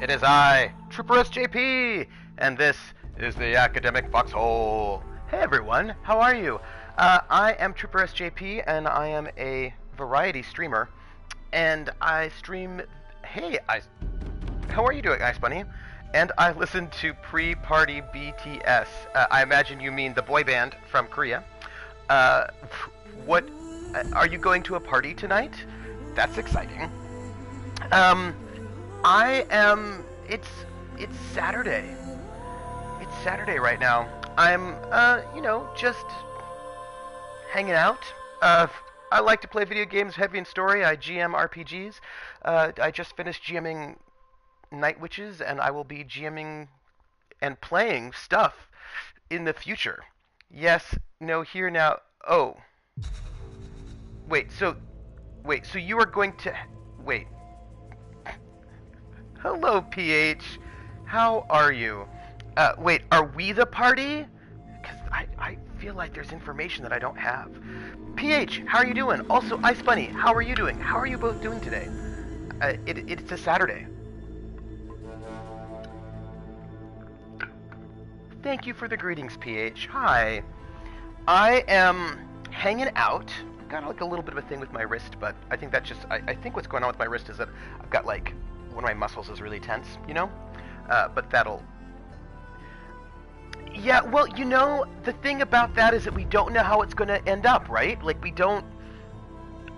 It is I, Trooper SJP, and this is the Academic Foxhole. Hey everyone, how are you? I am Trooper SJP, and I am a variety streamer, and I stream... How are you doing, Ice Bunny? And I listen to Pre-Party BTS. I imagine you mean the boy band from Korea. What... Are you going to a party tonight? That's exciting. I am... It's Saturday. It's Saturday right now. I'm, just hanging out. I like to play video games, heavy in story. I GM RPGs. I just finished GMing Night Witches, and I will be GMing and playing stuff in the future. Yes, no, here now. Oh. Wait, so you are going to... Wait. Hello, PH. How are you? Wait, are we the party? Because I feel like there's information that I don't have. PH, how are you doing? Also, Ice Bunny, how are you doing? How are you both doing today? It's a Saturday. Thank you for the greetings, PH. Hi. I am hanging out. I've got like a little bit of a thing with my wrist, but I think that's just... I think what's going on with my wrist is that I've got like... One of my muscles is really tense, you know? But that'll... Yeah, well, you know, the thing about that is that we don't know how it's going to end up, right? Like, we don't...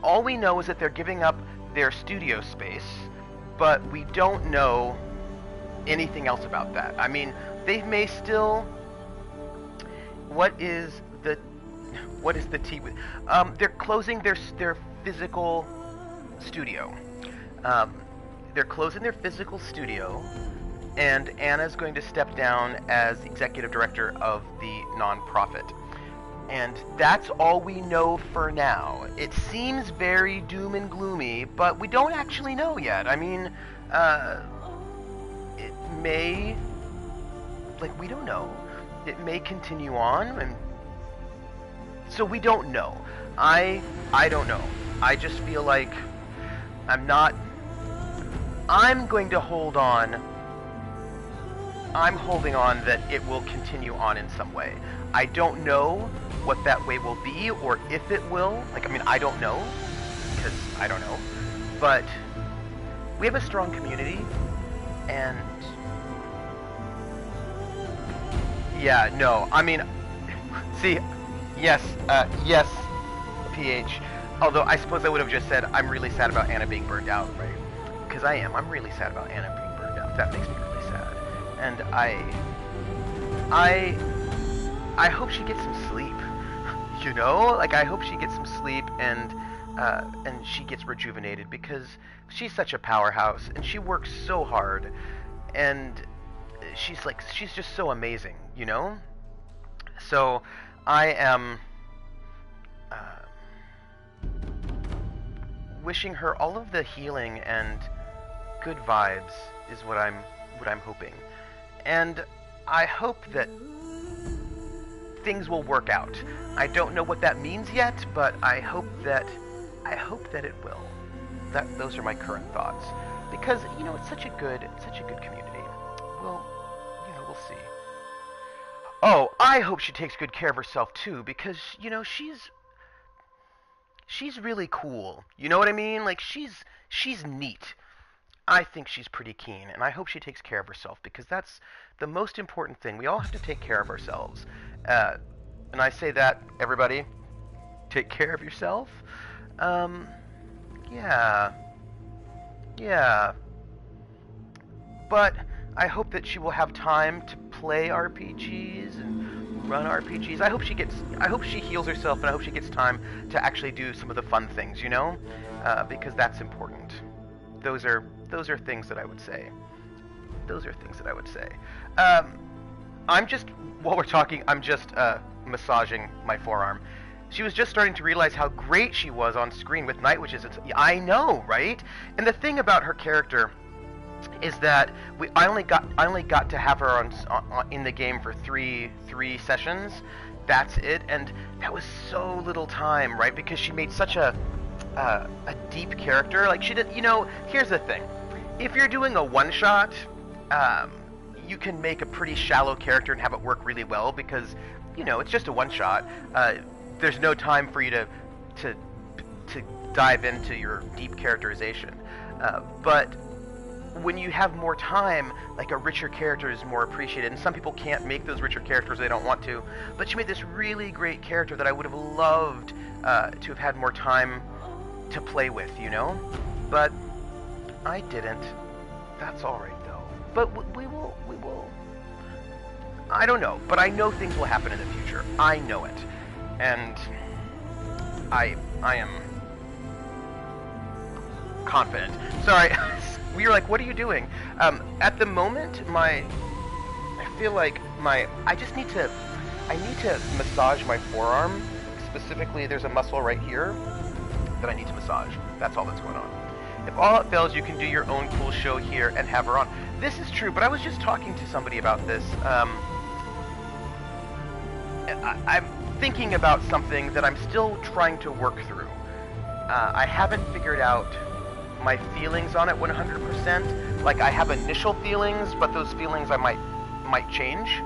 All we know is that they're giving up their studio space, but we don't know anything else about that. I mean, they may still... What is the T with... they're closing their physical studio. They're closing their physical studio, and Anna's going to step down as executive director of the nonprofit. And that's all we know for now. It seems very doom and gloomy, but we don't actually know yet. I mean, it may... Like, we don't know. It may continue on, and... So we don't know. I don't know. I just feel like I'm going to hold on. I'm holding on that it will continue on in some way. I don't know what that way will be, or if it will. Like, I mean, I don't know, because I don't know. But we have a strong community, and... Yeah, no, I mean... See, yes, PH. Although, I suppose I would have just said, I'm really sad about Anna being burned out, right? Because I am. I'm really sad about Anna being burned out. That makes me really sad. And I hope she gets some sleep. You know? Like, I hope she gets some sleep and she gets rejuvenated, because she's such a powerhouse and she works so hard, and she's just so amazing, you know? So I am wishing her all of the healing and good vibes is what I'm hoping. And I hope that things will work out. I don't know what that means yet, but I hope that it will. Those are my current thoughts. Because, you know, it's such a good community. We'll see. Oh, I hope she takes good care of herself too, because, you know, she's really cool. You know what I mean? Like, she's neat. I think she's pretty keen, and I hope she takes care of herself, because that's the most important thing. We all have to take care of ourselves. And I say that, everybody, take care of yourself. Yeah. But I hope that she will have time to play RPGs and run RPGs. I hope she heals herself, and I hope she gets time to actually do some of the fun things, you know? Because that's important. Those are things that I would say. While we're talking, I'm just massaging my forearm. She was just starting to realize how great she was on screen with Night Witches. I know, right? And the thing about her character is that I only got to have her in the game for three sessions. That's it, and that was so little time, right? Because she made such a deep character. Like, she did, you know, here's the thing. If you're doing a one-shot, um, you can make a pretty shallow character and have it work really well because, it's just a one-shot. There's no time for you to dive into your deep characterization. But when you have more time, like a richer character is more appreciated, and some people can't make those richer characters, they don't want to, but you made this really great character that I would have loved to have had more time to play with, But I didn't. That's alright though. But we will, I don't know, but I know things will happen in the future. I know it. And I am confident. Sorry, we were like, what are you doing? At the moment, I feel like I need to massage my forearm. Specifically, there's a muscle right here that I need to massage. That's all that's going on. If all else fails, you can do your own cool show here and have her on. This is true, but I was just talking to somebody about this. I'm thinking about something that I'm still trying to work through. I haven't figured out my feelings on it 100%. Like, I have initial feelings, but those feelings I might change.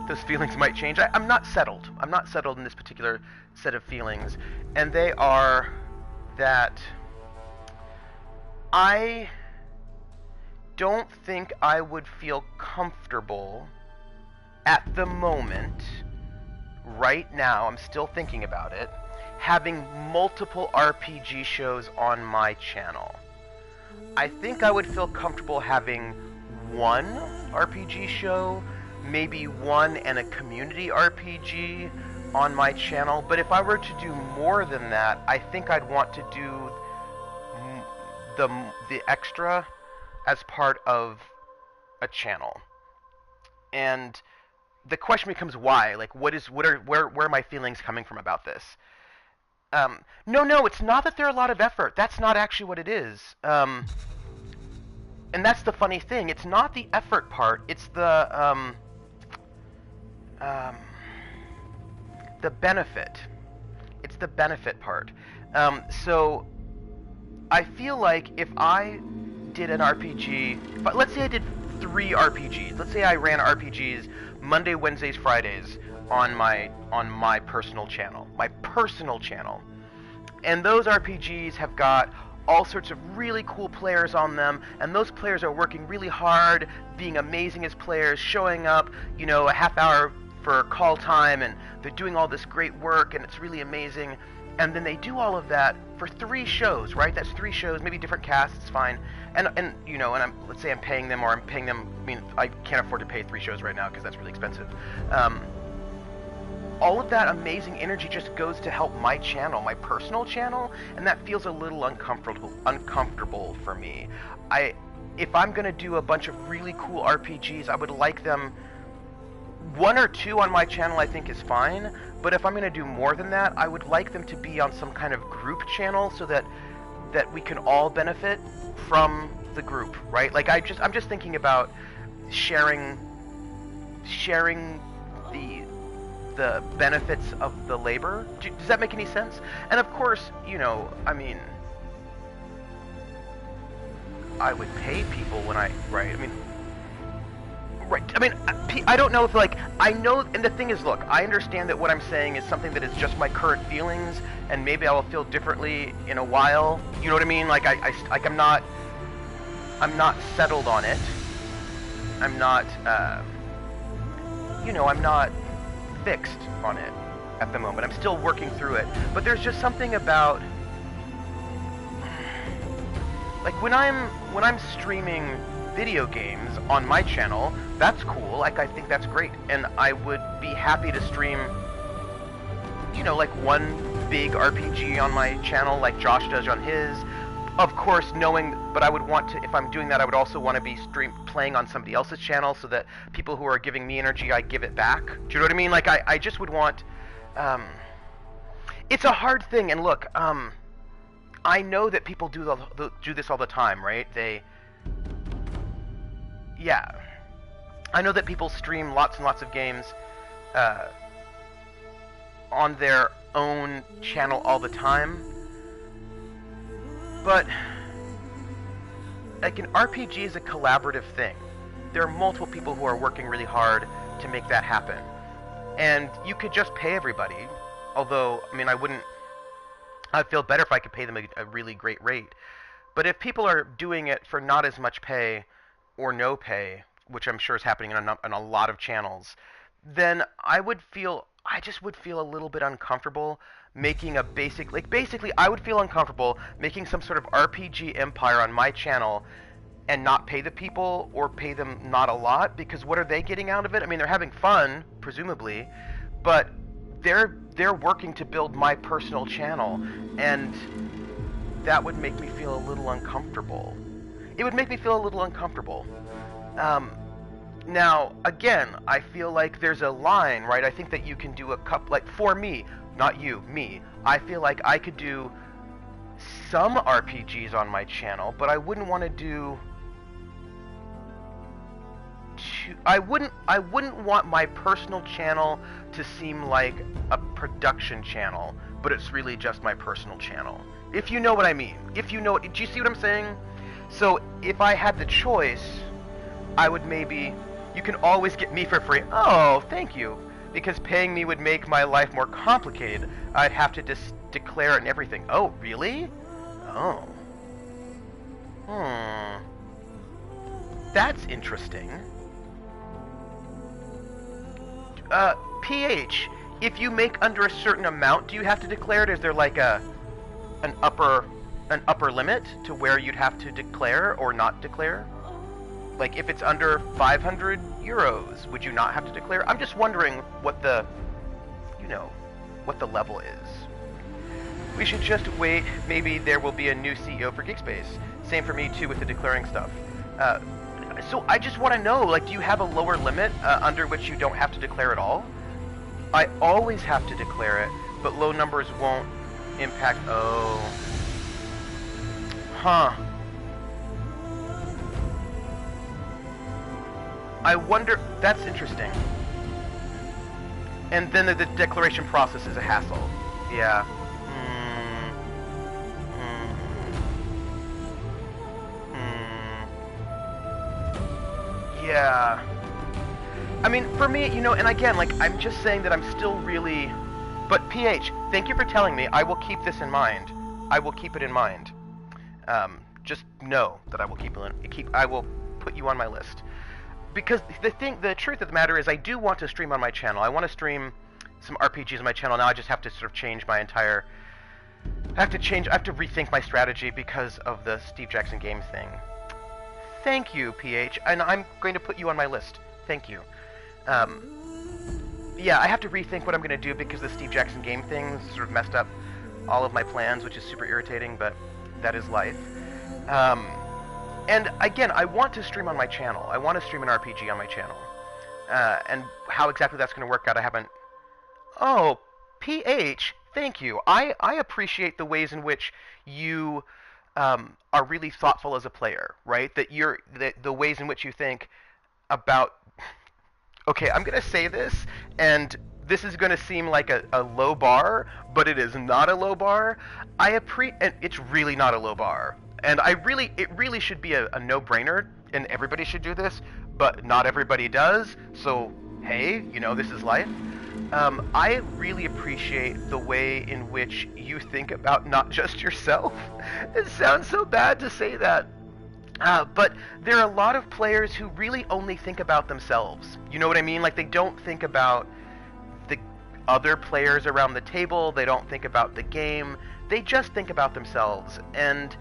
Those feelings might change. I'm not settled. I'm not settled in this particular set of feelings. And they are that I don't think I would feel comfortable at the moment, right now, I'm still thinking about it, having multiple RPG shows on my channel. I think I would feel comfortable having one RPG show, maybe one and a community RPG on my channel, but if I were to do more than that, I think I'd want to do the extra as part of a channel. And the question becomes why? Like, where are my feelings coming from about this? No, it's not that they're a lot of effort. That's not actually what it is. And that's the funny thing. It's not the effort part. It's the benefit. It's the benefit part. So I feel like if I did an RPG, but let's say I did 3 RPGs. Let's say I ran RPGs Monday, Wednesdays, Fridays on my personal channel. And those RPGs have got all sorts of really cool players on them, and those players are working really hard, being amazing as players, showing up, a half hour for call time, and they're doing all this great work, and it's really amazing. And then they do all of that for 3 shows, right? That's 3 shows, maybe different casts, it's fine. And let's say I'm paying them, I can't afford to pay 3 shows right now because that's really expensive. All of that amazing energy just goes to help my channel, my personal channel, and that feels a little uncomfortable for me. If I'm gonna do a bunch of really cool RPGs, I would like them, 1 or 2 on my channel I think is fine, but if I'm gonna do more than that, I would like them to be on some kind of group channel so that we can all benefit from the group, right? Like, I'm just thinking about sharing the benefits of the labor. Does that make any sense? And of course, I would pay people when right? I don't know if, I know, and the thing is, look, I understand that what I'm saying is something that is just my current feelings, and maybe I will feel differently in a while. You know what I mean? I'm not settled on it. I'm not, I'm not fixed on it at the moment. I'm still working through it. But there's just something about, like, when I'm streaming video games on my channel, that's cool. I think that's great, and I would be happy to stream, one big RPG on my channel, like Josh does on his. Of course, but I would want to, if I'm doing that, I would also want to be playing on somebody else's channel so that people who are giving me energy, I give it back. Do you know what I mean? I just would want, it's a hard thing, and look, I know that people do this all the time, right? Yeah. I know that people stream lots and lots of games on their own channel all the time. But like an RPG is a collaborative thing. There are multiple people who are working really hard to make that happen. And you could just pay everybody. Although, I mean, I'd feel better if I could pay them a really great rate. But if people are doing it for not as much pay or no pay, which I'm sure is happening in a lot of channels, then I just would feel a little bit uncomfortable making a basically I would feel uncomfortable making some sort of RPG empire on my channel and not pay the people, or pay them not a lot, because what are they getting out of it? I mean, they're having fun, presumably, but they're working to build my personal channel, and that would make me feel a little uncomfortable. It would make me feel a little uncomfortable. Now, again, I feel like there's a line, right? I think that you can do a couple, like, for me, not you, me. I feel like I could do some RPGs on my channel, but I wouldn't want to do... I wouldn't want my personal channel to seem like a production channel, but it's really just my personal channel. If you know what I mean. If you know it, do you see what I'm saying? So if I had the choice, I would maybe... You can always get me for free. Oh, thank you. Because paying me would make my life more complicated. I'd have to declare it and everything. Oh, really? Oh. That's interesting. PH, if you make under a certain amount, do you have to declare it? Is there like an upper limit to where you'd have to declare or not declare? Like if it's under 500 euros, would you not have to declare? I'm just wondering what the, what the level is. We should just wait. Maybe there will be a new CEO for GeekSpace. Same for me too with the declaring stuff. So I just want to know, like, do you have a lower limit under which you don't have to declare at all? I always have to declare it, but low numbers won't impact... Oh. Huh. I wonder... That's interesting. And then the declaration process is a hassle. Yeah. Yeah. I mean, for me, and again, like, I'm just saying that I'm still really... But, PH, thank you for telling me. I will keep this in mind. I will keep it in mind. Just know that I will I will put you on my list. Because the truth of the matter is I do want to stream on my channel. I want to stream some RPGs on my channel. Now I just have to sort of change my entire... I have to rethink my strategy because of the Steve Jackson Games thing. Thank you, PH, and I'm going to put you on my list. Thank you. Yeah, I have to rethink what I'm going to do because the Steve Jackson game thing sort of messed up all of my plans, which is super irritating, but that is life. And again, I want to stream on my channel. I want to stream an RPG on my channel. And how exactly that's going to work out, I haven't... Oh, PH, thank you. I appreciate the ways in which you... are really thoughtful as a player, right? That the ways in which you think about... Okay, I'm going to say this, and this is going to seem like a low bar, but it is not a low bar. And it's really not a low bar. And it really should be a no-brainer, and everybody should do this, but not everybody does, so hey, this is life. I really appreciate the way in which you think about not just yourself. It sounds so bad to say that. But there are a lot of players who really only think about themselves. You know what I mean? Like, they don't think about the other players around the table. They don't think about the game. They just think about themselves. And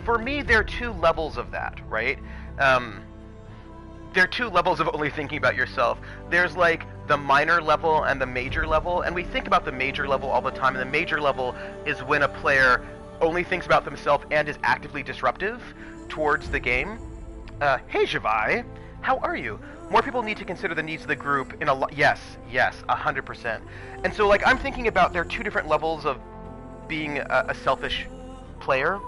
for me, there are two levels of that, right? There are two levels of only thinking about yourself. There's like the minor level and the major level, and we think about the major level all the time, and the major level is when a player only thinks about themselves and is actively disruptive towards the game. Hey Javai, how are you? More people need to consider the needs of the group in yes, 100%. And so like I'm thinking about there are two different levels of being a selfish player.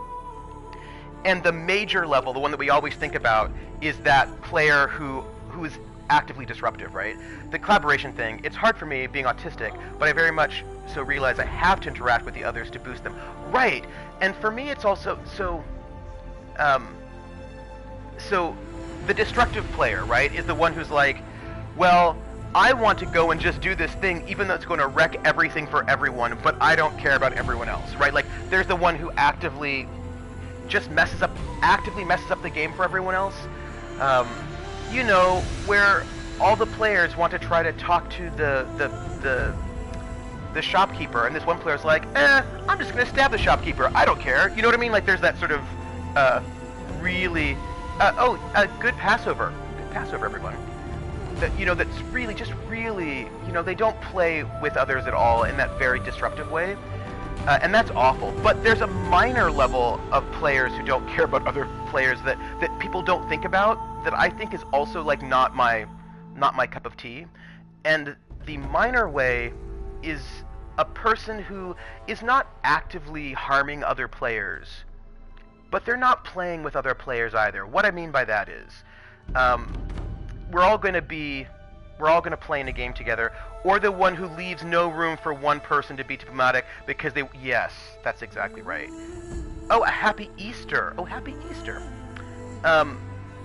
And the major level, the one that we always think about, is that player who is actively disruptive, right? The collaboration thing, it's hard for me being autistic, but I very much so realize I have to interact with the others to boost them. Right. And for me it's also so the destructive player, right, is the one who's like, well, I want to go and just do this thing even though it's going to wreck everything for everyone, but I don't care about everyone else, right? Like, there's the one who actively just messes up the game for everyone else. You know, where all the players want to try to talk to the shopkeeper, and this one player's like, I'm just going to stab the shopkeeper. I don't care. You know what I mean? Like, there's that sort of really... good Passover. Good Passover, everyone. That, you know, that's really, just really, you know, they don't play with others at all in that very disruptive way. And that's awful. But there's a minor level of players who don't care about other players that people don't think about, that I think is also, like, not my cup of tea. And the minor way is a person who is not actively harming other players, but they're not playing with other players either. What I mean by that is, we're all going to play in a game together, or the one who leaves no room for one person to be diplomatic because they... Yes, that's exactly right. Oh, a happy Easter. Oh, happy Easter.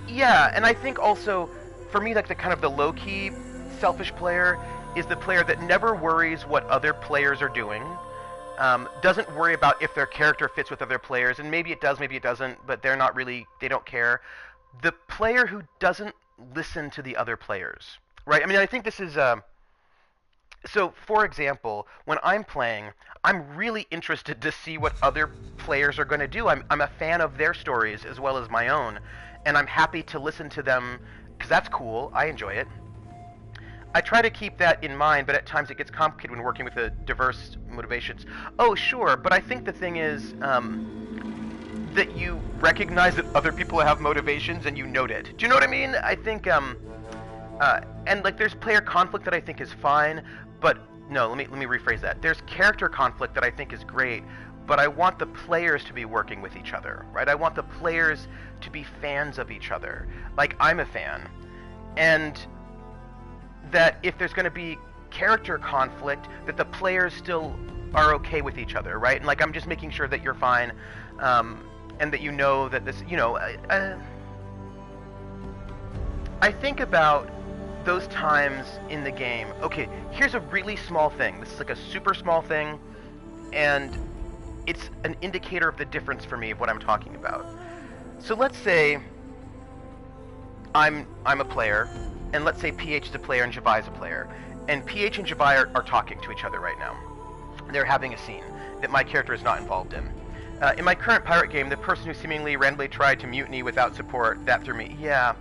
Yeah, and I think also, for me, like, the kind of the low-key selfish player is the player that never worries what other players are doing, doesn't worry about if their character fits with other players, and maybe it does, maybe it doesn't, but they're not really... They don't care. The player who doesn't listen to the other players, right? I mean, I think this is... So, for example, when I'm playing, I'm really interested to see what other players are going to do. I'm a fan of their stories as well as my own, and I'm happy to listen to them, because that's cool. I enjoy it. I try to keep that in mind, but at times it gets complicated when working with the diverse motivations. Oh, sure, but I think the thing is that you recognize that other people have motivations and you note it. Do you know what I mean? I think, and, like, there's player conflict that I think is fine, but no, let me rephrase that. There's character conflict that I think is great, but I want the players to be working with each other, right? I want the players to be fans of each other, like I'm a fan. And that if there's going to be character conflict, that the players still are okay with each other, right? And, like, I'm just making sure that you're fine, and that you know that this, you know... I think about those times in the game. Okay, here's a really small thing. This is like a super small thing, and it's an indicator of the difference for me of what I'm talking about. So let's say I'm a player, and let's say PH is a player and Javai is a player, and PH and Javai are talking to each other right now. They're having a scene that my character is not involved in. In my current pirate game, the person who seemingly randomly tried to mutiny without support, that threw me. Yeah.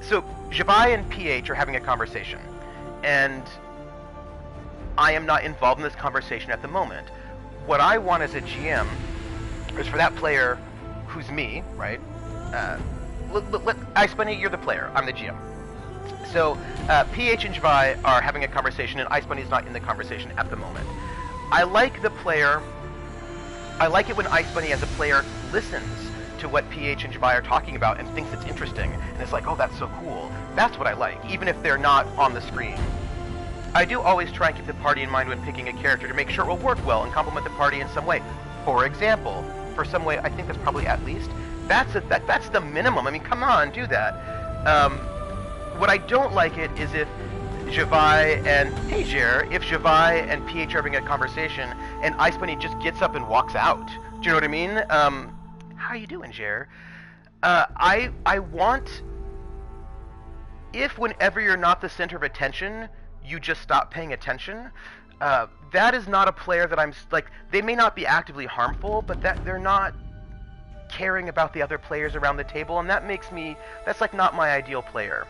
So Javai and PH are having a conversation, and I am not involved in this conversation at the moment. What I want as a GM is for that player, who's me, right? I Bunny, you're the player. I'm the GM. So PH and Javai are having a conversation, and Ice Bunny is not in the conversation at the moment. I like it when Ice Bunny as a player listens to what PH and Javai are talking about and thinks it's interesting, and it's like, oh, that's so cool. That's what I like, even if they're not on the screen. I do always try and keep the party in mind when picking a character to make sure it will work well and complement the party in some way. For example, for some way, I think that's probably at least. That's the minimum. I mean, come on, do that. What I don't like it is if Javai and... Hey, Jer, if Javai and PH are having a conversation and Ice Bunny just gets up and walks out. Do you know what I mean? How you doing, Jer? I want... If whenever you're not the center of attention, you just stop paying attention, that is not a player that I'm... Like, they may not be actively harmful, but that they're not caring about the other players around the table, and that makes me... That's, like, not my ideal player.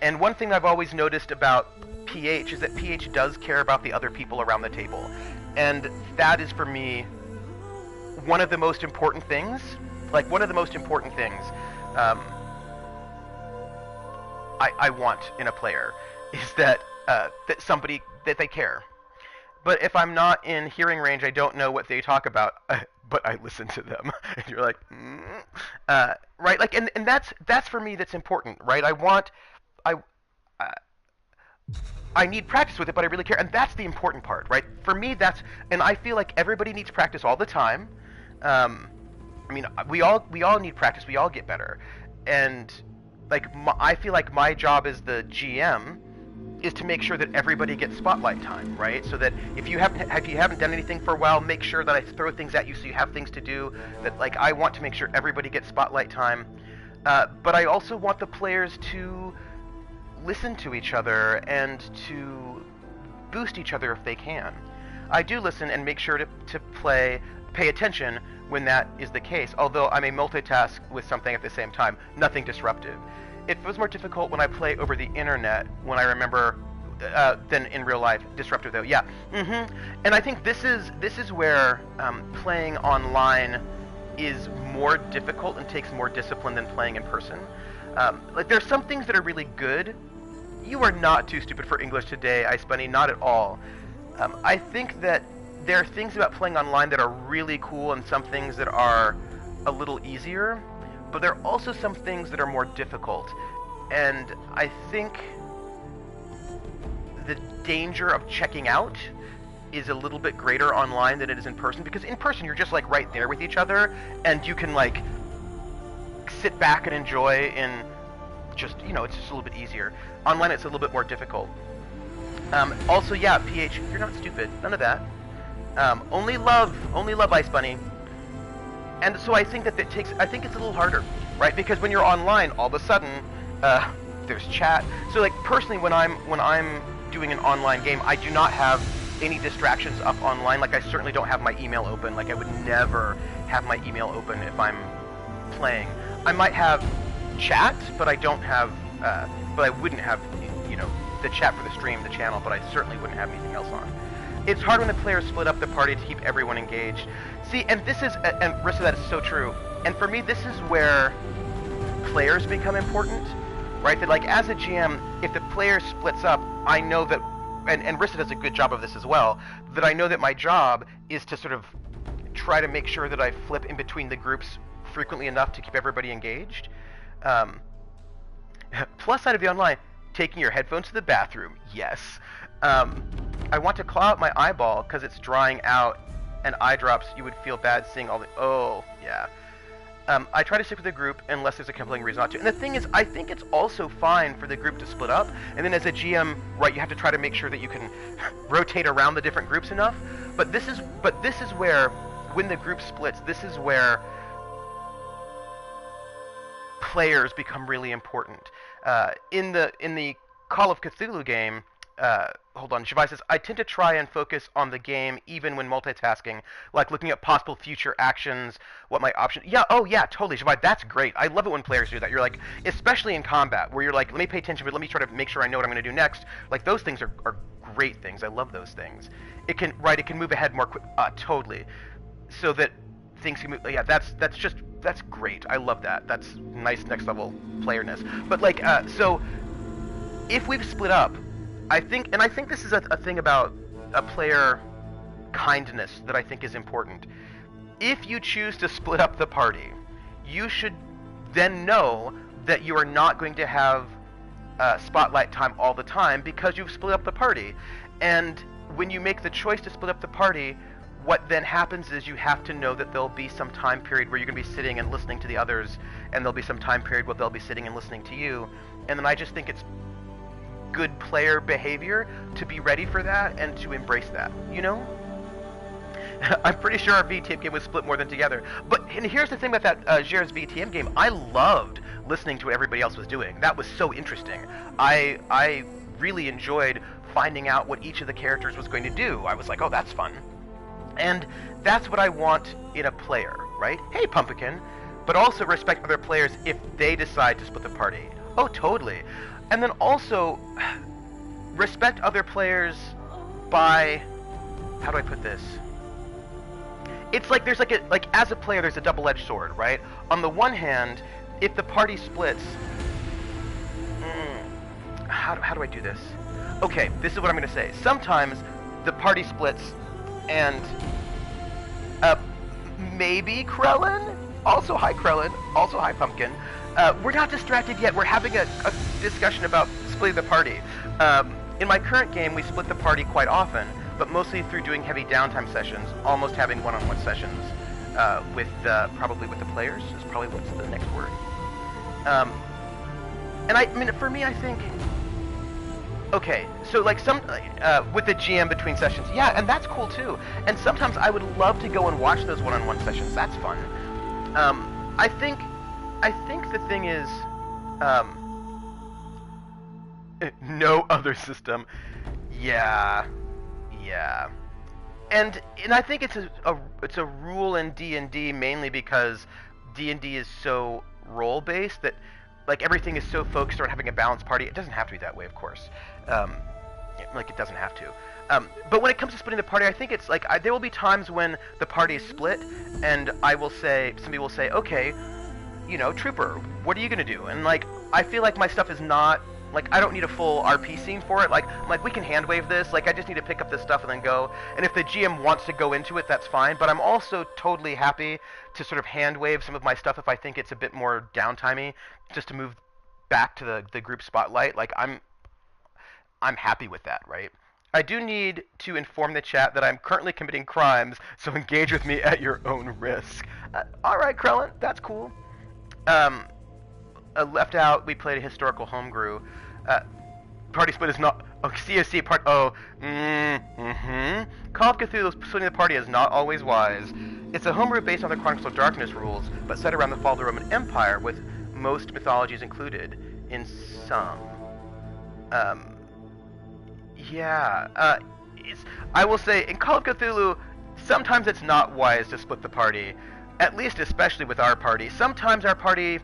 And one thing I've always noticed about PH is that PH does care about the other people around the table. And that is, for me, one of the most important things. Like, one of the most important things I want in a player is that that they care. But if I'm not in hearing range, I don't know what they talk about. but I listen to them. And you're like, right? Like, and that's for me, that's important, right? I uh, I need practice with it, but I really care, and that's the important part, right? For me, and I feel like everybody needs practice all the time. Um, I mean, we all need practice. We all get better, and like I feel like my job as the GM is to make sure that everybody gets spotlight time, right? So that if you haven't done anything for a while, make sure that I throw things at you so you have things to do. That like I want to make sure everybody gets spotlight time, but I also want the players to listen to each other and to boost each other if they can. I do listen and make sure to pay attention when that is the case, although I may multitask with something at the same time, nothing disruptive. It was more difficult when I play over the internet, when I remember, than in real life. Disruptive though, yeah. And I think this is where playing online is more difficult and takes more discipline than playing in person. Like there's some things that are really good. You are not too stupid for English today, Ice Bunny, not at all. I think that there are things about playing online that are really cool and some things that are a little easier, but there are also some things that are more difficult. And I think the danger of checking out is a little bit greater online than it is in person, because in person you're just like right there with each other and you can like sit back and enjoy in just, it's just a little bit easier. Online it's a little bit more difficult. Also, yeah, PH, you're not stupid. None of that. Only love, Ice Bunny. And so I think that I think it's a little harder, right? Because when you're online, all of a sudden, there's chat. So like personally, when I'm doing an online game, I do not have any distractions up online. Like I certainly don't have my email open. Like I would never have my email open if I'm playing. I might have chat, but I don't have, but I wouldn't have, the chat for the stream, the channel, but I certainly wouldn't have anything else on. It's hard when the players split up the party to keep everyone engaged. See, and this is, and Rissa, that is so true. And for me, this is where players become important, right? That like as a GM, if the player splits up, I know that, and Rissa does a good job of this as well, that I know that my job is to sort of try to make sure that I flip in between the groups frequently enough to keep everybody engaged. Plus side of the online, taking your headphones to the bathroom, yes. I want to claw out my eyeball because it's drying out, and eye drops, you would feel bad seeing all the, oh, yeah. I try to stick with the group unless there's a compelling reason not to. And the thing is, I think it's also fine for the group to split up, and then as a GM, right, you have to try to make sure that you can rotate around the different groups enough. But this is where, when the group splits, this is where players become really important. In the Call of Cthulhu game, hold on, Shavai says, I tend to try and focus on the game even when multitasking, like looking at possible future actions, what my options... Yeah, oh yeah, totally, Shavai, that's great. I love it when players do that. You're like, especially in combat, where you're like, let me pay attention, but let me try to make sure I know what I'm going to do next. Like, those things are great things. I love those things. It can move ahead more quick, totally. So that things can move... Yeah, that's great. I love that. That's nice next level playerness. But like, so if we've split up, I think this is a thing about a player kindness that I think is important. If you choose to split up the party, you should then know that you are not going to have spotlight time all the time because you've split up the party. And when you make the choice to split up the party, what then happens is you have to know that there'll be some time period where you're going to be sitting and listening to the others, and there'll be some time period where they'll be sitting and listening to you. And then I just think it's good player behavior to be ready for that and to embrace that, I'm pretty sure our VTM game was split more than together. And here's the thing about that Jer's VTM game. I loved listening to what everybody else was doing. That was so interesting. I really enjoyed finding out what each of the characters was going to do. I was like, oh, that's fun. And that's what I want in a player, right? Hey, Pumpkin. But also respect other players if they decide to split the party. Oh, totally. And then also respect other players by, how do I put this? It's like there's like as a player there's a double-edged sword, right? On the one hand, if the party splits, how do I do this? Okay, this is what I'm going to say. Sometimes the party splits and maybe Krellin. Also, hi Krellin. Also, hi Pumpkin. We're not distracted yet. We're having a discussion about splitting the party. In my current game, we split the party quite often, but mostly through doing heavy downtime sessions, almost having one-on-one sessions with probably with the players is probably what's the next word. And I mean, for me, I think, okay, so like some with the GM between sessions, yeah, and that's cool too. And sometimes I would love to go and watch those one-on-one sessions. That's fun. I think the thing is, no other system. Yeah. And I think it's a rule in D&D mainly because D&D is so role based that like everything is so focused on having a balanced party. It doesn't have to be that way, of course. Like it doesn't have to. But when it comes to splitting the party, I think it's like there will be times when the party is split, and I will say, somebody will say, okay, you know, Trooper, what are you gonna do? And like I feel like my stuff is not like I don't need a full RP scene for it. Like I'm like we can hand wave this. Like I just need to pick up this stuff and then go. And if the GM wants to go into it, that's fine. But I'm also totally happy to sort of hand wave some of my stuff if I think it's a bit more downtimey, just to move back to the group spotlight. Like I'm happy with that, right? I do need to inform the chat that I'm currently committing crimes, so engage with me at your own risk. All right, Krellin, that's cool. Left out, we played a historical homebrew. Party split is not... Oh, COC part... Oh, Call of Cthulhu splitting the party is not always wise. It's a homebrew based on the Chronicles of Darkness rules, but set around the fall of the Roman Empire, with most mythologies included in some. Yeah, I will say, in Call of Cthulhu, sometimes it's not wise to split the party. At least, especially with our party. Sometimes our party...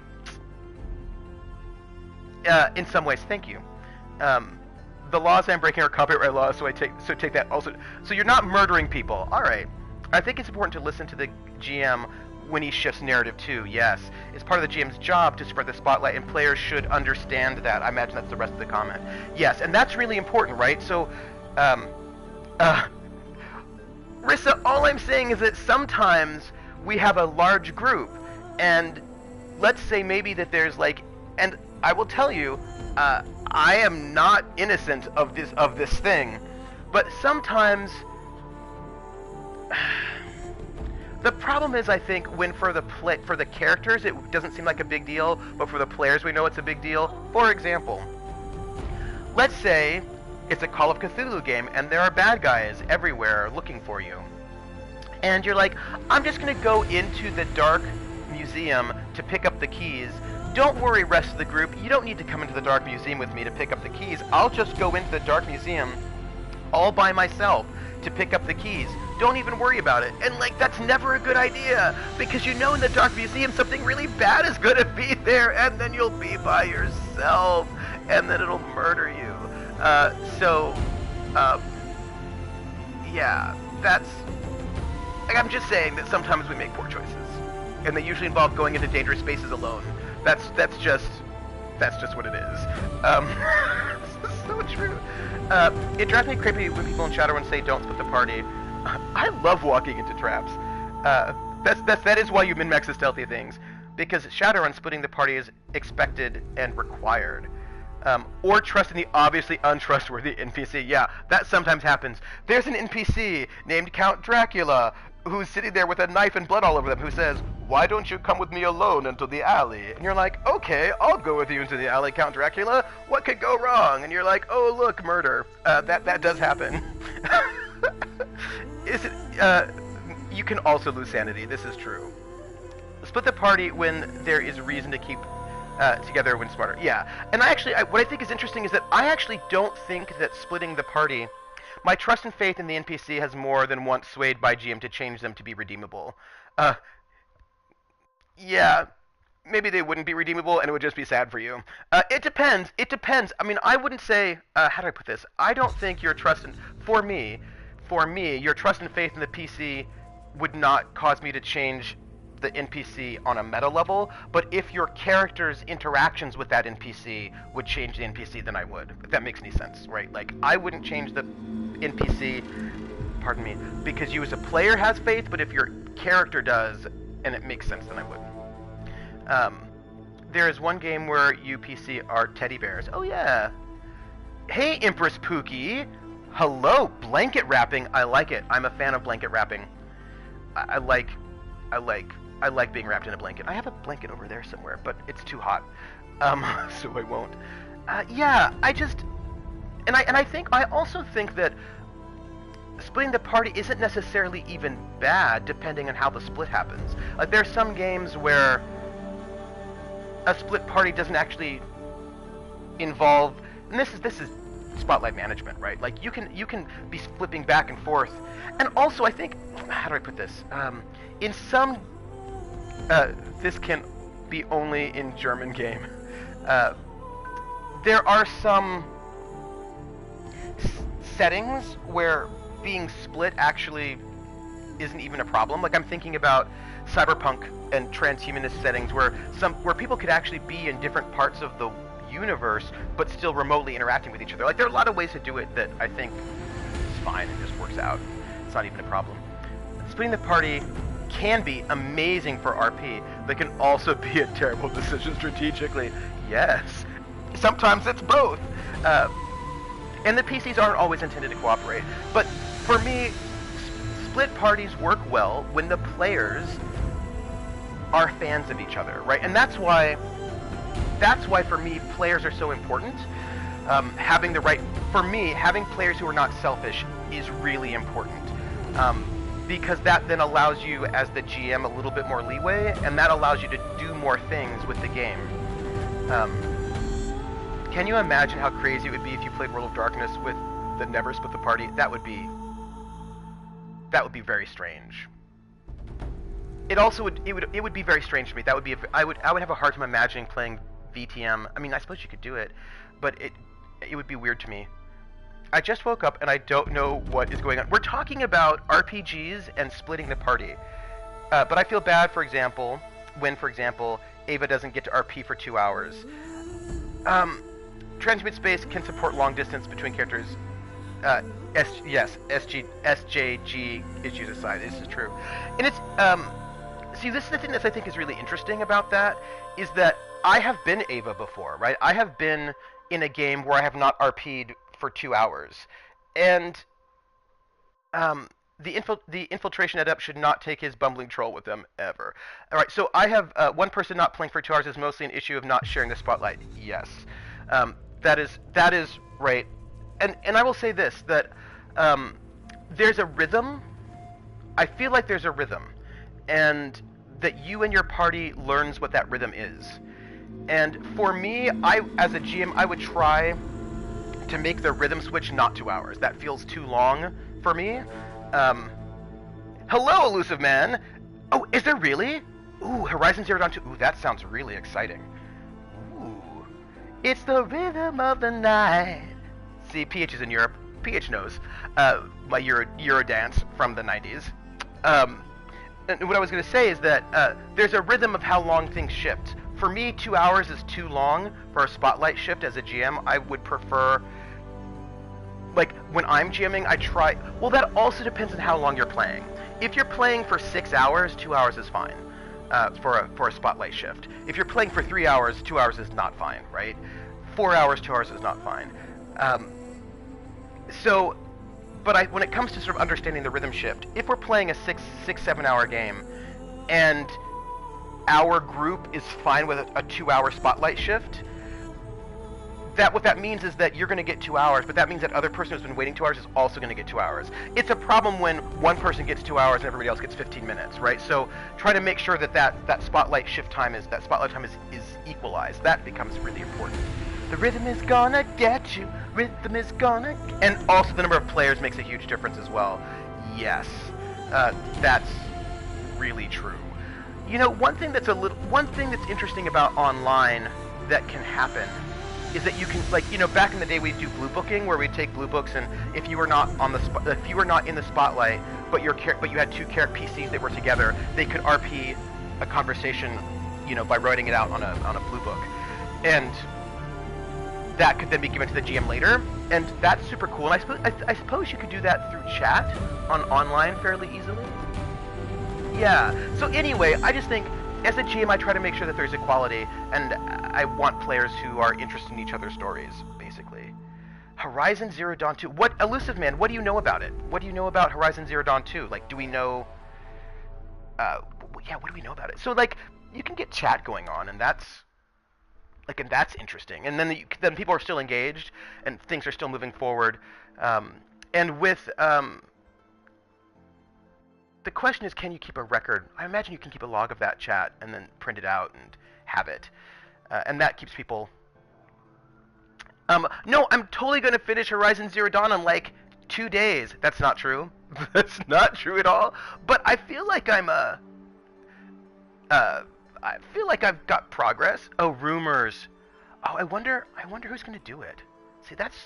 in some ways, thank you. The laws I'm breaking are copyright laws, so take that also. So you're not murdering people. All right. I think it's important to listen to the GM when he shifts narrative too. Yes, it's part of the GM's job to spread the spotlight, and players should understand that. I imagine that's the rest of the comment. Yes, and that's really important, right? So, Rissa, all I'm saying is that sometimes we have a large group, and let's say maybe that there's like, and I will tell you, I am not innocent of this thing, but sometimes the problem is, I think, when for the characters it doesn't seem like a big deal, but for the players we know it's a big deal. For example, let's say it's a Call of Cthulhu game and there are bad guys everywhere looking for you, and you're like, I'm just gonna go into the dark museum to pick up the keys. Don't worry, rest of the group, you don't need to come into the dark museum with me to pick up the keys. I'll just go into the dark museum all by myself to pick up the keys. Don't even worry about it. And like, that's never a good idea, because you know in the dark museum something really bad is gonna be there, and then you'll be by yourself, and then it'll murder you. Yeah, that's... Like, I'm just saying that sometimes we make poor choices, and they usually involve going into dangerous spaces alone. That's just what it is. This is so true. It drives me creepy when people in Shadowrun say don't split the party. I love walking into traps. That is why you min-max the stealthy things, because Shadowrun splitting the party is expected and required. Or trusting the obviously untrustworthy NPC. Yeah, that sometimes happens. There's an NPC named Count Dracula who's sitting there with a knife and blood all over them, who says, "Why don't you come with me alone into the alley?" And you're like, "Okay, I'll go with you into the alley, Count Dracula. What could go wrong?" And you're like, "Oh, look, murder." That does happen. You can also lose sanity. This is true. Split the party when there is reason to keep together when smarter. Yeah, and what I think is interesting is that I actually don't think that splitting the party... My trust and faith in the NPC has more than once swayed by GM to change them to be redeemable. Yeah, maybe they wouldn't be redeemable and it would just be sad for you. It depends. I mean, I wouldn't say... how do I put this? I don't think your trust in... For me, your trust and faith in the PC would not cause me to change the NPC on a meta level, but if your character's interactions with that NPC would change the NPC, then I would. If that makes any sense, right? Like, I wouldn't change the NPC pardon me, because you as a player has faith, but if your character does, and it makes sense, then I wouldn't. There is one game where you PC are teddy bears. Oh yeah. Hey, Empress Pookie. Hello, blanket wrapping. I like it. I'm a fan of blanket wrapping. I like being wrapped in a blanket. I have a blanket over there somewhere, but it's too hot, so I won't. Yeah, I also think that splitting the party isn't necessarily even bad, depending on how the split happens. Like, there's some games where a split party doesn't actually involve, and this is spotlight management, right? Like, you can be flipping back and forth, and also I think, how do I put this? In some, this can be only in German game. There are some settings where being split actually isn't even a problem. Like, I'm thinking about cyberpunk and transhumanist settings where people could actually be in different parts of the universe but still remotely interacting with each other. Like, there are a lot of ways to do it that I think is fine and just works out. It's not even a problem. Splitting the party can be amazing for RP, but can also be a terrible decision strategically. Yes. Sometimes it's both. And the PCs aren't always intended to cooperate. But for me, split parties work well when the players are fans of each other, right? And that's why for me, players are so important. Having players who are not selfish is really important. Because that then allows you, as the GM, a little bit more leeway, and that allows you to do more things with the game. Can you imagine how crazy it would be if you played World of Darkness with the never split the party? That would be very strange. It would be very strange to me. That would be I would have a hard time imagining playing VTM. I mean, I suppose you could do it, but it would be weird to me. I just woke up and I don't know what is going on. We're talking about RPGs and splitting the party. But I feel bad, for example, when, Ava doesn't get to RP for 2 hours. Transmit space can support long distance between characters. SJG issues aside, this is true. And it's, see, this is the thing that I think is really interesting about that, is that I have been Ava before, right? I have been in a game where I have not RP'd for 2 hours. And the infiltration adept should not take his bumbling troll with them ever. All right, so I have one person not playing for 2 hours is mostly an issue of not sharing the spotlight. Yes, that is right. And I will say this, that there's a rhythm. I feel like there's a rhythm, and that you and your party learns what that rhythm is. And for me, as a GM, I would try to make the rhythm switch not 2 hours. That feels too long for me. Hello, elusive man. Oh, is there really? Ooh, Horizon Zero Dawn 2. Ooh, that sounds really exciting. Ooh. It's the rhythm of the night. See, PH is in Europe. PH knows my Euro dance from the 90s. And what I was going to say is that there's a rhythm of how long things shift. For me, 2 hours is too long for a spotlight shift as a GM. I would prefer, like, when I'm GMing, I try... Well, that also depends on how long you're playing. If you're playing for 6 hours, 2 hours is fine for a spotlight shift. If you're playing for 3 hours, 2 hours is not fine, right? 4 hours, 2 hours is not fine. But when it comes to sort of understanding the rhythm shift, if we're playing a 7 hour game, and our group is fine with a 2 hour spotlight shift, what that means is that you're going to get 2 hours, but that means that other person who's been waiting 2 hours is also going to get 2 hours. It's a problem when one person gets 2 hours and everybody else gets 15 minutes, right? So try to make sure that spotlight shift time is equalized. That becomes really important. The rhythm is gonna get you. Rhythm is gonna... And also the number of players makes a huge difference as well. Yes, that's really true. You know, one thing that's interesting about online that can happen is that you can, like, you know, back in the day we'd do blue booking, where we'd take blue books, and if you were not in the spotlight, but you had two PCs that were together, they could RP a conversation, you know, by writing it out on a blue book. And that could then be given to the GM later, and that's super cool. And I suppose you could do that through chat on online fairly easily. Yeah. So anyway, I just think as a GM, I try to make sure that there's equality, and I want players who are interested in each other's stories, basically. Horizon Zero Dawn 2. What, Elusive Man, what do you know about it? What do you know about Horizon Zero Dawn 2? Like, do we know... yeah, what do we know about it? So, like, you can get chat going on, and that's... Like, and that's interesting. And then people are still engaged, and things are still moving forward. And with... the question is, can you keep a record? I imagine you can keep a log of that chat and then print it out and have it. And that keeps people... no, I'm totally going to finish Horizon Zero Dawn in, like, 2 days. That's not true. That's not true at all. But I feel like I feel like I've got progress. Oh, rumors. Oh, I wonder who's going to do it. See, that's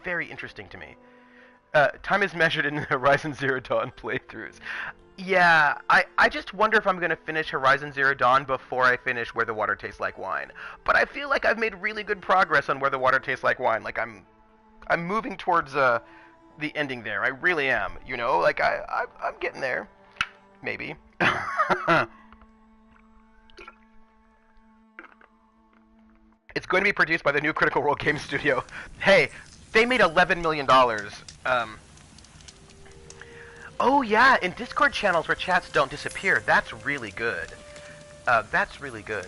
very interesting to me. Time is measured in Horizon Zero Dawn playthroughs. Yeah, I just wonder if I'm going to finish Horizon Zero Dawn before I finish Where the Water Tastes Like Wine. But I feel like I've made really good progress on Where the Water Tastes Like Wine. Like, I'm moving towards the ending there. I really am. You know, like, I'm getting there. Maybe. It's going to be produced by the new Critical Role game studio. Hey, they made $11 million. Oh yeah, in Discord channels where chats don't disappear. That's really good. That's really good.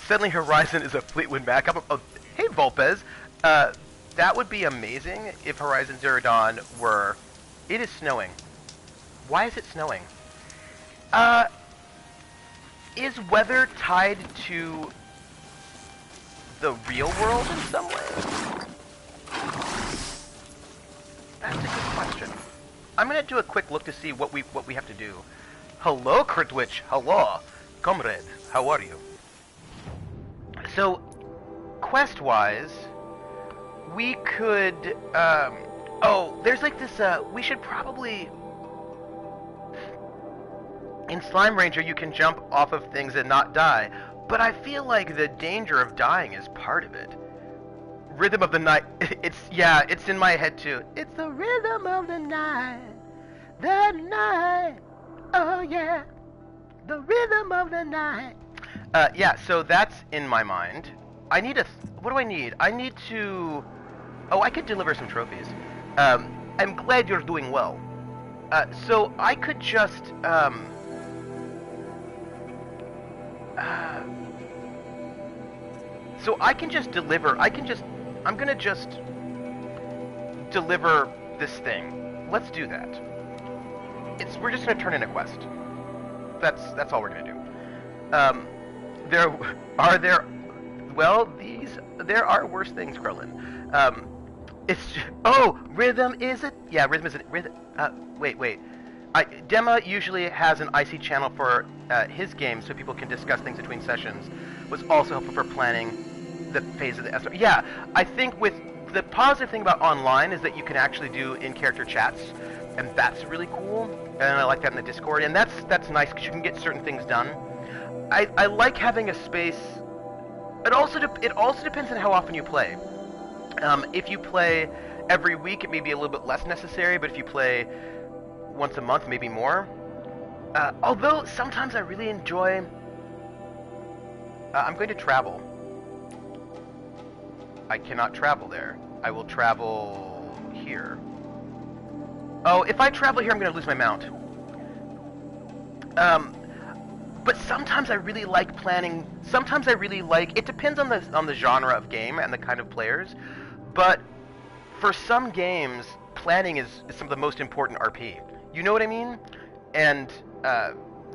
Suddenly Horizon is a Fleetwood Mac. Oh, hey Volpez. That would be amazing if Horizon Zero Dawn were... It is snowing. Why is it snowing? Is weather tied to the real world in some way? That's a good question. I'm gonna do a quick look to see what we have to do. Hello, Critwitch. Hello, comrade. How are you? So, quest-wise, we could. Oh, there's like this. We should probably. In Slime Ranger, you can jump off of things and not die, but I feel like the danger of dying is part of it. Rhythm of the night. It's in my head too. It's the rhythm of the night. The night. Oh yeah. The rhythm of the night. Yeah, so that's in my mind. I need what do I need? I need to... Oh, I could deliver some trophies. I'm glad you're doing well. So I could just, so I can just deliver, I'm gonna just deliver this thing. Let's do that. We're just gonna turn in a quest. That's all we're gonna do. There are worse things, Krillin. Rhythm is it? Yeah, rhythm is it. Rhythm. Wait. Dema usually has an IC channel for his game, so people can discuss things between sessions. Was also helpful for planning the phase of the SR. Yeah, I think with the positive thing about online is that you can actually do in-character chats, and that's really cool. And I like that in the Discord, and that's nice because you can get certain things done. I like having a space. It also depends on how often you play. If you play every week, it may be a little bit less necessary, but if you play once a month, maybe more. Although, sometimes I really enjoy... I'm going to travel. I cannot travel there. I will travel here. Oh, if I travel here, I'm going to lose my mount. But sometimes I really like planning. Sometimes I really like... It depends on the genre of game and the kind of players. But for some games, planning is some of the most important RP. You know what I mean? And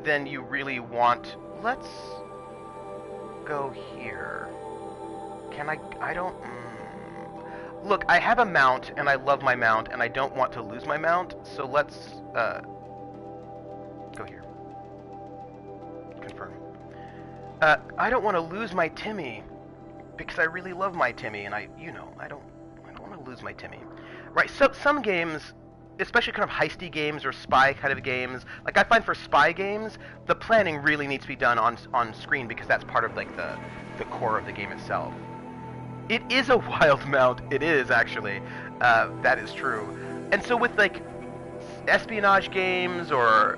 then you really want... Let's go here. Can I don't... Look, I have a mount, and I love my mount, and I don't want to lose my mount, so let's go here. Confirm. I don't want to lose my Timmy, because I really love my Timmy, and I don't want to lose my Timmy. Right, so some games, especially kind of heisty games or spy kind of games. Like I find for spy games, the planning really needs to be done on screen because that's part of like the core of the game itself. It is a wild mount. It is actually. That is true. And so with like espionage games or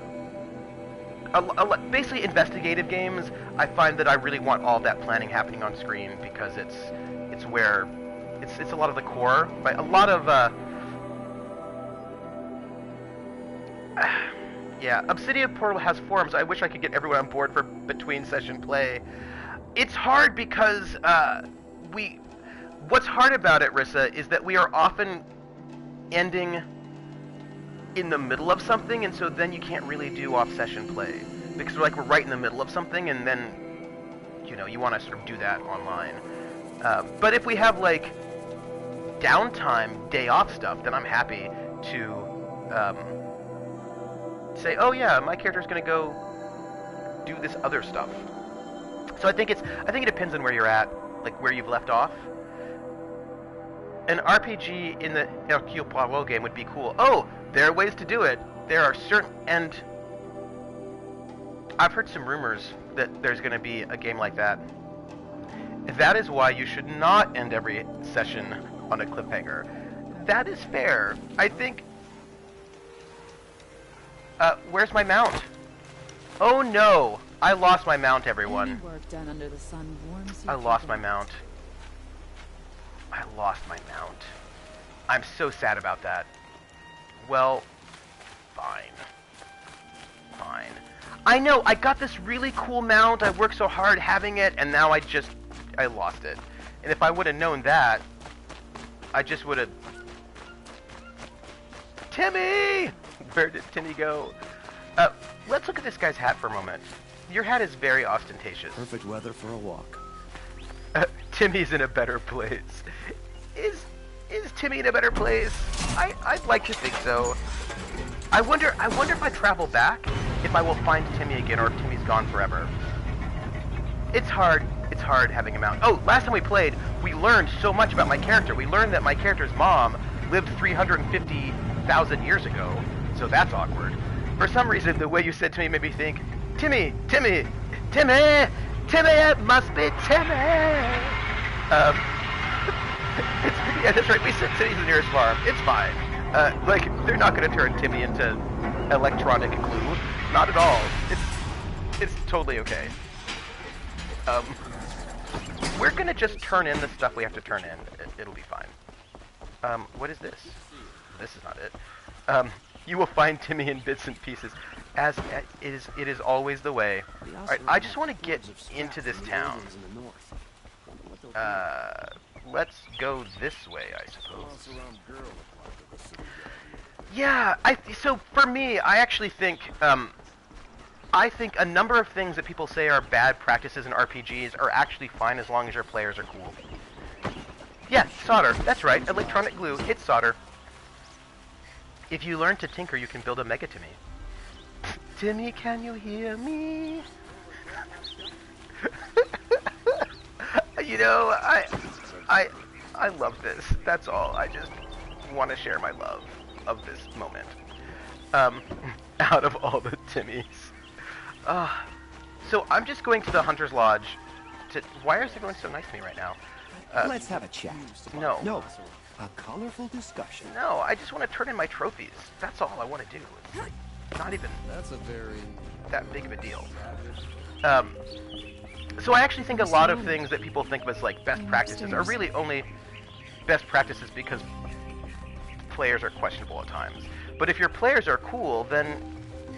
basically investigative games, I find that I really want all that planning happening on screen because it's where it's a lot of the core. Right? A lot of yeah, Obsidian Portal has forums. I wish I could get everyone on board for between session play. It's hard because what's hard about it, Rissa, is that we are often ending in the middle of something, and so then you can't really do off-session play because we're right in the middle of something, and then you want to sort of do that online. But if we have like downtime, day off stuff, then I'm happy to say, oh yeah, my character's gonna go do this other stuff. So I think it depends on where you're at, like where you've left off. An RPG in the Hercule Poirot game would be cool. Oh, there are ways to do it. There are certain, and I've heard some rumors that there's going to be a game like that. That is why you should not end every session on a cliffhanger. That is fair. I think... where's my mount? Oh no! I lost my mount, everyone. Any work done under the sun warms I lost my mount. I lost my mount. I'm so sad about that. Well, fine. Fine. I know, I got this really cool mount, I worked so hard having it, and now I lost it. And if I would have known that, I just would have... Timmy! Where did Timmy go? Let's look at this guy's hat for a moment. Your hat is very ostentatious. Perfect weather for a walk. Timmy's in a better place. Is Timmy in a better place? I'd like to think so. I wonder if I travel back, if I will find Timmy again, or if Timmy's gone forever. It's hard having him out. Oh, last time we played, we learned so much about my character. We learned that my character's mom lived 350,000 years ago, so that's awkward. For some reason, the way you said to me made me think, Timmy, it must be Timmy! Yeah, that's right, we said Timmy's the nearest farm. It's fine. They're not gonna turn Timmy into electronic glue. Not at all. It's totally okay. We're gonna just turn in the stuff we have to turn in. It'll be fine. What is this? This is not it. You will find Timmy in bits and pieces. As it is always the way. Alright, I just want to get into this town. Let's go this way, I suppose. Yeah, so for me, I actually think, I think a number of things that people say are bad practices in RPGs are actually fine as long as your players are cool. Yeah, solder, that's right, electronic glue, it's solder. If you learn to tinker, you can build a Mega Timmy. Timmy, can you hear me? I love this. That's all. I just want to share my love of this moment. Out of all the Timmys. So I'm just going to the Hunter's Lodge to... Why is everyone so nice to me right now? Let's have a chat. No. No. A colorful discussion. No, I just want to turn in my trophies. That's all I want to do. It's like not even that big of a deal. So I actually think a lot of things that people think of as like best practices are really only best practices because players are questionable at times. But if your players are cool, then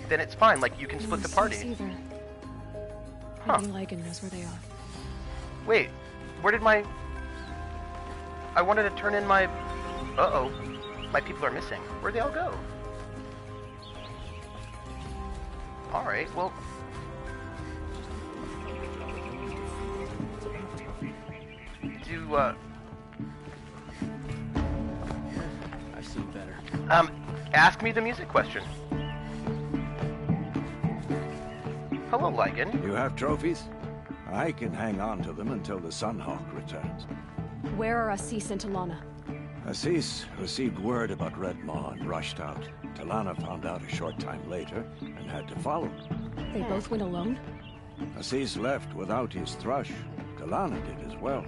it's fine. Like you can split the party. Huh. Lycan knows where they are. Wait, where did my... I wanted to turn in my... Uh-oh. My people are missing. Where'd they all go? Alright, well... I've seen better. Ask me the music question. Hello, Lycan. You have trophies? I can hang on to them until the Sunhawk returns. Where are Assis and Talana? Assis received word about Red Maw and rushed out. Talana found out a short time later and had to follow. They both went alone? Assis left without his thrush. Talana did as well.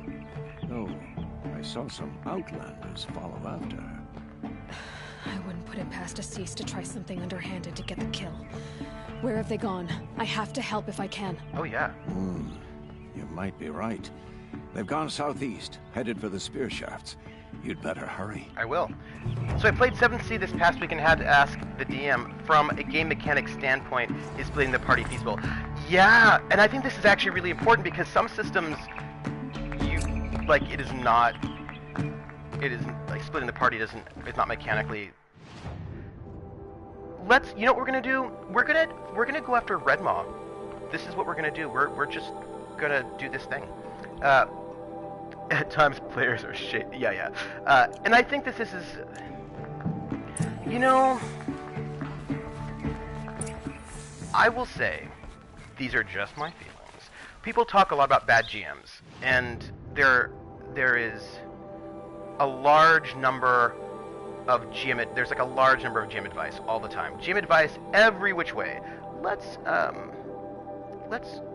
Though I saw some outlanders follow after her. I wouldn't put it past Assis to try something underhanded to get the kill. Where have they gone? I have to help if I can. Oh, yeah. You might be right. They've gone southeast, headed for the spear shafts. You'd better hurry. I will. So I played 7th Sea this past week and had to ask the DM, from a game mechanic standpoint, is splitting the party feasible? Yeah, and I think this is actually really important because some systems, it is not, like, splitting the party it's not mechanically. You know what we're gonna do? We're gonna go after Red Maw. This is what we're gonna do. We're just gonna do this thing. At times, players are shit. Yeah. And I think this is, you know, I will say, these are just my feelings. People talk a lot about bad GMs, and there is a large number of there's like a large number of GM advice all the time. GM advice every which way. We're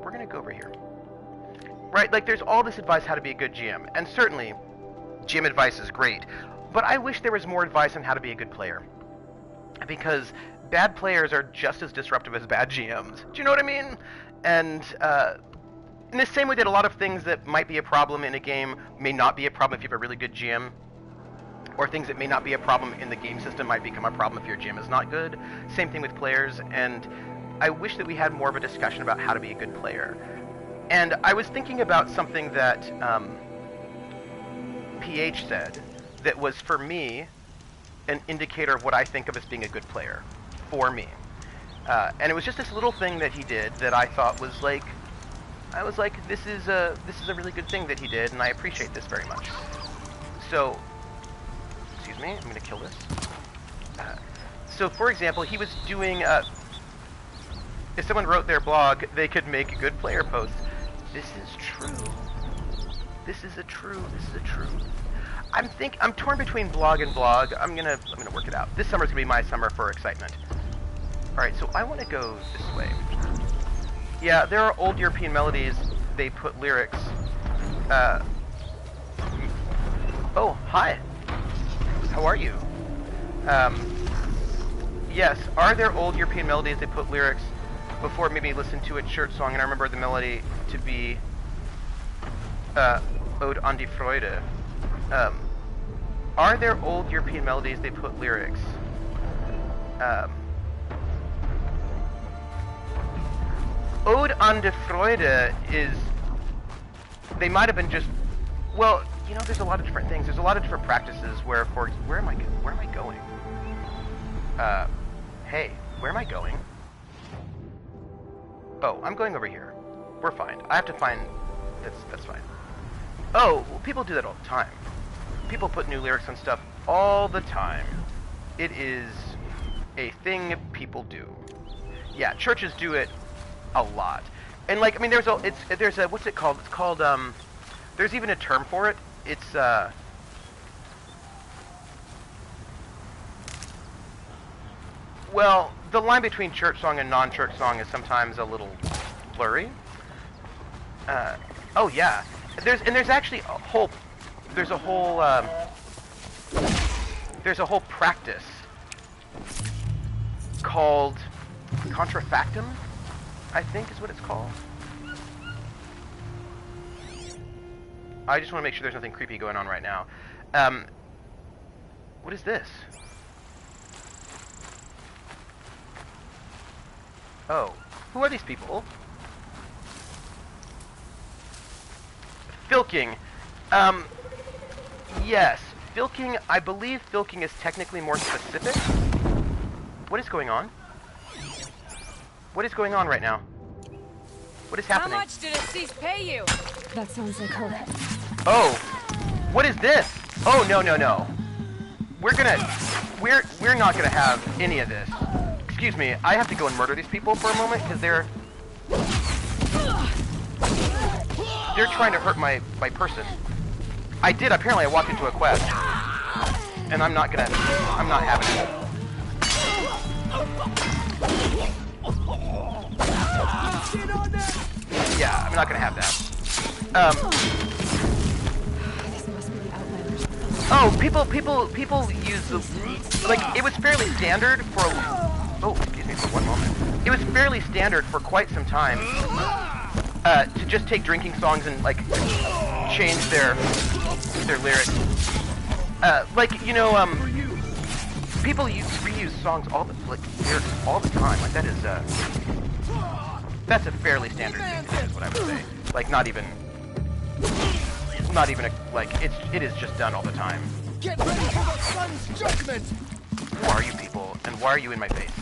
gonna go over here. Right, like there's all this advice how to be a good GM, and certainly GM advice is great, but I wish there was more advice on how to be a good player. Because bad players are just as disruptive as bad GMs. Do you know what I mean? And in the same way that a lot of things that might be a problem in a game may not be a problem if you have a really good GM, or things that may not be a problem in the game system might become a problem if your GM is not good. Same thing with players, and I wish that we had more of a discussion about how to be a good player. And I was thinking about something that PH said that was, for me, an indicator of what I think of as being a good player, for me. And it was just this little thing that he did that I thought was like, this is a really good thing that he did, and I appreciate this very much. So, excuse me, I'm going to kill this. So, for example, he was doing, if someone wrote their blog, they could make good player posts. This is true. This is a truth. I'm torn between blog and blog. I'm gonna work it out. This summer's gonna be my summer for excitement. Alright, so I wanna go this way. Yeah, there are old European melodies, they put lyrics. Oh, hi. How are you? Yes, are there old European melodies they put lyrics before maybe listen to a church song, and I remember the melody to be Ode an die Freude. Are there old European melodies they put lyrics? Ode an die Freude is, they might have been just, well, you know, there's a lot of different things. There's a lot of different practices where, where am I going? Hey, where am I going? Oh, I'm going over here. We're fine. I have to find... That's fine. Oh, well, people do that all the time. People put new lyrics on stuff all the time. It is a thing people do. Yeah, churches do it a lot. And, like, I mean, there's a... what's it called? It's called, there's even a term for it. It's, well, the line between church song and non-church song is sometimes a little blurry. Oh yeah, there's actually a whole practice called contrafactum, I think is what it's called. I just want to make sure there's nothing creepy going on right now. What is this? Oh, who are these people? Filking. Yes, filking, I believe filking is technically more specific. What is going on? What is going on right now? What is happening? How much did Assis pay you? That sounds like her. Oh, what is this? Oh, no. We're not gonna have any of this. Excuse me, I have to go and murder these people for a moment, because they're trying to hurt my person. Apparently I walked into a quest. And I'm not having it. Yeah, I'm not gonna have that. This must be the Outlanders. Oh, people use the, like, it was fairly standard for, oh, excuse me for one moment. It was fairly standard for quite some time, to just take drinking songs and, like, change their lyrics. Like, you know, people reuse songs lyrics all the time. Like, that's a fairly standard thing to do, is what I would say. Like, not even it is just done all the time. Get ready for the sun's judgment! Who are you people, and why are you in my face?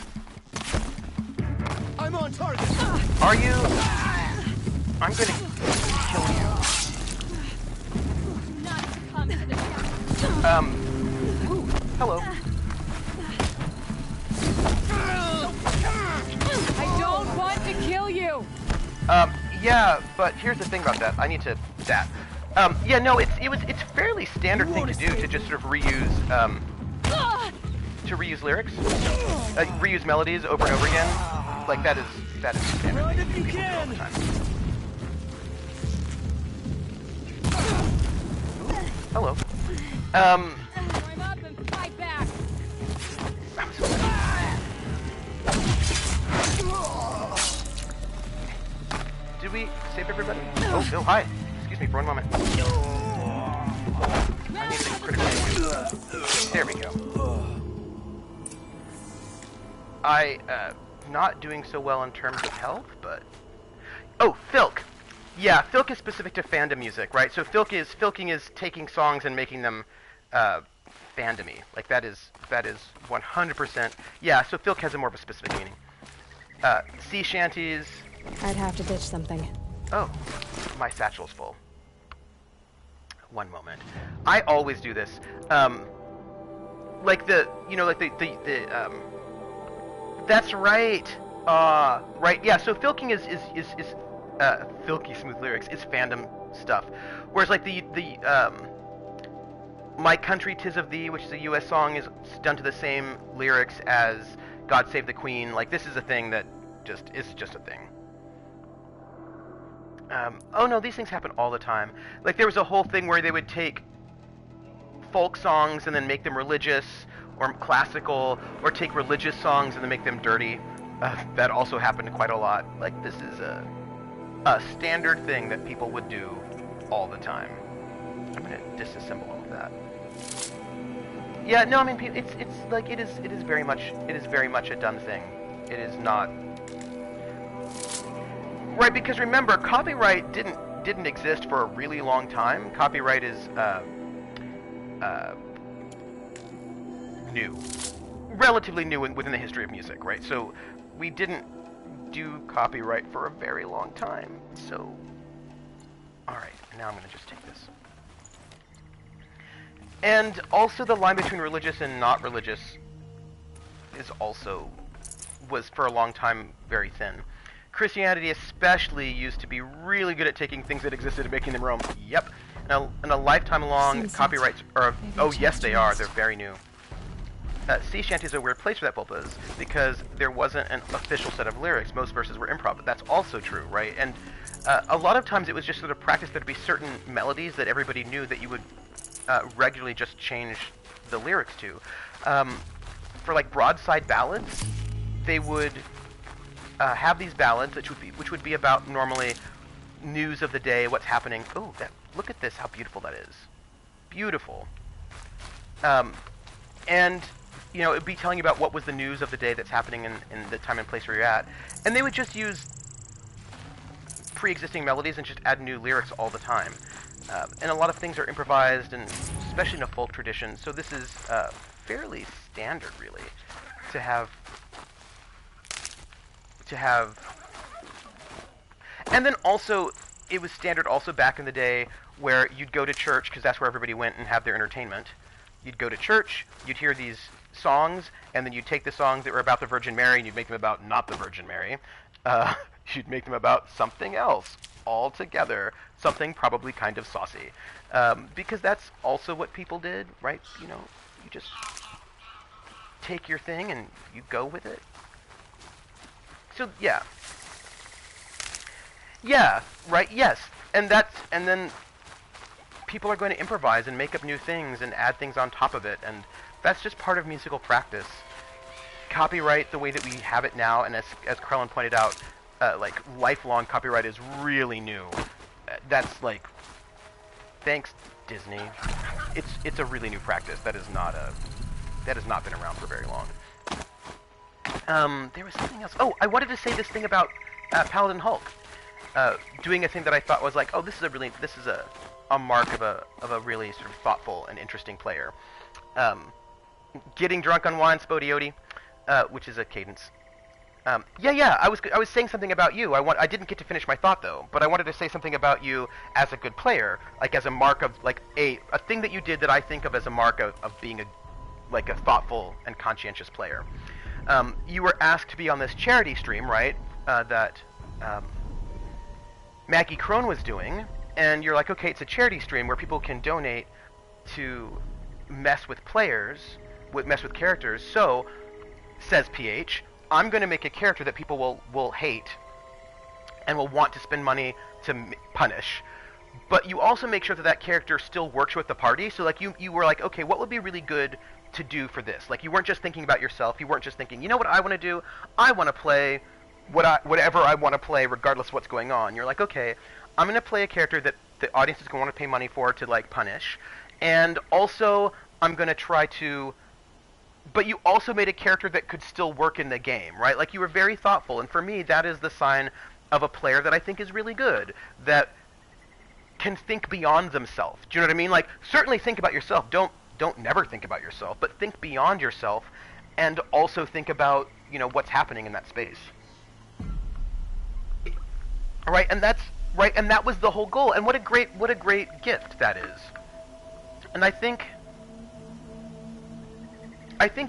I'm on target! Are you? I'm gonna kill you. Ooh, hello. I don't want to kill you! Yeah, but here's the thing about that. I need to yeah, no, it's fairly standard thing to do to just sort of reuse lyrics, reuse melodies over and over again. Like that is standard thing people do all the time. Hello. I'm up and fight back. Did we save everybody? Oh, no, hi. Excuse me for one moment. I need to critically. There we go. Not doing so well in terms of health, but... Oh, Filk! Yeah, Filk is specific to fandom music, right? So Filking is taking songs and making them, fandom-y. Like, that is 100%... Yeah, so Filk has a more of a specific meaning. Sea shanties... I'd have to ditch something. Oh, my satchel's full. One moment. I always do this. Like the that's right. Right. Yeah. So filking is filky smooth lyrics is fandom stuff, whereas like the My Country 'Tis of Thee, which is a U.S. song, is done to the same lyrics as God Save the Queen. Like this is a thing that is just a thing. Oh no, these things happen all the time. Like there was a whole thing where they would take folk songs and then make them religious or classical, or take religious songs and then make them dirty. That also happened quite a lot. Like this is a standard thing that people would do all the time. I'm gonna disassemble all of that. Yeah, no, I mean it's like it is very much a done thing. It is not. Right, because remember, copyright didn't exist for a really long time. Copyright is new, relatively new within the history of music, right? So we didn't do copyright for a very long time. So, all right, now I'm going to just take this. And also, the line between religious and not religious was for a long time very thin. Christianity especially used to be really good at taking things that existed and making them Rome. Yep. And a lifetime long copyrights are... Oh, yes, they are. They're very new. Sea shanty is a weird place for that, Bulbas, because there wasn't an official set of lyrics. Most verses were improv, but that's also true, right? And a lot of times it was just sort of practice. There'd be certain melodies that everybody knew that you would regularly just change the lyrics to. For, like, broadside ballads, they would... have these ballads, which would be about normally news of the day, what's happening. Oh, look at this! How beautiful that is. Beautiful. And you know, it'd be telling you about what was the news of the day that's happening in the time and place where you're at, and they would just use pre-existing melodies and just add new lyrics all the time. And a lot of things are improvised, and especially in a folk tradition. So this is fairly standard, really, to have. And then also, it was standard also back in the day where you'd go to church, because that's where everybody went and have their entertainment. You'd go to church, you'd hear these songs, and then you'd take the songs that were about the Virgin Mary and you'd make them about not the Virgin Mary. You'd make them about something else altogether, something probably kind of saucy. Because that's also what people did, right? You know, You just take your thing and you go with it. So yeah. Yeah, right, yes. And then people are going to improvise and make up new things and add things on top of it, and that's just part of musical practice. Copyright, the way that we have it now, and as Krellin pointed out, like, lifelong copyright is really new. That's like, thanks Disney. It's a really new practice. That has not been around for very long. There was something else. Oh, I wanted to say this thing about Paladin Hulk. Doing a thing that I thought was like, oh, this is a mark of a really sort of thoughtful and interesting player. Getting drunk on wine, Spodioti, which is a cadence. Yeah. I was saying something about you. I didn't get to finish my thought though, but I wanted to say something about you as a good player, like as a mark of like a thing that you did that I think of as a mark of being a thoughtful and conscientious player. You were asked to be on this charity stream, right? That Maggie Crone was doing, and you're like, okay, it's a charity stream where people can donate to mess with players, mess with characters. So, says PH, I'm going to make a character that people will hate and will want to spend money to punish. But you also make sure that that character still works with the party. So, like, you were like, okay, what would be really good to do for this? Like, you weren't just thinking about yourself. You weren't just thinking, you know what I want to do? I want to play whatever I want to play, regardless of what's going on. You're like, okay, I'm going to play a character that the audience is going to want to pay money for to, like, punish. And also, I'm going to try to... But you also made a character that could still work in the game, right? Like, you were very thoughtful. And for me, that is the sign of a player that I think is really good. That can think beyond themselves. Do you know what I mean? Like, certainly think about yourself. Don't never think about yourself, but think beyond yourself and also think about, you know, what's happening in that space. All right, and that's right, and that was the whole goal. And what a great gift that is. And I think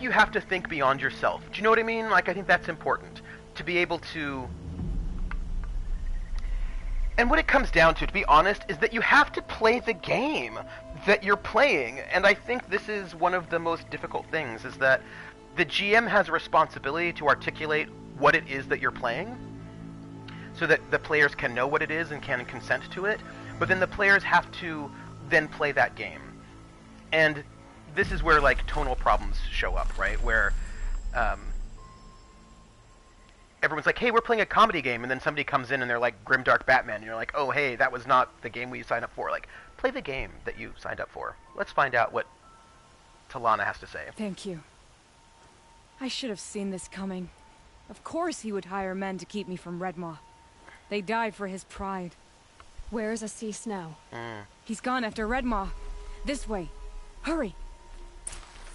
you have to think beyond yourself. Do you know what I mean? Like, I think that's important to be able to. And what it comes down to be honest, is that you have to play the game that you're playing. And I think this is one of the most difficult things, is that the GM has a responsibility to articulate what it is that you're playing, so that the players can know what it is and can consent to it. But then the players have to then play that game. And this is where, like, tonal problems show up, right? Where everyone's like, hey, we're playing a comedy game, and then somebody comes in and they're like Grimdark Batman, and you're like, oh, hey, that was not the game we signed up for. Like, play the game that you signed up for. Let's find out what Talana has to say. Thank you. I should have seen this coming. Of course he would hire men to keep me from Redmaw. They died for his pride. Where is Assis now? He's gone after Redmaw. This way. Hurry.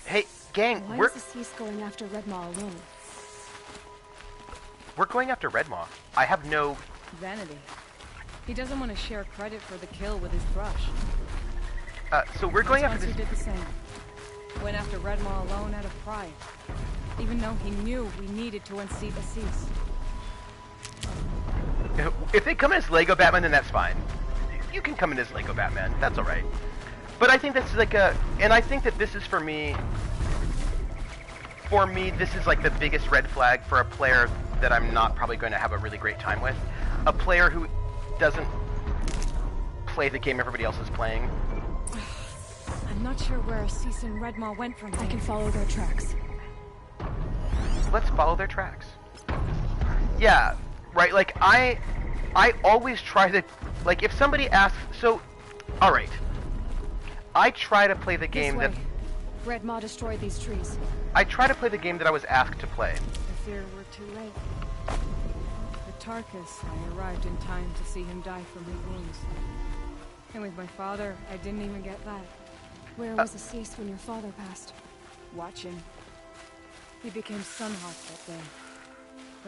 Hey, gang, Why is Assis going after Redmaw alone? We're going after Redmaw. I have no... Vanity. He doesn't want to share credit for the kill with his thrush. So we're going after this... did the same. Went after Redmaw alone out of pride. Even though he knew we needed to unseat Assis. If they come in as Lego Batman, then that's fine. You can come in as Lego Batman. That's alright. But I think that's like a... And I think that this is for me... For me, this is like the biggest red flag for a player that I'm not probably going to have a really great time with. A player who doesn't play the game everybody else is playing. I'm not sure where Assis and Redmaw went from here. I can follow their tracks. Let's follow their tracks. Yeah, right, like, I always try to... Like, if somebody asks... So, alright. I try to play the game that... Redmaw destroyed these trees. I try to play the game that I was asked to play. I fear we're too late. At Tarkus, I arrived in time to see him die from his wounds. And with my father, I didn't even get that. Where was Assis when your father passed? Watching. He became Sunhawk that day.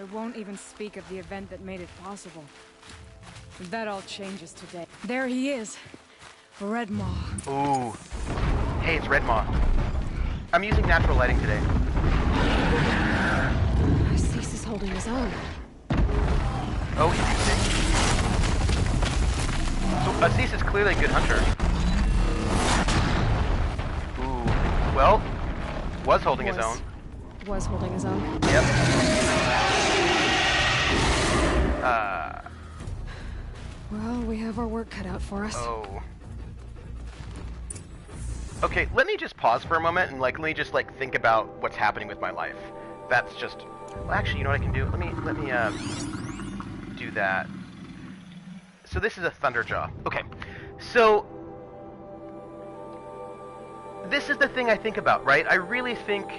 I won't even speak of the event that made it possible. That all changes today. There he is. Redmaw. Ooh. Hey, it's Redmaw. I'm using natural lighting today. Assis is holding his own. Oh, interesting. So Assis is clearly a good hunter. Ooh. Well, Was holding his own. Was holding his own. Yep. Well, we have our work cut out for us. Oh. Okay, let me just pause for a moment and let me just think about what's happening with my life. That's just. Well, actually, you know what I can do? Let me do that. So this is a Thunderjaw. Okay, so this is the thing I think about, right? I really think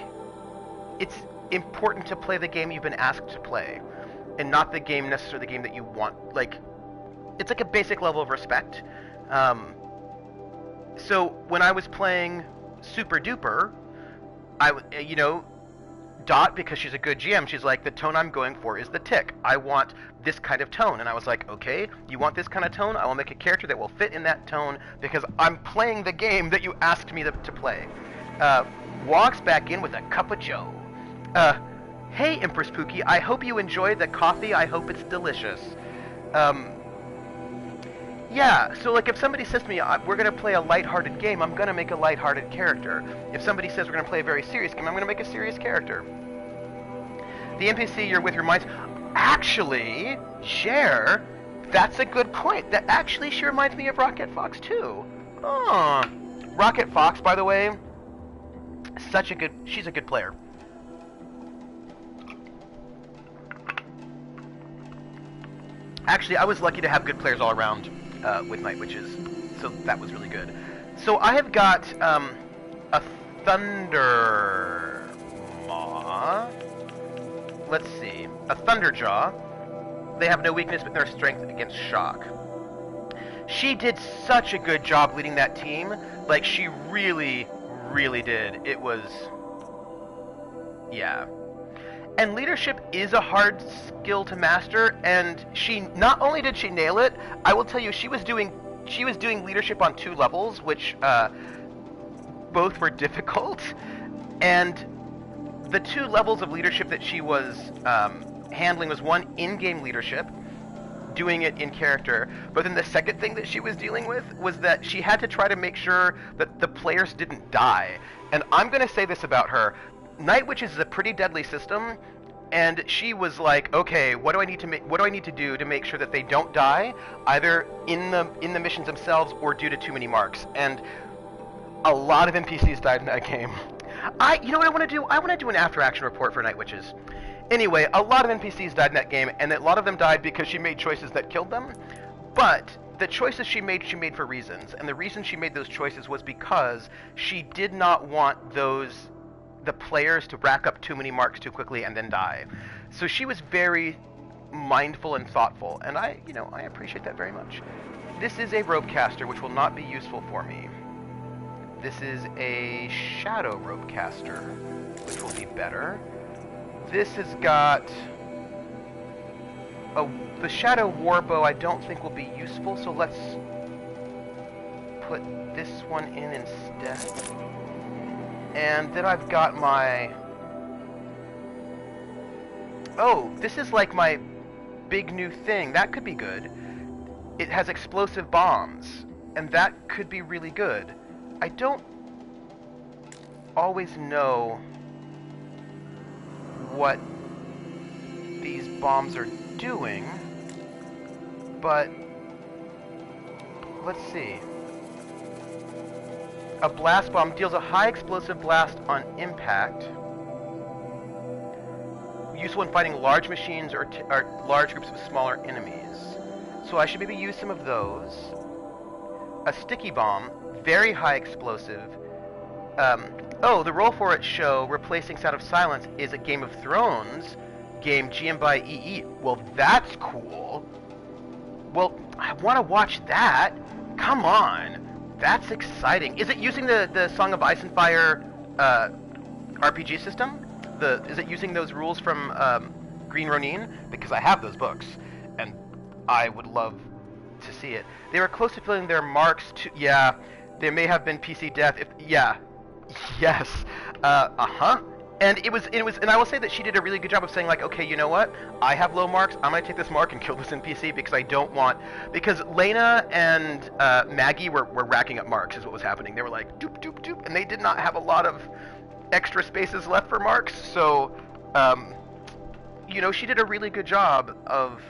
it's important to play the game you've been asked to play, and not the game necessarily the game that you want. It's like a basic level of respect. So when I was playing Super Duper, Dot, because she's a good GM, she's like, the tone I'm going for is the Tick. I want this kind of tone. And I was like, okay, you want this kind of tone? I will make a character that will fit in that tone because I'm playing the game that you asked me to play. Walks back in with a cup of joe. Hey, Empress Pookie, I hope you enjoy the coffee. I hope it's delicious. Yeah, so if somebody says to me, we're going to play a lighthearted game, I'm going to make a lighthearted character. If somebody says we're going to play a very serious game, I'm going to make a serious character. The NPC you're with reminds... Actually, Cher, that's a good point. That actually she reminds me of Rocket Fox, too. Oh. Rocket Fox, by the way, she's a good player. Actually, I was lucky to have good players all around with Night Witches, so that was really good. So I have got a Thunder Maw. Let's see, a Thunderjaw. They have no weakness but their strength against shock. She did such a good job leading that team. She really, really did. It was, yeah. And leadership is a hard skill to master, and she not only did she nail it, I will tell you she was doing leadership on 2 levels, which both were difficult. And the 2 levels of leadership that she was handling was one, in-game leadership, doing it in character, but then the second thing that she was dealing with was that she had to try to make sure that the players didn't die. And I'm going to say this about her. Night Witches is a pretty deadly system, and she was like, okay, what do I need to do to make sure that they don't die, either in the missions themselves or due to too many marks? And a lot of NPCs died in that game. You know what I want to do? I want to do an after-action report for Night Witches. Anyway, a lot of NPCs died in that game, and a lot of them died because she made choices that killed them. But the choices she made for reasons, and the reason she made those choices was because she did not want the players to rack up too many marks too quickly and then die. So she was very mindful and thoughtful, and I appreciate that very much. This is a ropecaster, which will not be useful for me. This is a shadow ropecaster, which will be better. This has got the shadow warbow. I don't think will be useful, so let's put this one in instead. And then I've got my... Oh, this is like my big new thing. That could be good. It has explosive bombs, and that could be really good. I don't always know what these bombs are doing, but let's see. A blast bomb deals a high explosive blast on impact. Useful when fighting large machines or large groups of smaller enemies. So I should maybe use some of those. A sticky bomb, very high explosive. The roll for it show replacing Sound of Silence is a Game of Thrones game GM by EE. Well, that's cool. Well, I want to watch that. Come on. That's exciting. Is it using the Song of Ice and Fire RPG system? Is it using those rules from Green Ronin? Because I have those books, and I would love to see it. They were close to filling their marks to... Yeah, there may have been PC death. Yes. And it was, and I will say that she did a really good job of saying, okay, you know what? I have low marks. I'm gonna take this mark and kill this NPC because I don't want... Because Lena and Maggie were racking up marks is what was happening. They were like, doop, doop, doop, and they did not have a lot of... extra spaces left for marks, so, you know, she did a really good job of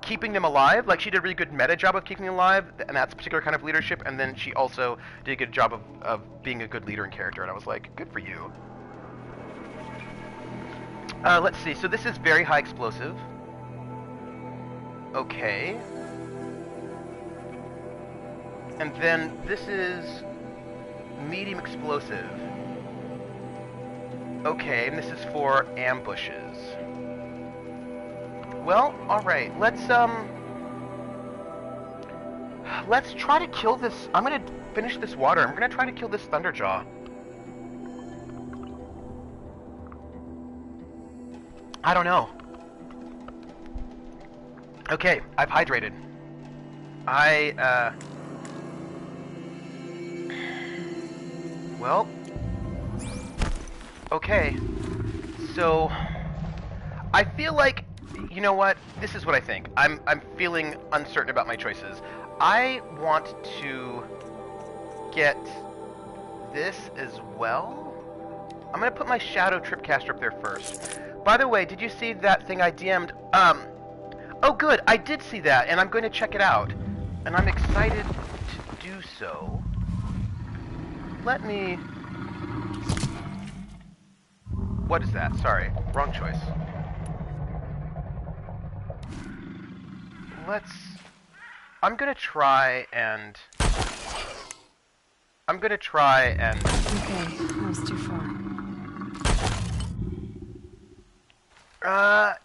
keeping them alive. Like, she did a really good meta job of keeping them alive, and that's a particular kind of leadership, and then she also did a good job of being a good leader and character, and I was like, good for you. Let's see, so this is very high explosive. Okay. And then this is medium explosive. Okay, and this is for ambushes. Well, alright, let's try to kill this. I'm gonna finish this water. I'm gonna try to kill this Thunderjaw. I don't know. Okay, I've hydrated. Well, okay, so I feel like, you know what, this is what I think. I'm feeling uncertain about my choices. I want to get this as well. I'm gonna put my Shadow Tripcaster up there first. By the way, did you see that thing I DM'd? Oh good, I did see that, and I'm going to check it out. And I'm excited to do so. Let me... What is that? Sorry, wrong choice. Let's... I'm gonna try and... Okay, I was too far.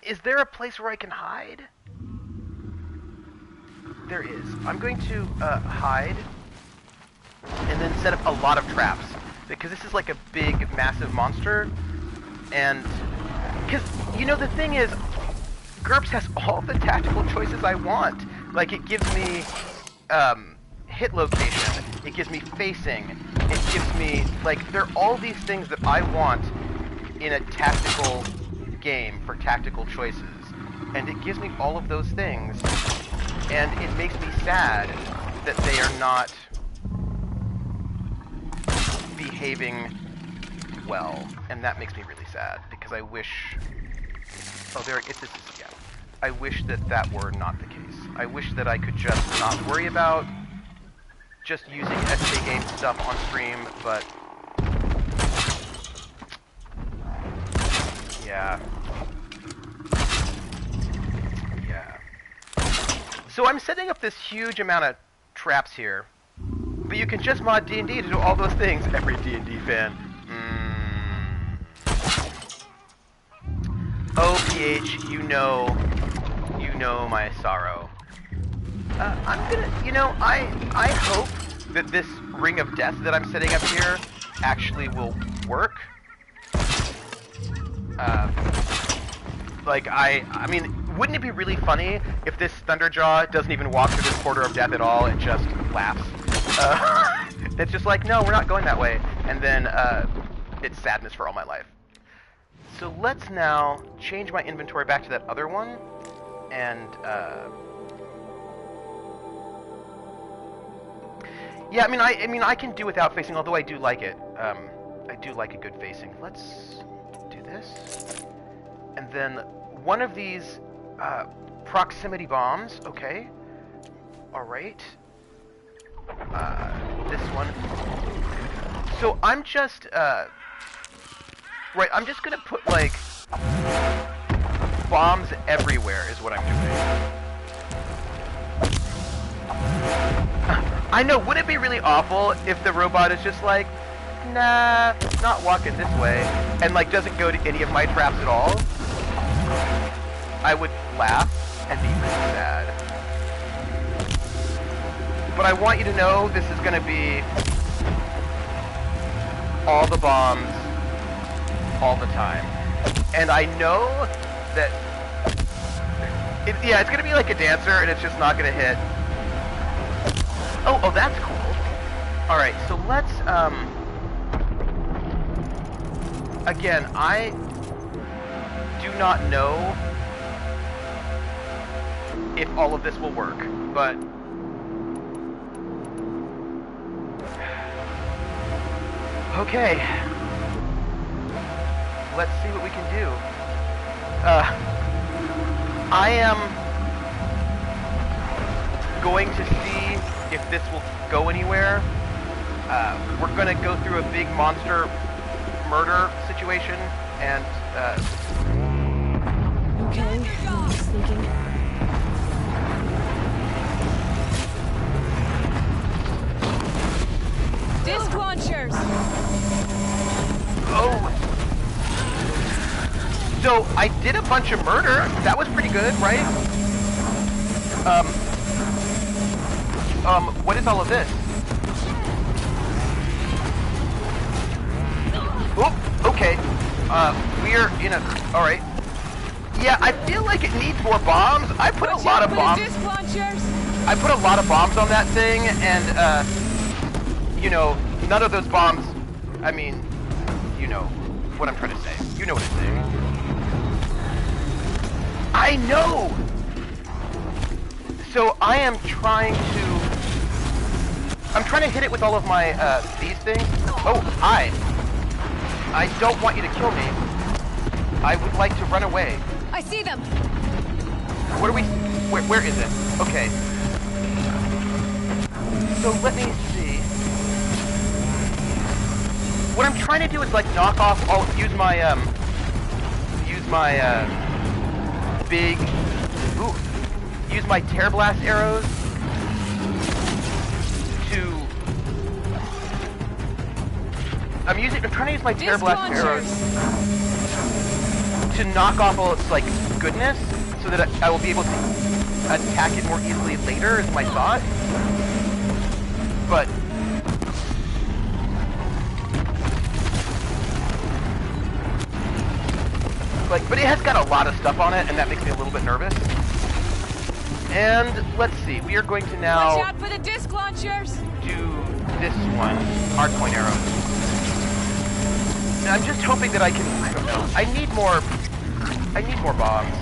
Is there a place where I can hide? There is. I'm going to, hide, and then set up a lot of traps, because this is like a big, massive monster, and, because, you know, the thing is, GURPS has all the tactical choices I want. Like, it gives me, hit location, it gives me facing, it gives me, like, there are all these things that I want in a tactical game for tactical choices, and it gives me all of those things, and it makes me sad that they are not behaving well, and that makes me really sad, because I wish... Oh, there, this is, yeah. I wish that that were not the case. I wish that I could just not worry about just using SK game stuff on stream, but... Yeah. Yeah. So I'm setting up this huge amount of traps here, but you can just mod D&D to do all those things. Every D&D fan. Oh, PH, you know my sorrow. I'm gonna, you know, I hope that this Ring of Death that I'm setting up here actually will work. Like, I mean, wouldn't it be really funny if this Thunderjaw doesn't even walk through this Portal of Death at all, it just laughs? It's just like, no, we're not going that way. And then, it's sadness for all my life. So let's now change my inventory back to that other one, and, yeah, I mean, I can do without facing, although I do like it. I do like a good facing. Let's do this. And then one of these proximity bombs, okay. Alright. This one. So I'm just, right, I'm just gonna put, like, bombs everywhere is what I'm doing. I know, would it be really awful if the robot is just like, nah, not walking this way, and like doesn't go to any of my traps at all? I would laugh and be really sad. But I want you to know this is gonna be all the bombs, all the time. And I know that, yeah, it's gonna be like a dancer and it's just not gonna hit. Oh, that's cool. Alright, so let's, again, I do not know if all of this will work, but Okay. Let's see what we can do. I am going to see if this will go anywhere. We're gonna go through a big monster murder situation, and Okay, just thinking. Disc launchers! oh. So I did a bunch of murder. That was pretty good, right? What is all of this? Oh, okay. We're in a... Alright. Yeah, I feel like it needs more bombs. I put a lot of bombs. Disc launchers! I put a lot of bombs on that thing, and, you know, none of those bombs... I mean, you know what I'm trying to say. You know what I'm saying. I know! So I am trying to... I'm trying to hit it with all of my, these things. Oh, hi. I don't want you to kill me. I would like to run away. I see them! What are we... Where is it? Okay. So let me see. What I'm trying to do is, like, knock off all... Use my, big... Ooh. Use my Tear Blast arrows to... I'm trying to use my Tear Blast arrows to knock off all its, like, goodness, so that I will be able to attack it more easily later, is my thought. But... but it has got a lot of stuff on it, and that makes me a little bit nervous. And let's see, we are going to now... Watch out for the disc launchers! do this one, hardpoint arrows. And I'm just hoping that I can, I don't know, I need more bombs.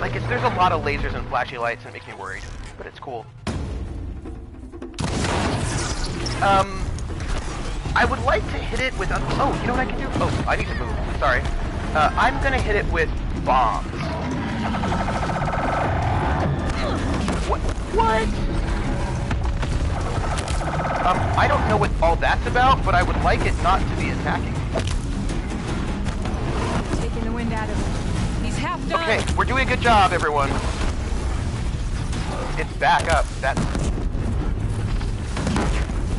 Like, there's a lot of lasers and flashy lights, and it makes me worried, but it's cool. I would like to hit it with, oh, you know what I can do? Oh, I need to move, sorry. I'm gonna hit it with bombs. What? I don't know what all that's about, but I would like it not to be attacking. Taking the wind out of him. He's half done. Okay, we're doing a good job, everyone. It's back up. That's...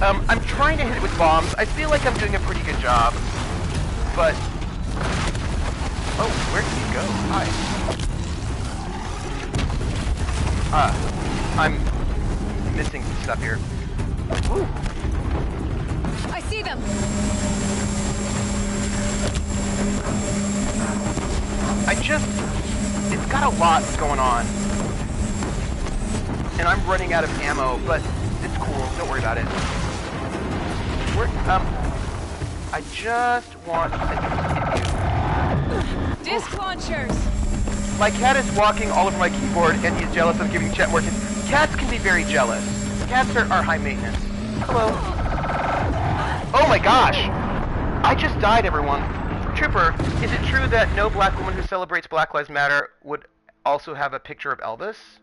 I'm trying to hit it with bombs. I feel like I'm doing a pretty good job, but... Oh, where did he go? Hi. I'm missing some stuff here. Ooh. I see them! It's got a lot going on. And I'm running out of ammo, but it's cool. Don't worry about it. I just want to hit you. Disc launchers! My cat is walking all over my keyboard, and he's jealous of giving chat more. Cats can be very jealous. Cats are high maintenance. Hello. Oh my gosh! I just died, everyone. Trooper, is it true that no black woman who celebrates Black Lives Matter would also have a picture of Elvis?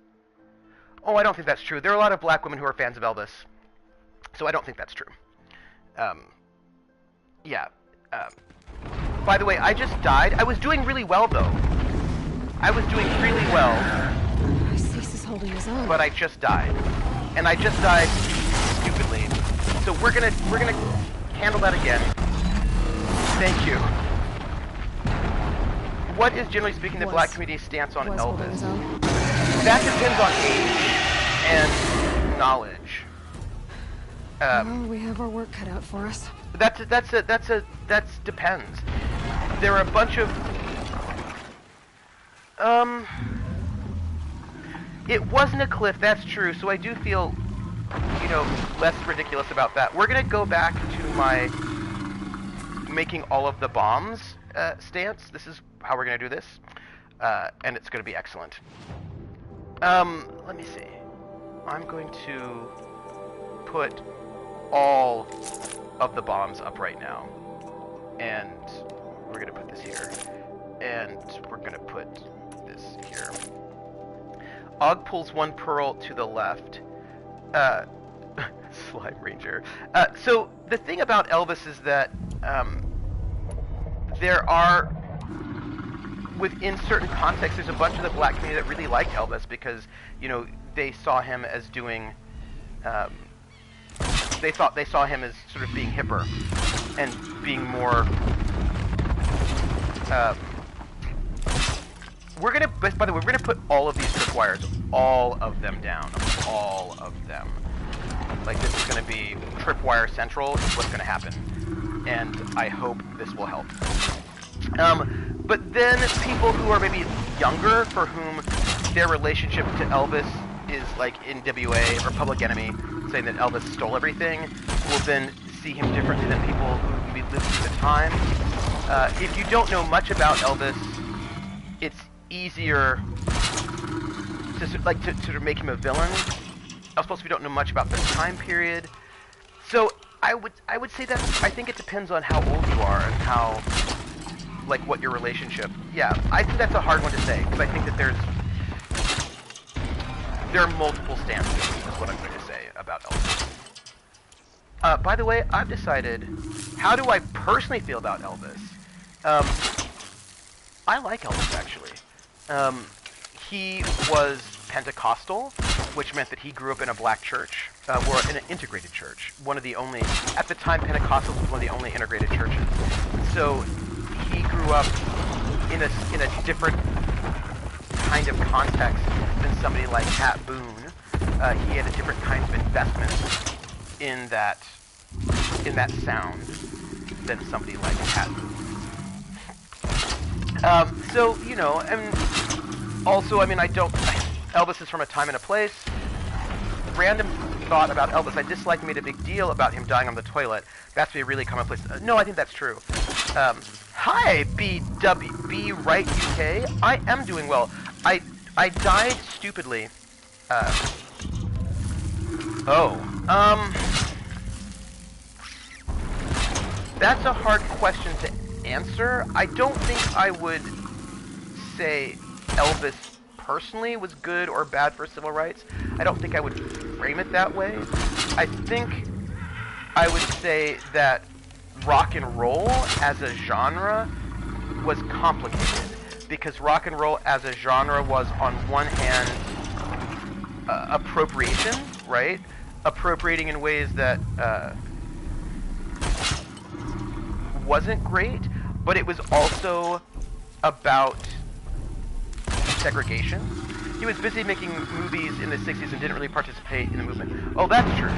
Oh, I don't think that's true. There are a lot of black women who are fans of Elvis. So I don't think that's true. Yeah. By the way, I just died. I was doing really well, though. I was doing really well. Cease is holding his own. But I just died. And I just died stupidly. So we're gonna handle that again. Thank you. What is, generally speaking, the black community's stance on Elvis? That depends on age and knowledge. Well, we have our work cut out for us. That depends. There are a bunch of... It wasn't a cliff, that's true, so I do feel, you know, less ridiculous about that. We're gonna go back to my making all of the bombs stance. This is how we're gonna do this, and it's gonna be excellent. Let me see. I'm going to put all of the bombs up right now. And we're gonna put this here. And we're gonna put this here. Og pulls one pearl to the left. Slime Ranger. So the thing about Elvis is that there are, within certain contexts, there's a bunch of the black community that really liked Elvis because, you know, they saw him as doing, they saw him as sort of being hipper and being more. We're gonna, by the way, we're gonna put all of these tripwires, all of them down, all of them. Like, this is gonna be tripwire central is what's gonna happen, and I hope this will help. But then people who are maybe younger, for whom their relationship to Elvis is like NWA or Public Enemy, saying that Elvis stole everything, will then see him differently than people who maybe lived through the time. If you don't know much about Elvis, it's easier to sort of make him a villain. Also, if you don't know much about the time period. So I would say that I think it depends on how old you are and how, like, what your relationship. Yeah, I think that's a hard one to say because I think that there are multiple stances. Is what I'm going to say about Elvis. By the way, I've decided. How do I personally feel about Elvis? I like Elvis actually. He was Pentecostal, which meant that he grew up in a black church, or in an integrated church. One of the only, at the time, Pentecostal was one of the only integrated churches. So he grew up in a different kind of context than somebody like Pat Boone. He had a different kind of investment in that sound than somebody like Pat Boone. So, you know, and also, I mean, Elvis is from a time and a place. Random thought about Elvis. I disliked and made a big deal about him dying on the toilet. That's a really commonplace. No, I think that's true. Hi, BWB Right UK. I am doing well. I died stupidly. That's a hard question to answer. I don't think I would say Elvis personally was good or bad for civil rights. I don't think I would frame it that way. I think I would say that rock and roll as a genre was complicated because rock and roll as a genre was, on one hand, appropriation, right? Appropriating in ways that wasn't great, but it was also about segregation. He was busy making movies in the 60s and didn't really participate in the movement. Oh, that's true.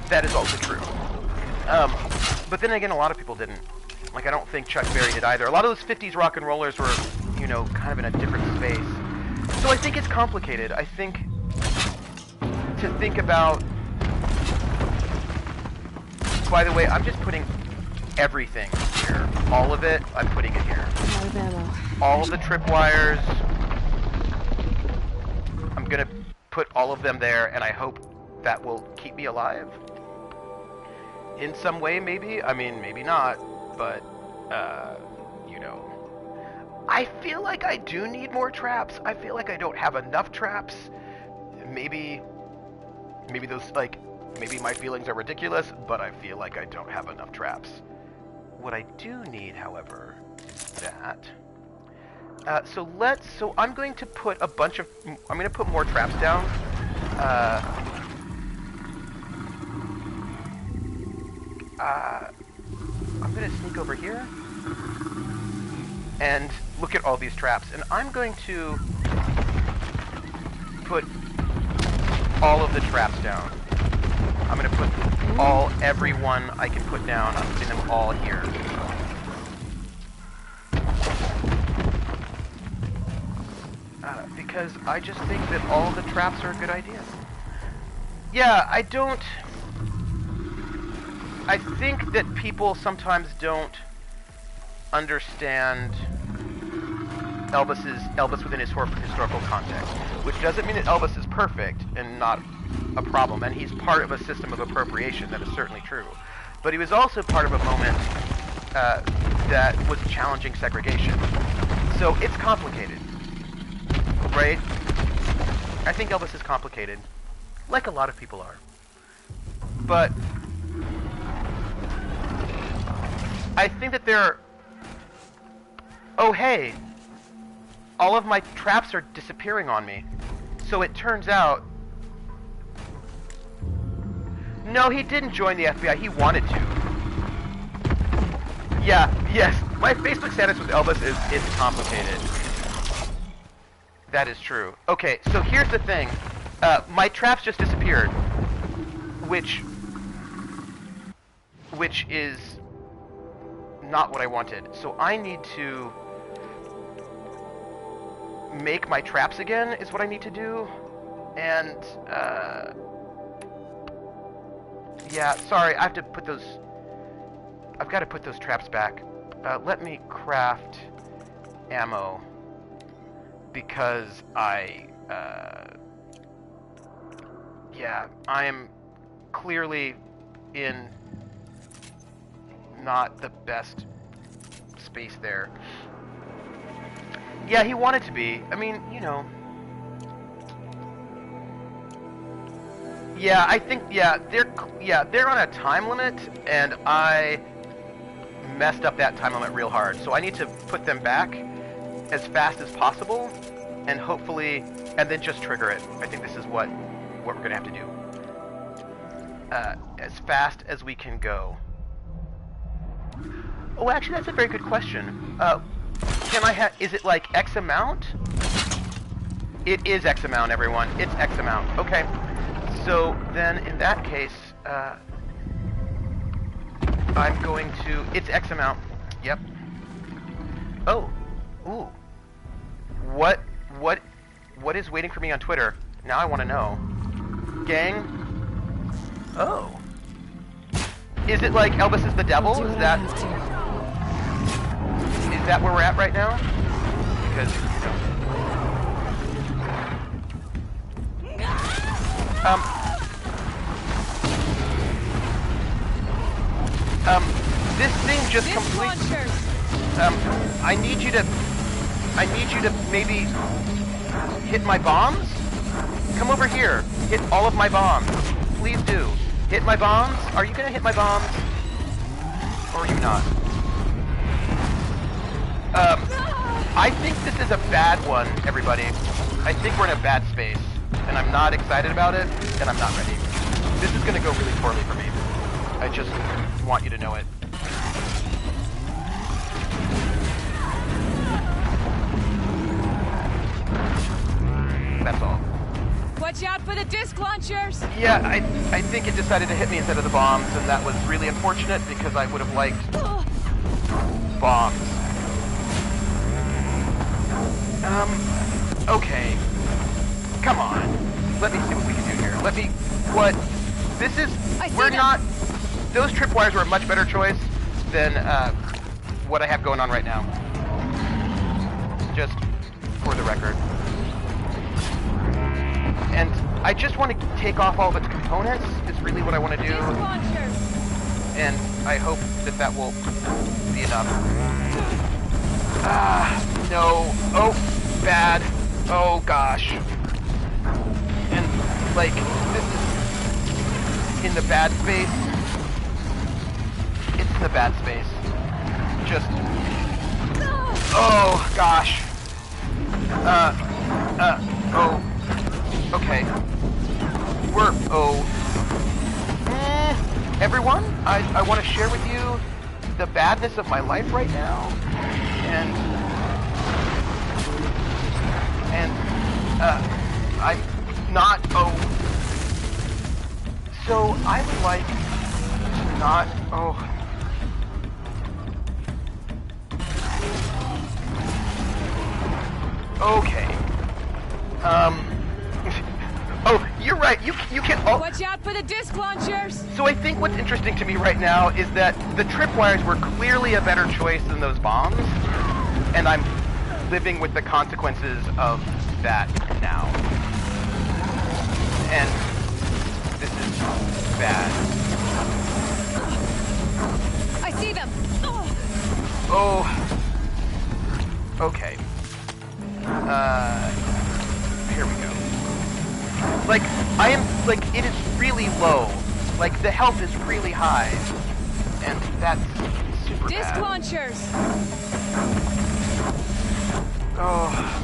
That is also true. But then again, a lot of people didn't. Like, I don't think Chuck Berry did either. A lot of those 50s rock and rollers were, you know, kind of in a different space. So I think it's complicated. I think to think about... By the way, I'm just putting everything here. All of it, I'm putting it here. All of the tripwires. I'm gonna put all of them there, and I hope that will keep me alive. In some way, maybe. I mean, maybe not, but, you know. I feel like I do need more traps. I feel like I don't have enough traps. Maybe those, like, maybe my feelings are ridiculous, but I feel like I don't have enough traps. What I do need, however, is that. So I'm going to put a bunch of, I'm going to put more traps down. I'm going to sneak over here and look at all these traps, and I'm going to put all of the traps down. I'm going to put every one I can put down. I'm putting them all here. Because I just think that all the traps are a good idea. Yeah, I think that people sometimes don't understand Elvis within his historical context, which doesn't mean that Elvis is perfect and not a problem, and he's part of a system of appropriation that is certainly true. But he was also part of a moment that was challenging segregation. So it's complicated, right? I think Elvis is complicated, like a lot of people are. But I think that there are... Oh, hey! All of my traps are disappearing on me. So it turns out... No, he didn't join the FBI. He wanted to. Yeah, yes. My Facebook status with Elvis is it's complicated. That is true. Okay, so here's the thing. My traps just disappeared. Which is not what I wanted. So I need to make my traps again is what I need to do. And yeah, sorry, I have to put those... I've got to put those traps back. Let me craft ammo because yeah, I'm clearly in not the best space there. Yeah, he wanted to be. I mean, you know. Yeah, I think they're on a time limit, and I messed up that time limit real hard. So I need to put them back as fast as possible, and hopefully, and then just trigger it. I think this is what we're gonna have to do. As fast as we can go. Oh, actually, that's a very good question. Can I have? Is it like X amount? It is X amount, everyone. It's X amount. Okay. So then, in that case, I'm going to... It's X amount. Yep. Oh. Ooh. What is waiting for me on Twitter? Now I want to know. Gang? Oh. Is it like Elvis is the devil? Is that where we're at right now? Because, you know... this thing just completely... I need you to maybe hit my bombs? Come over here. Hit all of my bombs. Please do. Hit my bombs? Are you gonna hit my bombs? Or are you not? I think this is a bad one, everybody. I think we're in a bad space. And I'm not excited about it, and I'm not ready. This is gonna go really poorly for me. I just want you to know it. That's all. Watch out for the disc launchers! Yeah, I think it decided to hit me instead of the bombs, and that was really unfortunate because I would have liked bombs. Okay. Come on. Let me see what we can do here. This is... We're not... Those tripwires were a much better choice than what I have going on right now. Just for the record. And I just want to take off all of its components, is really what I want to do. And I hope that will be enough. No. Oh, bad. Oh, gosh. And, like, this is in the bad space. It's in the bad space. Just... Oh, gosh. Oh. Okay. Everyone, I want to share with you the badness of my life right now. And I'm not, so I would like not, okay. Oh, you're right. You can. Oh. Watch out for the disc launchers. So I think what's interesting to me right now is that the tripwires were clearly a better choice than those bombs, and I'm living with the consequences of that now. And this is bad. I see them! Oh. Okay. Here we go. Like, I am, like, it is really low. Like, the health is really high. And that's super Disc bad. launchers! Oh.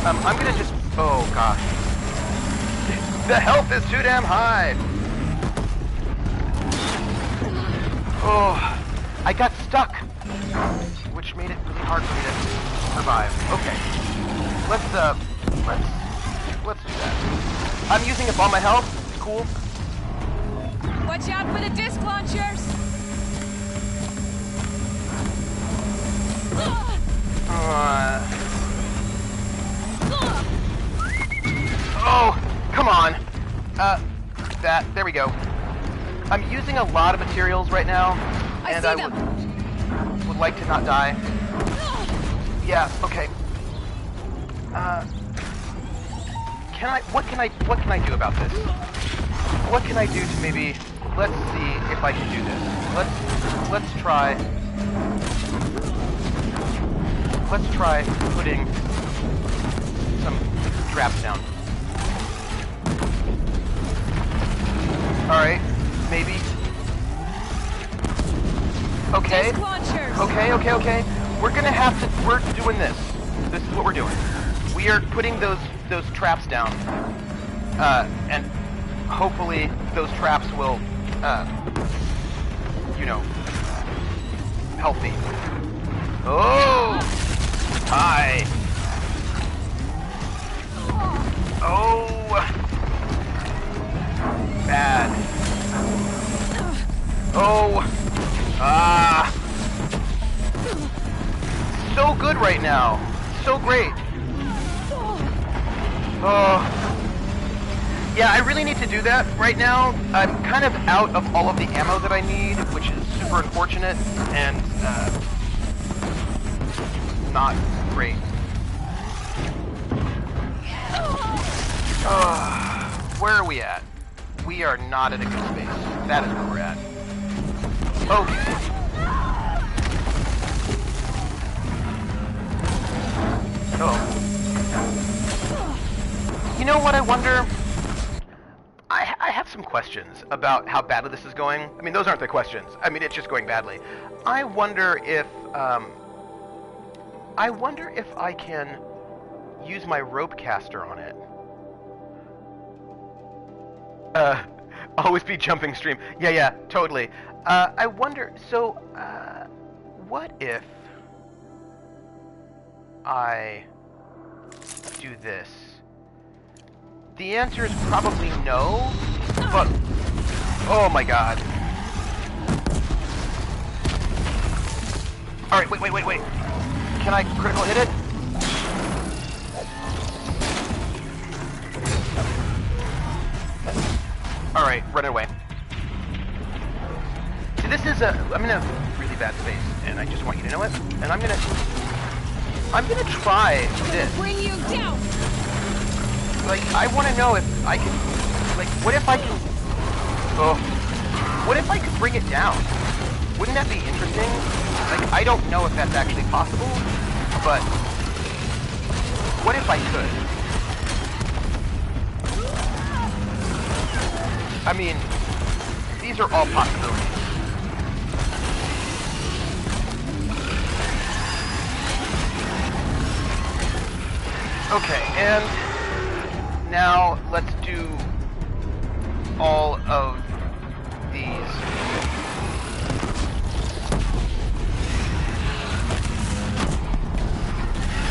I'm gonna just, oh gosh. The health is too damn high! Oh, I got stuck, which made it really hard for me to survive. Okay, let's do that. I'm using up all my health. Cool. Watch out for the disc launchers! Oh, come on. There we go. I'm using a lot of materials right now, and I would like to not die. Yeah, okay. What can I do about this? What can I do to maybe, let's see if I can do this. Let's try putting some traps down. Alright, maybe. Okay. Disc launchers! Okay. We're doing this. This is what we're doing. We are putting those traps down. And hopefully those traps will, help me. Oh! Hi! Oh! Bad. Oh! Ah! So good right now. So great. Oh. Yeah, I really need to do that right now. I'm kind of out of all of the ammo that I need, which is super unfortunate and not great. Where are we at? We are not in a good space. That is where we're at. Okay. Oh. You know what I wonder? I have some questions about how badly this is going. I mean, those aren't the questions. I mean, it's just going badly. I wonder if I can use my rope caster on it. Always be jumping stream. Yeah, totally. I wonder, so, what if I do this? The answer is probably no, but, oh my god. Alright, wait. Can I critical hit it? Alright, run away. See, I'm in a really bad space, and I just want you to know it, and I'm gonna try this. Bring you down! Like, I want to know if I can, like, what if I can bring it down? Wouldn't that be interesting? Like, I don't know if that's actually possible, but what if I could? I mean, these are all possibilities. Okay, and now let's do all of these.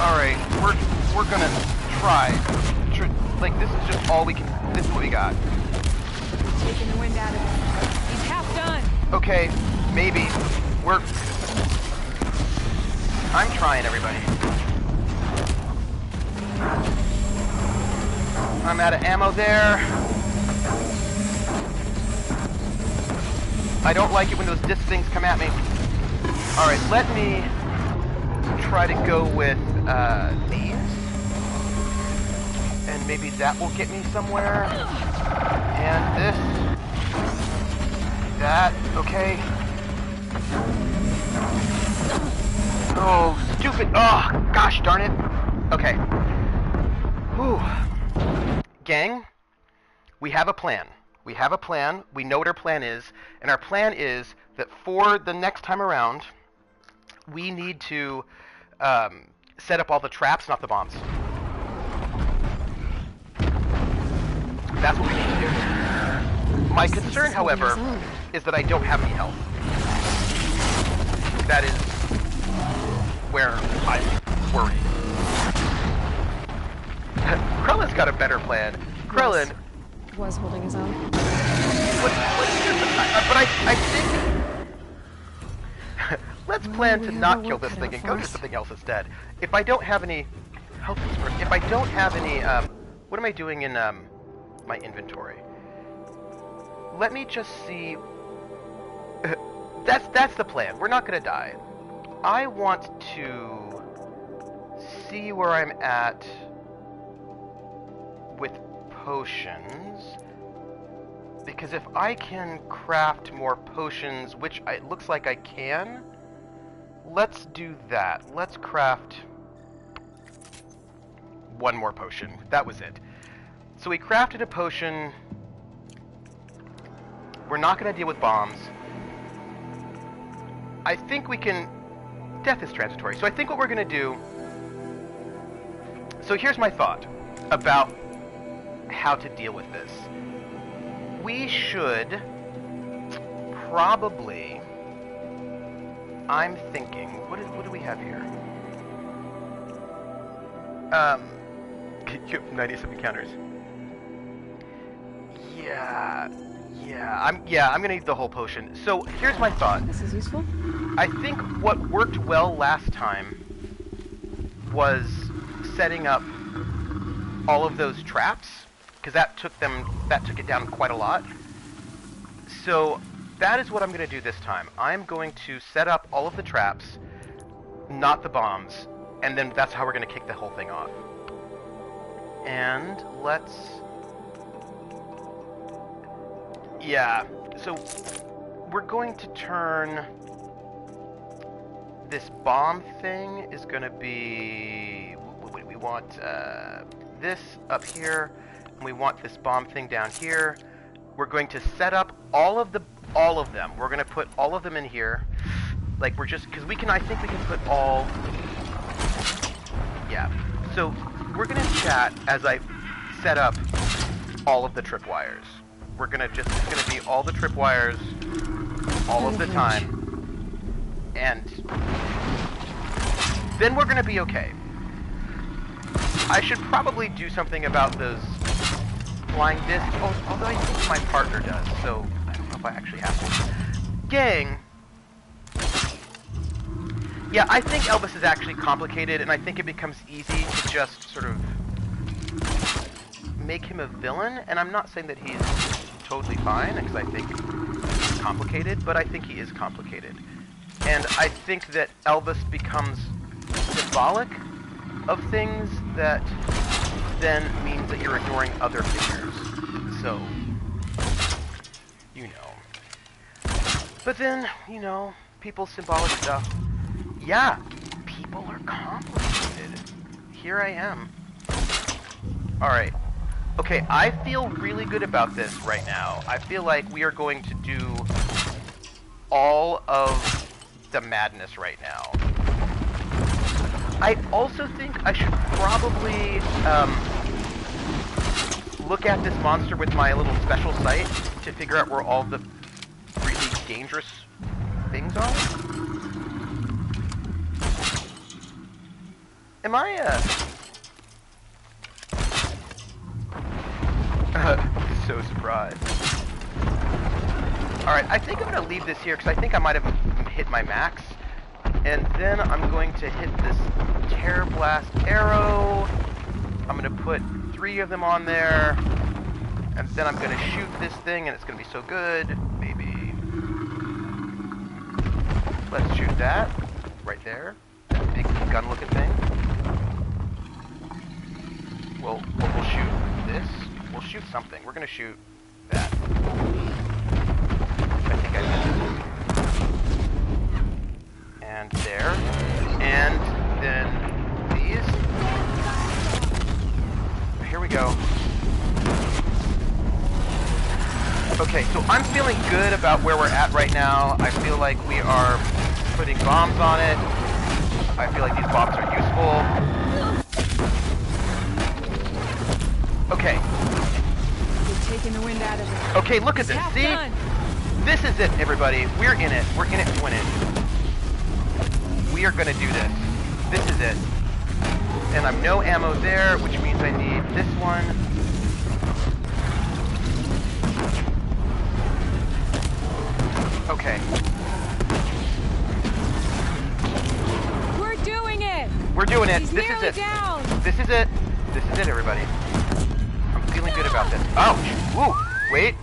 Alright, we're gonna try. Like, this is just all we can, this is what we got. Taking the wind out of him. He's half done. Okay, maybe. I'm trying, everybody. I'm out of ammo there. I don't like it when those disc things come at me. Alright, let me try to go with these. And maybe that will get me somewhere. And this. That. Okay. Oh, stupid. Oh, gosh darn it. Okay. Whew. Gang, we have a plan. We have a plan. We know what our plan is. And our plan is that for the next time around, we need to set up all the traps, not the bombs. That's what we need to do. My concern, however, is that I don't have any health. That is where I'm worried. Krellin's got a better plan. Krellin was holding his own. But I think let's plan to not kill this thing and go to something else instead. If I don't have any health, if I don't have any, what am I doing in my inventory? Let me just see. That's the plan. We're not gonna die. I want to see where I'm at with potions, because if I can craft more potions, which it looks like I can, let's do that. Let's craft one more potion. That was it. So we crafted a potion. We're not going to deal with bombs. I think we can... Death is transitory. So I think what we're going to do... So here's my thought about how to deal with this. We should probably... I'm thinking... What do we have here? You have 97 counters. I'm gonna need the whole potion. So here's my thought. This is useful. I think what worked well last time was setting up all of those traps, because that took it down quite a lot. So that is what I'm gonna do this time. I'm going to set up all of the traps, not the bombs, and then that's how we're gonna kick the whole thing off. And let's... Yeah, so we're going to turn... This bomb thing is going to be... We want this up here, and we want this bomb thing down here. We're going to set up all of them. We're going to put all of them in here. Like, we're just... Because I think we can put all... Yeah, so we're going to chat as I set up all of the tripwires. We're gonna it's gonna be all the tripwires all of the time, and then we're gonna be okay. I should probably do something about those flying discs, although I think my partner does, so I don't know if I actually have to. Gang! Yeah, I think Elvis is actually complicated, and I think it becomes easy to just sort of make him a villain, and I'm not saying that he's totally fine, because I think he's complicated, but I think he is complicated. And I think that Elvis becomes symbolic of things that then means that you're ignoring other figures. So, you know. But then, you know, people's symbolic stuff. Yeah, people are complicated. Here I am. Alright. Okay, I feel really good about this right now. I feel like we are going to do all of the madness right now. I also think I should probably look at this monster with my little special sight to figure out where all the really dangerous things are. Am I, so surprised. Alright, I think I'm going to leave this here, because I think I might have hit my max. And then I'm going to hit this Terror Blast arrow. I'm going to put 3 of them on there. And then I'm going to shoot this thing, and it's going to be so good. Maybe. Let's shoot that. Right there. That big gun-looking thing. We'll shoot this. We'll shoot something. We're gonna shoot that. I think I missed. And there. And then these. Here we go. Okay, so I'm feeling good about where we're at right now. I feel like we are putting bombs on it. I feel like these bombs are useful. Okay. We've taken the wind out of it. Okay, look at this. Half See? done. This is it, everybody. We're in it. We're in it to win it. We are gonna do this. This is it. And I'm no ammo there, which means I need this one. Okay. We're doing it. We're doing it. He's This is nearly it. down. This is it. This is it, everybody. I'm feeling good about this. Ouch! Woo! Wait.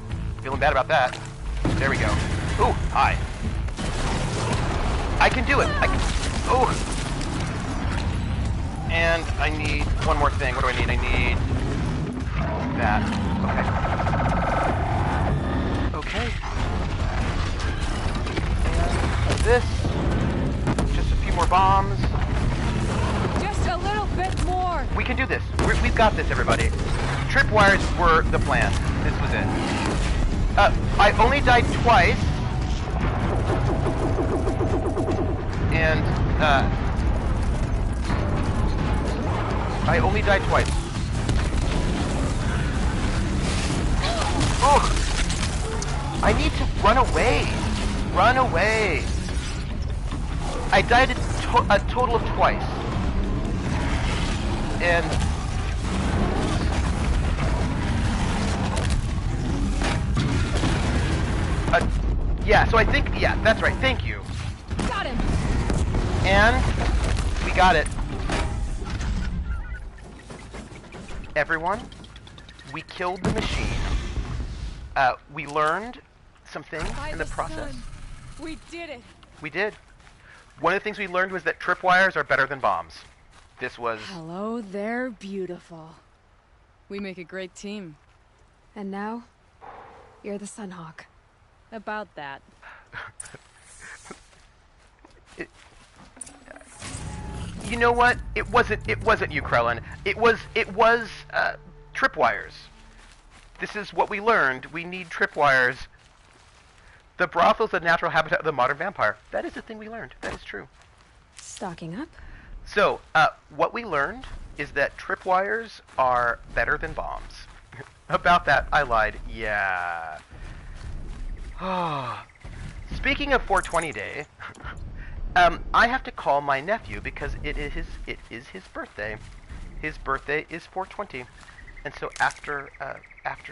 Feeling bad about that. There we go. Ooh, hi. I can do it. I can. Ooh. And I need one more thing. What do I need? I need that. Okay. Okay. And this. Just a few more bombs. Just a little bit more. We can do this. We've got this, everybody. Tripwires were the plan. This was it. I only died twice. And, I only died twice. Oh! I need to run away. Run away. I died a total of twice. And yeah, so I think, yeah, that's right. Thank you. Got him. And we got it. Everyone, we killed the machine. We learned some things By in the the process. sun. We did it. We did. One of the things we learned was that tripwires are better than bombs. This was... Hello there, beautiful. We make a great team. And now, you're the Sunhawk. About that. You know what? It wasn't you, Krellin. It was tripwires. This is what we learned. We need tripwires. The brothel's the natural habitat of the modern vampire. That is the thing we learned. That is true. Stocking up? So, what we learned is that tripwires are better than bombs. About that, I lied. Yeah. Speaking of 420 Day, I have to call my nephew because it is his birthday. His birthday is 420, and so after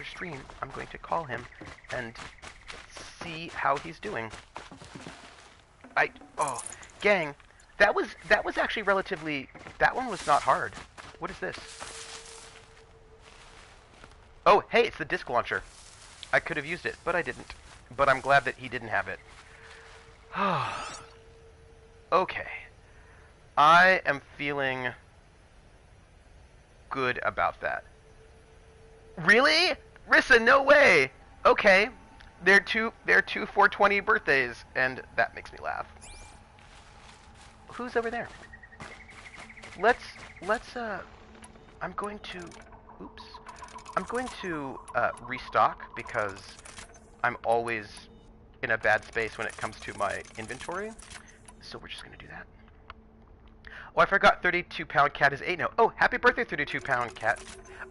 stream, I'm going to call him and see how he's doing. Gang, that was actually relatively. That one was not hard. What is this? Oh, hey, it's the disc launcher. I could have used it, but I didn't. But I'm glad that he didn't have it. Okay. I am feeling good about that. Really? Rissa, no way! Okay. They're two 420 birthdays, and that makes me laugh. Who's over there? Let's I'm going to restock because I'm always in a bad space when it comes to my inventory. So we're just going to do that. Oh, I forgot 32-pound cat is 8 now. Oh, happy birthday, 32-pound cat.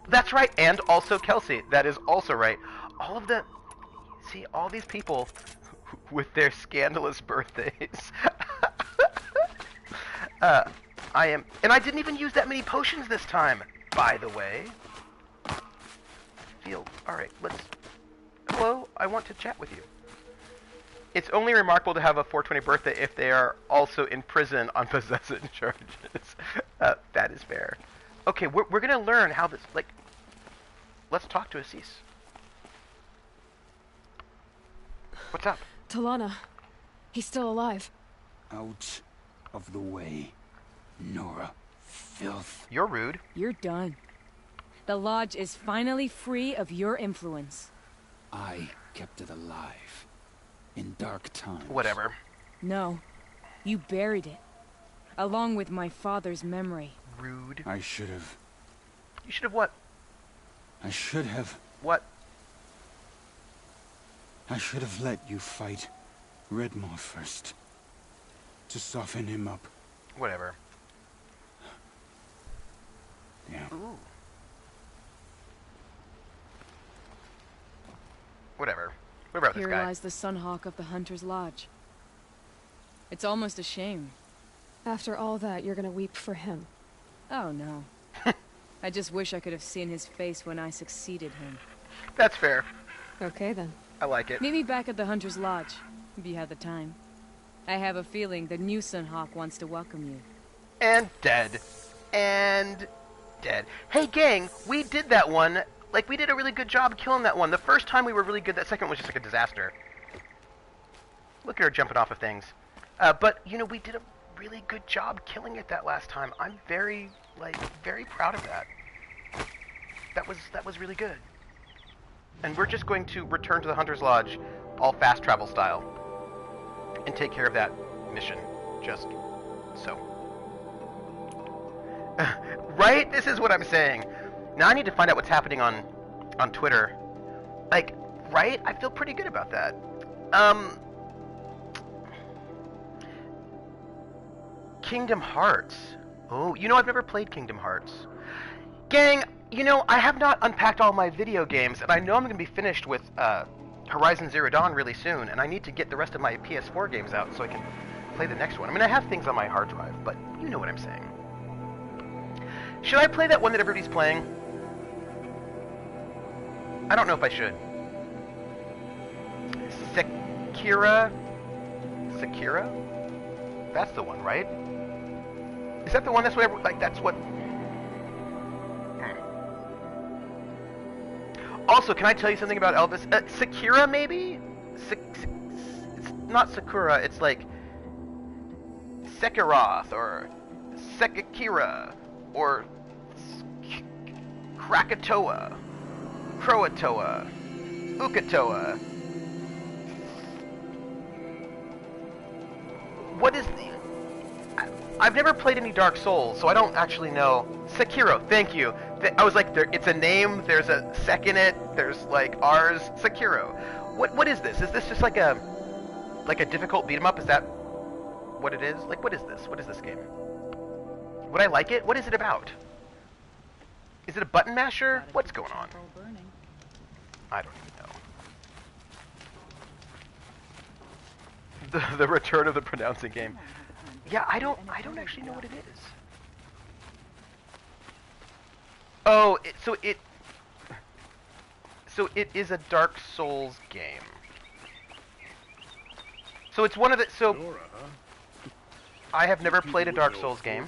That's right, and also Kelsey. That is also right. All these people with their scandalous birthdays. And I didn't even use that many potions this time, by the way. Alright, hello, I want to chat with you. It's only remarkable to have a 420 birthday if they are also in prison on possession charges. That is fair. Okay, we're gonna learn how this, let's talk to Assis. What's up? Talana. He's still alive. Out of the way. Nora. Filth. You're rude. You're done. The Lodge is finally free of your influence. I kept it alive. In dark times. Whatever. No. You buried it. Along with my father's memory. Rude. I should have. You should have what? I should have. What? I should have let you fight Redmore first. To soften him up. Whatever. Yeah. Ooh. Whatever. What about this Here guy? lies the Sunhawk of the Hunter's Lodge. It's almost a shame. After all that, you're gonna weep for him. Oh no. I just wish I could have seen his face when I succeeded him. That's fair. Okay then. I like it. Meet me back at the Hunter's Lodge, if you have the time. I have a feeling the new Sunhawk wants to welcome you. And dead. And dead. Hey gang, we did that one. Like, we did a really good job killing that one. The first time we were really good, that second was just like a disaster. Look at her jumping off of things. But, you know, we did a really good job killing it that last time. I'm very proud of that. That was really good. And we're just going to return to the Hunter's Lodge, all fast travel style, and take care of that mission. Just so. Right? This is what I'm saying. Now I need to find out what's happening on Twitter. Like, right? I feel pretty good about that. Kingdom Hearts. Oh, you know, I've never played Kingdom Hearts. Gang, you know, I have not unpacked all my video games, and I know I'm going to be finished with Horizon Zero Dawn really soon, and I need to get the rest of my PS4 games out so I can play the next one. I mean, I have things on my hard drive, but you know what I'm saying. Should I play that one that everybody's playing? I don't know if I should. Sekira? That's the one, right? Is that the one? That's what, like, that's what... Also, can I tell you something about Elvis? Sekira, maybe? It's not Sakura, it's like... Sekhiroth, or... Sekakira, or... Krakatoa, Croatoa, Ukatoa. What is the... I've never played any Dark Souls, so I don't actually know. Sekiro, thank you. I was like, it's a name, there's a sec in it, there's like R's. Sekiro. What is this? Is this just like a difficult beat 'em up? Is that what it is? Like, what is this? What is this game? Would I like it? What is it about? Is it a button masher? What's going on? I don't even know. The return of the pronouncing game. Yeah, I don't actually know what it is. Oh, so it is a Dark Souls game. So it's one of the I have never played a Dark Souls game.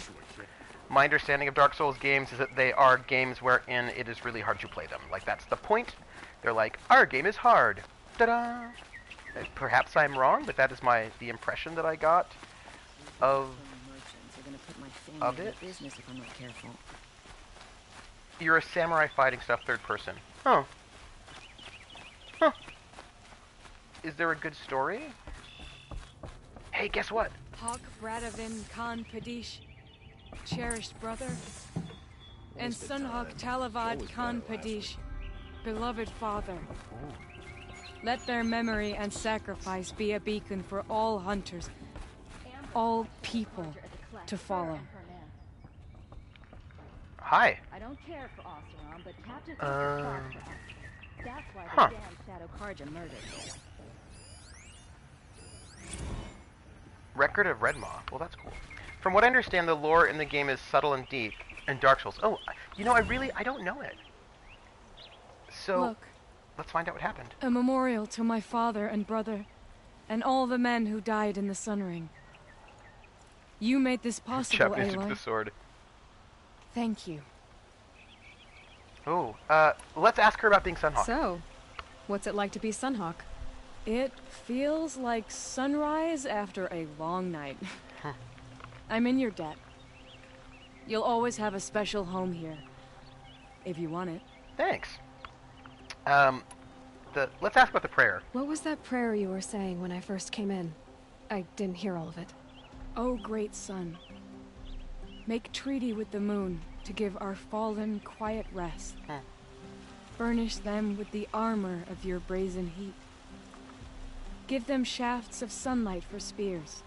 My understanding of Dark Souls games is that they are games wherein it is really hard to play them. Like, that's the point. They're like, our game is hard. Ta-da! Perhaps I'm wrong, but that is the impression that I got of it. Business if I'm not careful. You're a samurai fighting stuff third person. Oh. Huh. Is there a good story? Hey, guess what? Hawk Bradavin Khan Padish, cherished brother, and Sunhawk Talavad Khan Padish, beloved father. Let their memory and sacrifice be a beacon for all hunters, all people, to follow. Hi. I don't care for Oseram, but Captain That's why the damn Shadow Karja murdered him. Record of Red Maw. Well, that's cool. From what I understand, the lore in the game is subtle and deep, and Dark Souls. Oh, you know, I don't know it. So, Look, let's find out what happened. a memorial to my father and brother, and all the men who died in the Sun Ring. You made this possible, Championship Aloy. the sword. Thank you. Oh, let's ask her about being Sunhawk. So, what's it like to be Sunhawk? It feels like sunrise after a long night. I'm in your debt. You'll always have a special home here. If you want it. Thanks. Let's ask about the prayer. What was that prayer you were saying when I first came in? I didn't hear all of it. O great sun, make treaty with the moon to give our fallen quiet rest. Furnish them with the armor of your brazen heat. Give them shafts of sunlight for spears.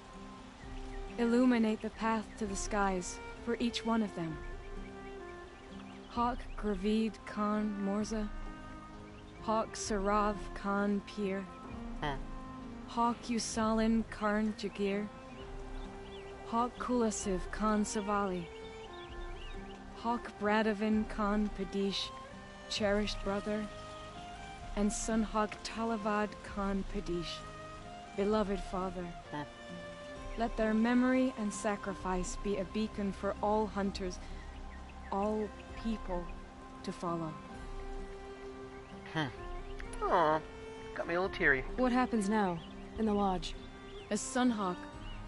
Illuminate the path to the skies for each one of them. Hawk Gravid Khan Morza. Hawk Sarav Khan Pir. Hawk Usalin Karn Jagir. Hawk Kulasiv Khan Savali. Hawk Bradovin Khan Padish, cherished brother. And son Hawk Talavad Khan Padish, beloved father. Let their memory and sacrifice be a beacon for all hunters, all people to follow. Aw, got me a little teary. What happens now, in the lodge? As Sunhawk,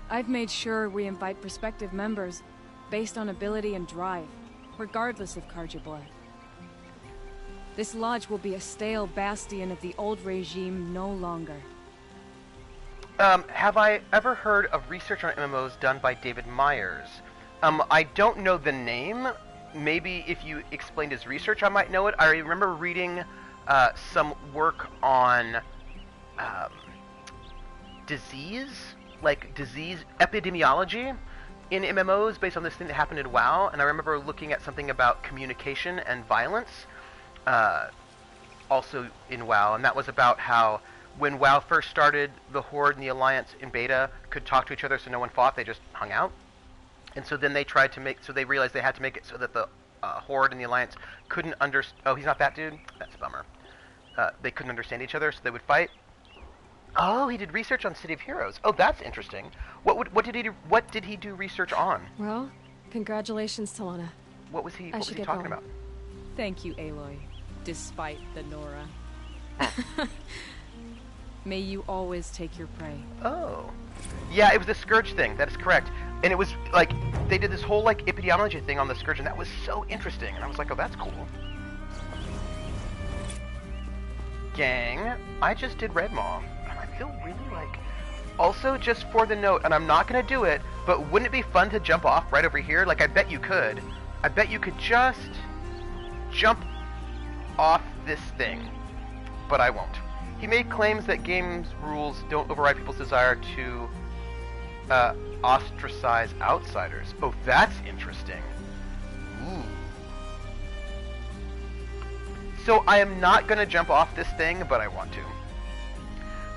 I've made sure we invite prospective members based on ability and drive, regardless of Karja blood. This lodge will be a stale bastion of the old regime no longer. Have I ever heard of research on MMOs done by David Myers? I don't know the name. Maybe if you explained his research, I might know it. I remember reading some work on disease epidemiology in MMOs based on this thing that happened in WoW, and I remember looking at something about communication and violence also in WoW, and that was about how when WoW first started, the Horde and the Alliance in beta could talk to each other so no one fought, they just hung out. And so then they tried to they realized they had to make it so that the Horde and the Alliance couldn't oh, he's not that dude? That's a bummer. They couldn't understand each other, so they would fight. Oh, he did research on City of Heroes. Oh, that's interesting. What did he do research on? Well, congratulations, Talana. What was he talking going. about? Thank you, Aloy, despite the Nora. May you always take your prey. Oh. Yeah, it was the Scourge thing. That is correct. And it was, like, they did this whole, like, epidemiology thing on the Scourge, and that was so interesting. And I was like, oh, that's cool. Gang, I just did Red Maw. And I feel really, like... Also, just for the note, and I'm not going to do it, but wouldn't it be fun to jump off right over here? Like, I bet you could. I bet you could just jump off this thing. But I won't. He made claims that game's rules don't override people's desire to ostracize outsiders. Oh, that's interesting. Ooh. So I am not going to jump off this thing, but I want to.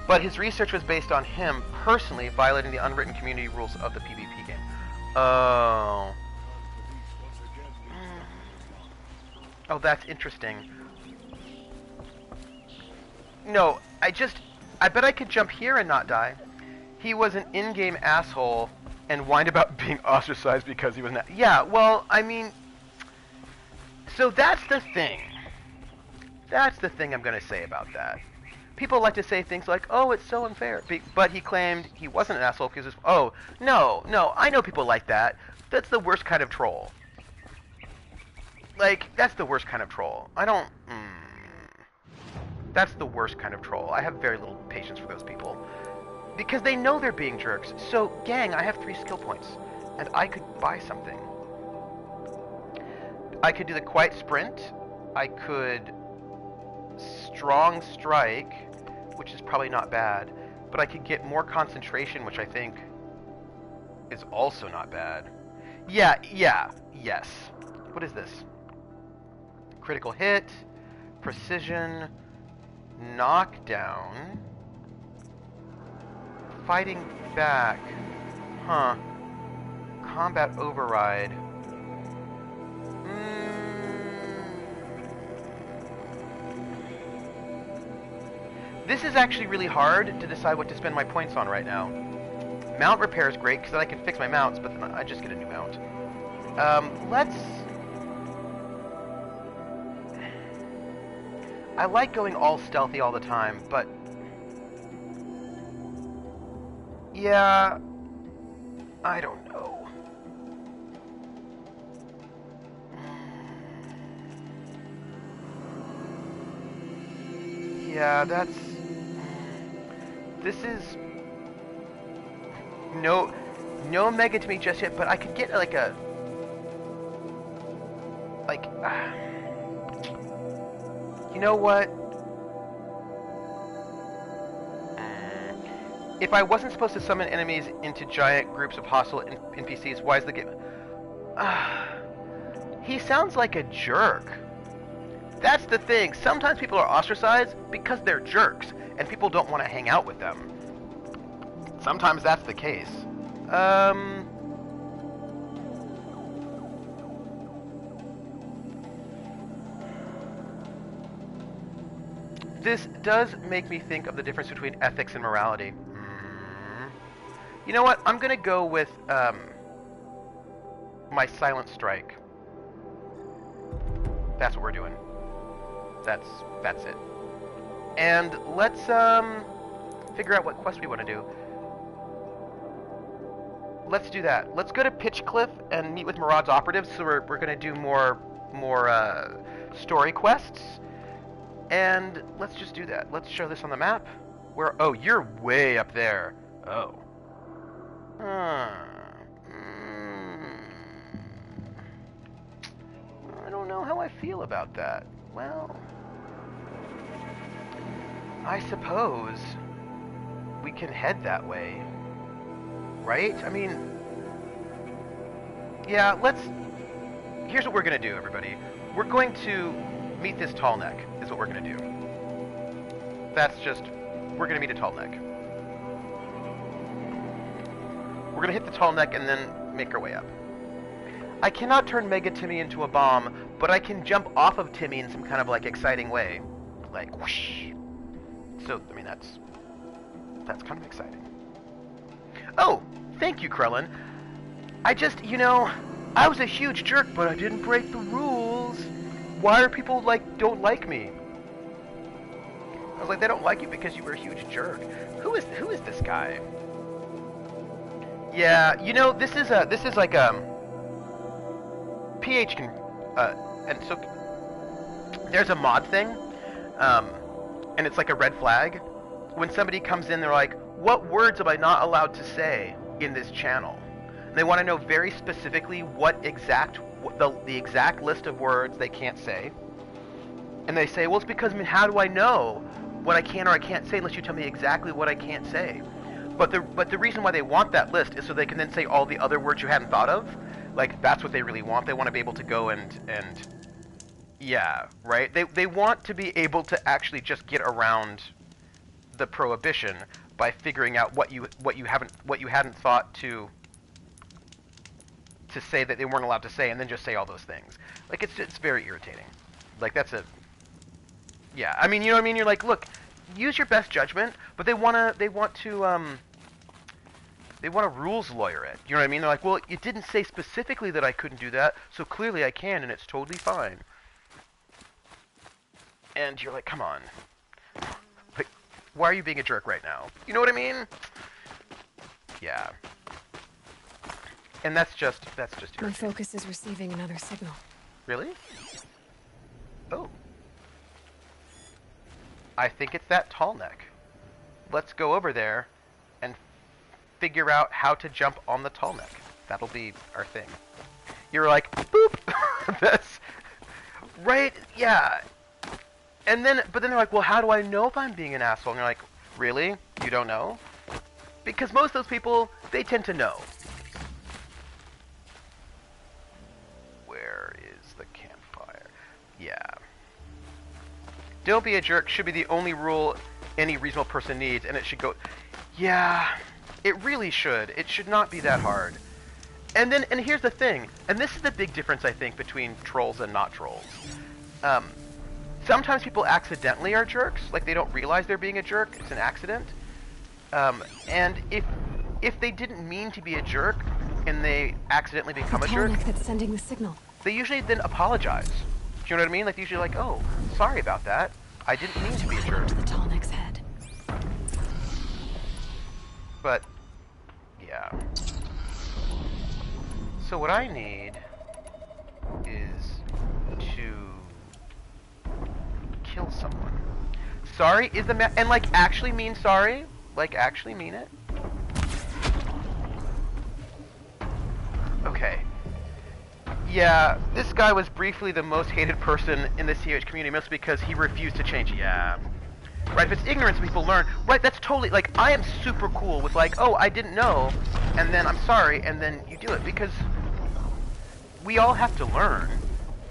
But his research was based on him personally violating the unwritten community rules of the PvP game. Oh. Oh, that's interesting. No, I bet I could jump here and not die. He was an in-game asshole and whined about being ostracized because he was not. Yeah, well, I mean, so that's the thing. That's the thing I'm going to say about that. People like to say things like, oh, it's so unfair. But he claimed he wasn't an asshole because, oh, no, I know people like that. That's the worst kind of troll. Like, that's the worst kind of troll. That's the worst kind of troll. I have very little patience for those people. Because they know they're being jerks. So, gang, I have 3 skill points. And I could buy something. I could do the quiet sprint. I could strong strike, which is probably not bad. But I could get more concentration, which I think is also not bad. Yes. What is this? Critical hit, precision, knockdown, fighting back, combat override. This is actually really hard to decide what to spend my points on right now. Mount repair is great because then I can fix my mounts, but then I just get a new mount. I like going all stealthy all the time, but... Yeah... I don't know. Yeah, that's... This is... No mega to me just yet, but I could get like a... Like... you know what? If I wasn't supposed to summon enemies into giant groups of hostile NPCs, why is the game... he sounds like a jerk. That's the thing. Sometimes people are ostracized because they're jerks, and people don't want to hang out with them. Sometimes that's the case. This does make me think of the difference between ethics and morality. You know what? I'm gonna go with my silent strike. That's what we're doing. That's it. And let's figure out what quest we want to do. Let's do that. Let's go to Pitchcliff and meet with Murad's operatives. So we're gonna do more story quests. And let's just do that. Let's show this on the map. Where? Oh, you're way up there. Oh. I don't know how I feel about that. Well, I suppose we can head that way, right? I mean, yeah, here's what we're gonna do, everybody. We're going to meet this tall neck, is what we're gonna do. We're gonna meet a tall neck. We're gonna hit the tall neck and then make our way up. I cannot turn Mega Timmy into a bomb, but I can jump off of Timmy in some kind of like exciting way. Like whoosh. So, I mean, that's kind of exciting. Oh, thank you, Krellin. I just, I was a huge jerk, but I didn't break the rules. Why are people don't like me? I was like, they don't like you because you were a huge jerk. Who is this guy? Yeah, this is like PH can and so there's a mod thing, and it's like a red flag. When somebody comes in, they're like, "What words am I not allowed to say in this channel?" And they want to know very specifically the exact list of words they can't say. And they say, "Well, it's because how do I know what I can or I can't say unless you tell me exactly what I can't say?" But the reason why they want that list is so they can then say all the other words you hadn't thought of. Like, that's what they really want. They want to be able to go and yeah, right? They want to be able to actually just get around the prohibition by figuring out what you hadn't thought to say that they weren't allowed to say, and then just say all those things. Like, it's very irritating. Like, that's a... Yeah, I mean, you know what I mean? You're like, look, use your best judgment, but they want to rules lawyer it. You know what I mean? They're like, well, it didn't say specifically that I couldn't do that, so clearly I can, and it's totally fine. And you're like, come on. Like, why are you being a jerk right now? You know what I mean? Yeah. And that's just irritating. My focus is receiving another signal. Really? Oh. I think it's that tall neck. Let's go over there and figure out how to jump on the tall neck. That'll be our thing. You're like, boop! That's... Right? Yeah. And then, but then they're like, well, how do I know if I'm being an asshole? And you're like, really? You don't know? Because most of those people, they tend to know. Where is the campfire? Yeah. Don't be a jerk should be the only rule any reasonable person needs, and it should go... Yeah, it really should. It should not be that hard. And here's the thing, and this is the big difference, I think, between trolls and not trolls. Sometimes people accidentally are jerks, like they don't realize they're being a jerk, it's an accident. And if they didn't mean to be a jerk, and they accidentally become a jerk... that's sending the signal. They usually then apologize. Do you know what I mean? Like, usually like, oh, sorry about that. I didn't mean to be a jerk. To the tall neck's head. But, yeah. So what I need is to kill someone. Sorry is the and like actually mean sorry? Like actually mean it? Okay. Yeah, this guy was briefly the most hated person in the CH community, mostly because he refused to change. Yeah. Right, if it's ignorance people learn, right, that's totally, like, I am super cool with, like, oh, I didn't know, and then I'm sorry, and then you do it, because we all have to learn.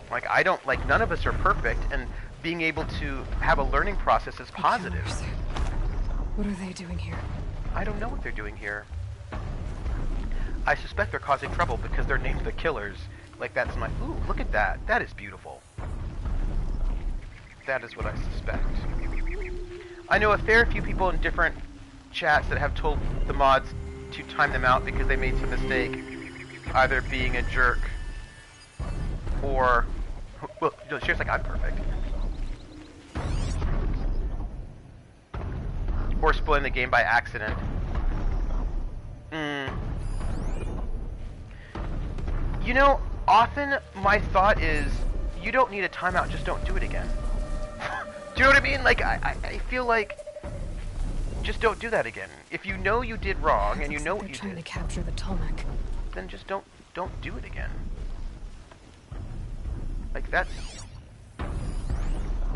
Like, I don't, like, none of us are perfect, and being able to have a learning process is positive. Killers. What are they doing here? I don't know what they're doing here. I suspect they're causing trouble because they're named the Killers. Like, that's my, ooh, look at that. That is beautiful. That is what I suspect. I know a fair few people in different chats that have told the mods to time them out because they made some mistake, either being a jerk or, well, no, seriously, like I'm perfect, or spoiling the game by accident. You know, often my thought is, you don't need a timeout, just don't do it again. Do you know what I mean? Like, I feel like, just don't do that again. If you know you did wrong, and you know what you trying did, to capture the Tolmec. then just don't do it again. Like, that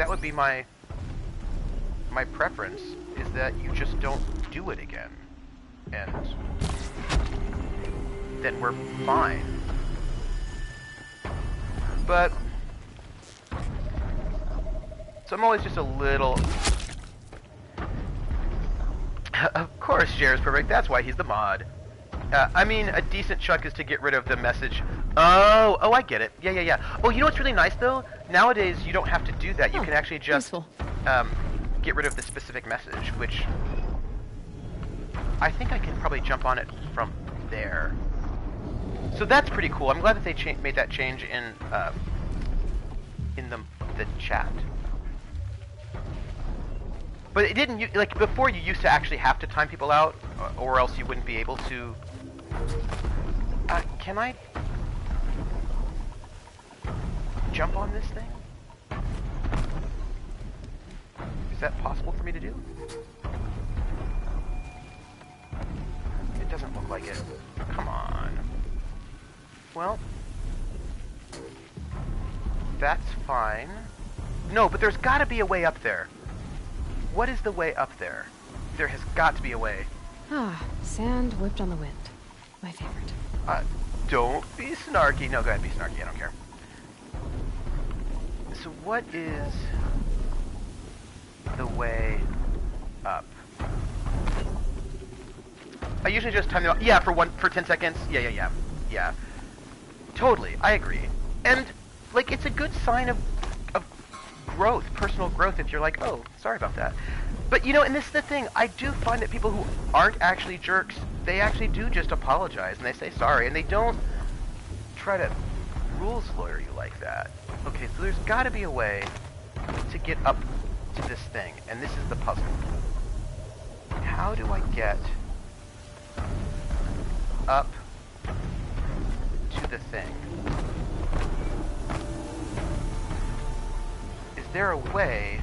would be my preference, is that you just don't do it again. And then we're fine. But so I'm always just a little... Of course, Jer's perfect. That's why he's the mod. I mean, a decent chunk is to get rid of the message. Oh, I get it. Yeah. Oh, you know what's really nice, though? Nowadays, you don't have to do that. You can actually just get rid of the specific message, which... I think I can probably jump on it from there. So that's pretty cool. I'm glad that they made that change in the chat. But it didn't, like, before you used to actually have to time people out, or else you wouldn't be able to... can I... jump on this thing? Is that possible for me to do? It doesn't look like it. Come on. Well... that's fine. No, but there's gotta be a way up there. What is the way up there? There has got to be a way. Ah, sand whipped on the wind. My favorite. Don't be snarky. No, go ahead, be snarky. I don't care. So what is the way up? I usually just time them out. Yeah, for 10 seconds. Yeah. Totally, I agree. And like, it's a good sign of growth, personal growth, if you're like, oh, sorry about that. But you know, and this is the thing, I do find that people who aren't actually jerks, they actually do just apologize and they say sorry, and they don't try to rules lawyer you like that. Okay, so there's got to be a way to get up to this thing, and this is the puzzle. How do I get up to the thing? Is there a way?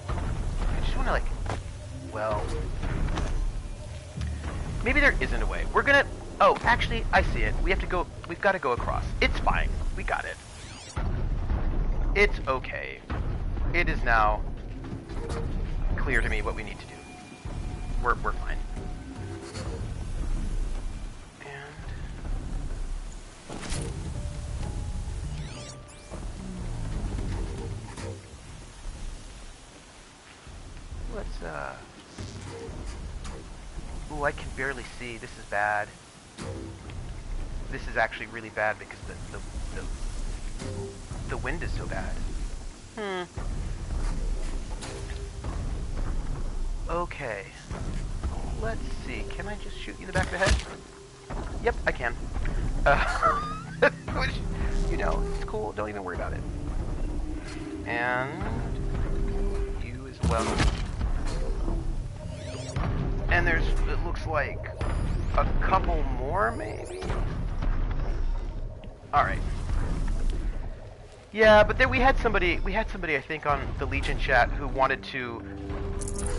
I just want to, like, well, maybe there isn't a way. We're gonna, oh, actually, I see it. We've got to go across. It's fine. We got it. It's okay. It is now clear to me what we need to do. We're fine. Ooh, I can barely see. This is bad. This is actually really bad because the wind is so bad. Okay. Let's see. Can I just shoot you in the back of the head? Yep, I can. Which, you know, it's cool. Don't even worry about it. And you as well. And there's, it looks like a couple more, maybe? Alright. Yeah, but then we had somebody, I think, on the Legion chat who wanted to,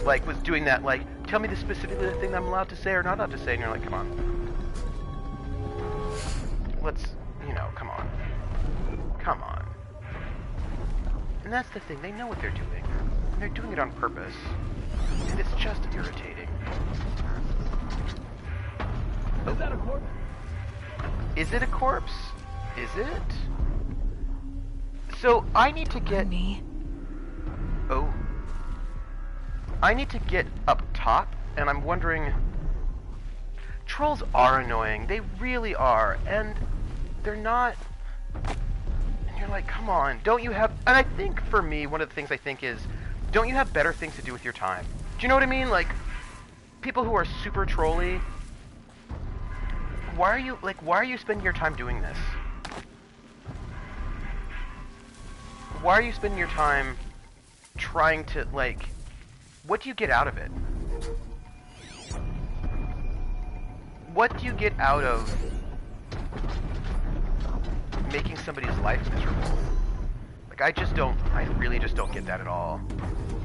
like, was doing that, like, tell me the specifically the thing I'm allowed to say or not allowed to say, and you're like, come on. Let's, you know, come on. Come on. And that's the thing, they know what they're doing. And they're doing it on purpose. And it's just irritating. Is that a corpse? Is it a corpse? Is it? So, I need to get... Me. Oh. I need to get up top, and I'm wondering... Trolls are annoying. They really are. And they're not... And you're like, come on, don't you have... And I think, for me, one of the things I think is, don't you have better things to do with your time? Do you know what I mean? Like, people who are super trolly... Why are you spending your time doing this? Why are you spending your time trying to, like, what do you get out of it? What do you get out of making somebody's life miserable? Like, I really just don't get that at all.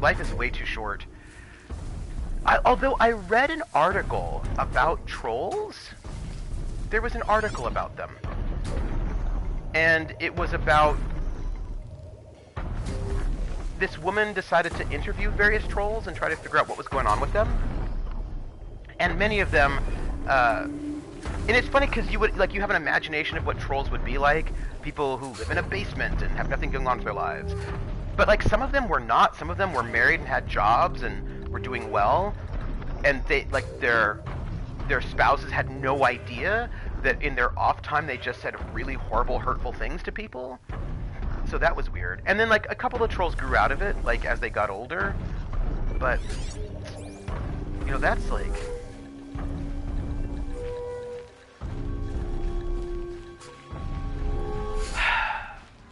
Life is way too short. Although I read an article about trolls, there was an article about them. And it was about this woman decided to interview various trolls and try to figure out what was going on with them. And many of them, and it's funny because you have an imagination of what trolls would be like. People who live in a basement and have nothing going on with their lives. But like some of them were not. Some of them were married and had jobs and were doing well. And they, like, their spouses had no idea that in their off time they just said really horrible, hurtful things to people. So that was weird. And then, like, a couple of trolls grew out of it, like, as they got older. But, you know, that's, like...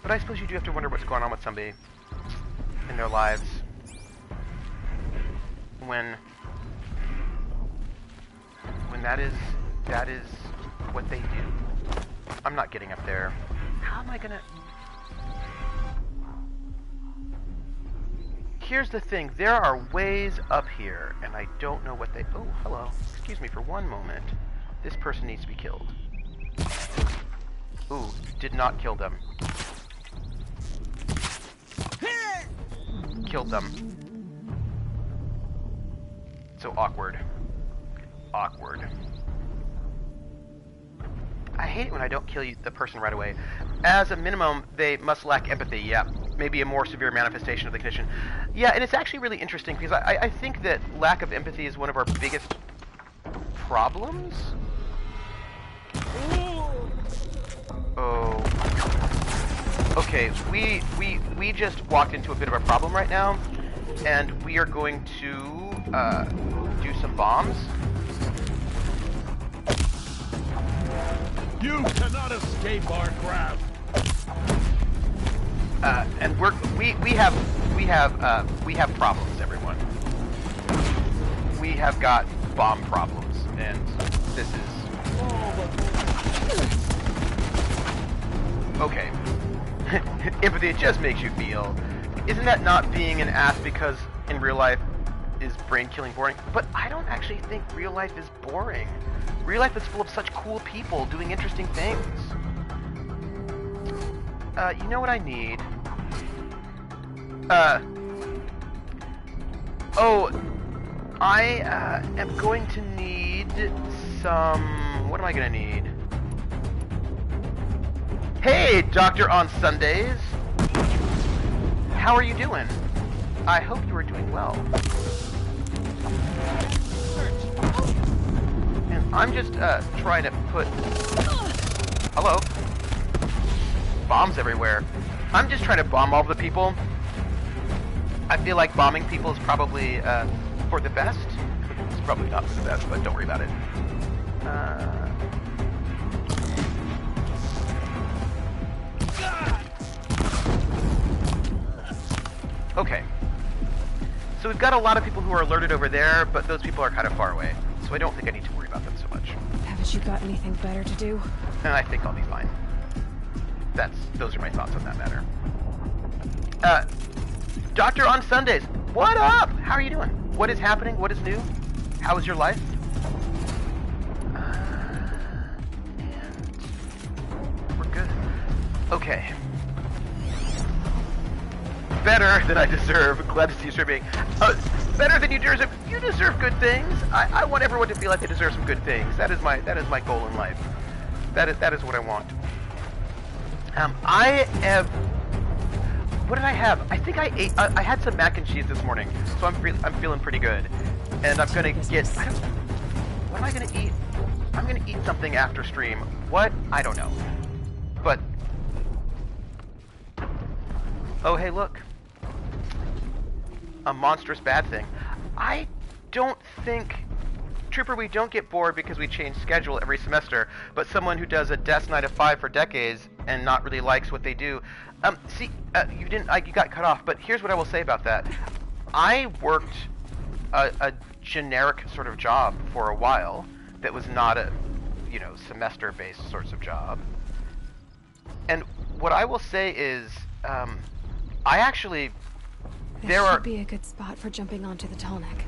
But I suppose you do have to wonder what's going on with somebody in their lives when that is what they do. I'm not getting up there. How am I gonna... Here's the thing, there are ways up here, and I don't know what they... Oh, hello. Excuse me for one moment. This person needs to be killed. Ooh, did not kill them. Killed them. So awkward. Awkward. I hate it when I don't kill the person right away. As a minimum, they must lack empathy, yeah. Maybe a more severe manifestation of the condition. Yeah, and it's actually really interesting because I think that lack of empathy is one of our biggest problems. Oh. Okay, we just walked into a bit of a problem right now, and we are going to do some bombs. You cannot escape our grasp. And we have problems, everyone. We have got bomb problems, and this is okay. Empathy, it just makes you feel. Isn't that not being an ass because in real life is brain-killing boring? But I don't actually think real life is boring. Real life is full of such cool people doing interesting things. You know what I need? I am going to need some... What am I gonna need? Hey, Doctor on Sundays! How are you doing? I hope you are doing well. And I'm just, trying to put... Hello? Bombs everywhere. I'm just trying to bomb all the people. I feel like bombing people is probably, for the best. It's probably not for the best, but don't worry about it. Okay. So we've got a lot of people who are alerted over there, but those people are kind of far away. So I don't think I need to worry about them so much. You got anything better to do? And I think I'll be fine. Those are my thoughts on that matter. Doctor on Sundays, what up? How are you doing? What is happening? What is new? How is your life? And we're good. Okay. Better than I deserve. Glad to see you streaming. Better than you deserve. You deserve good things. I want everyone to feel like they deserve some good things. That is my goal in life. That is what I want. I have. What did I have? I think I ate. I had some mac and cheese this morning, so I'm feeling pretty good. And I'm gonna get. What am I gonna eat? I'm gonna eat something after stream. What? I don't know. But. Oh hey, look. A monstrous bad thing. I don't think. Trooper, we don't get bored because we change schedule every semester, but someone who does a desk 9 to 5 for decades and not really likes what they do. See, you got cut off, but here's what I will say about that. I worked a generic sort of job for a while that was not a, semester-based sorts of job. And what I will say is, I actually, This should be a good spot for jumping onto the tall neck.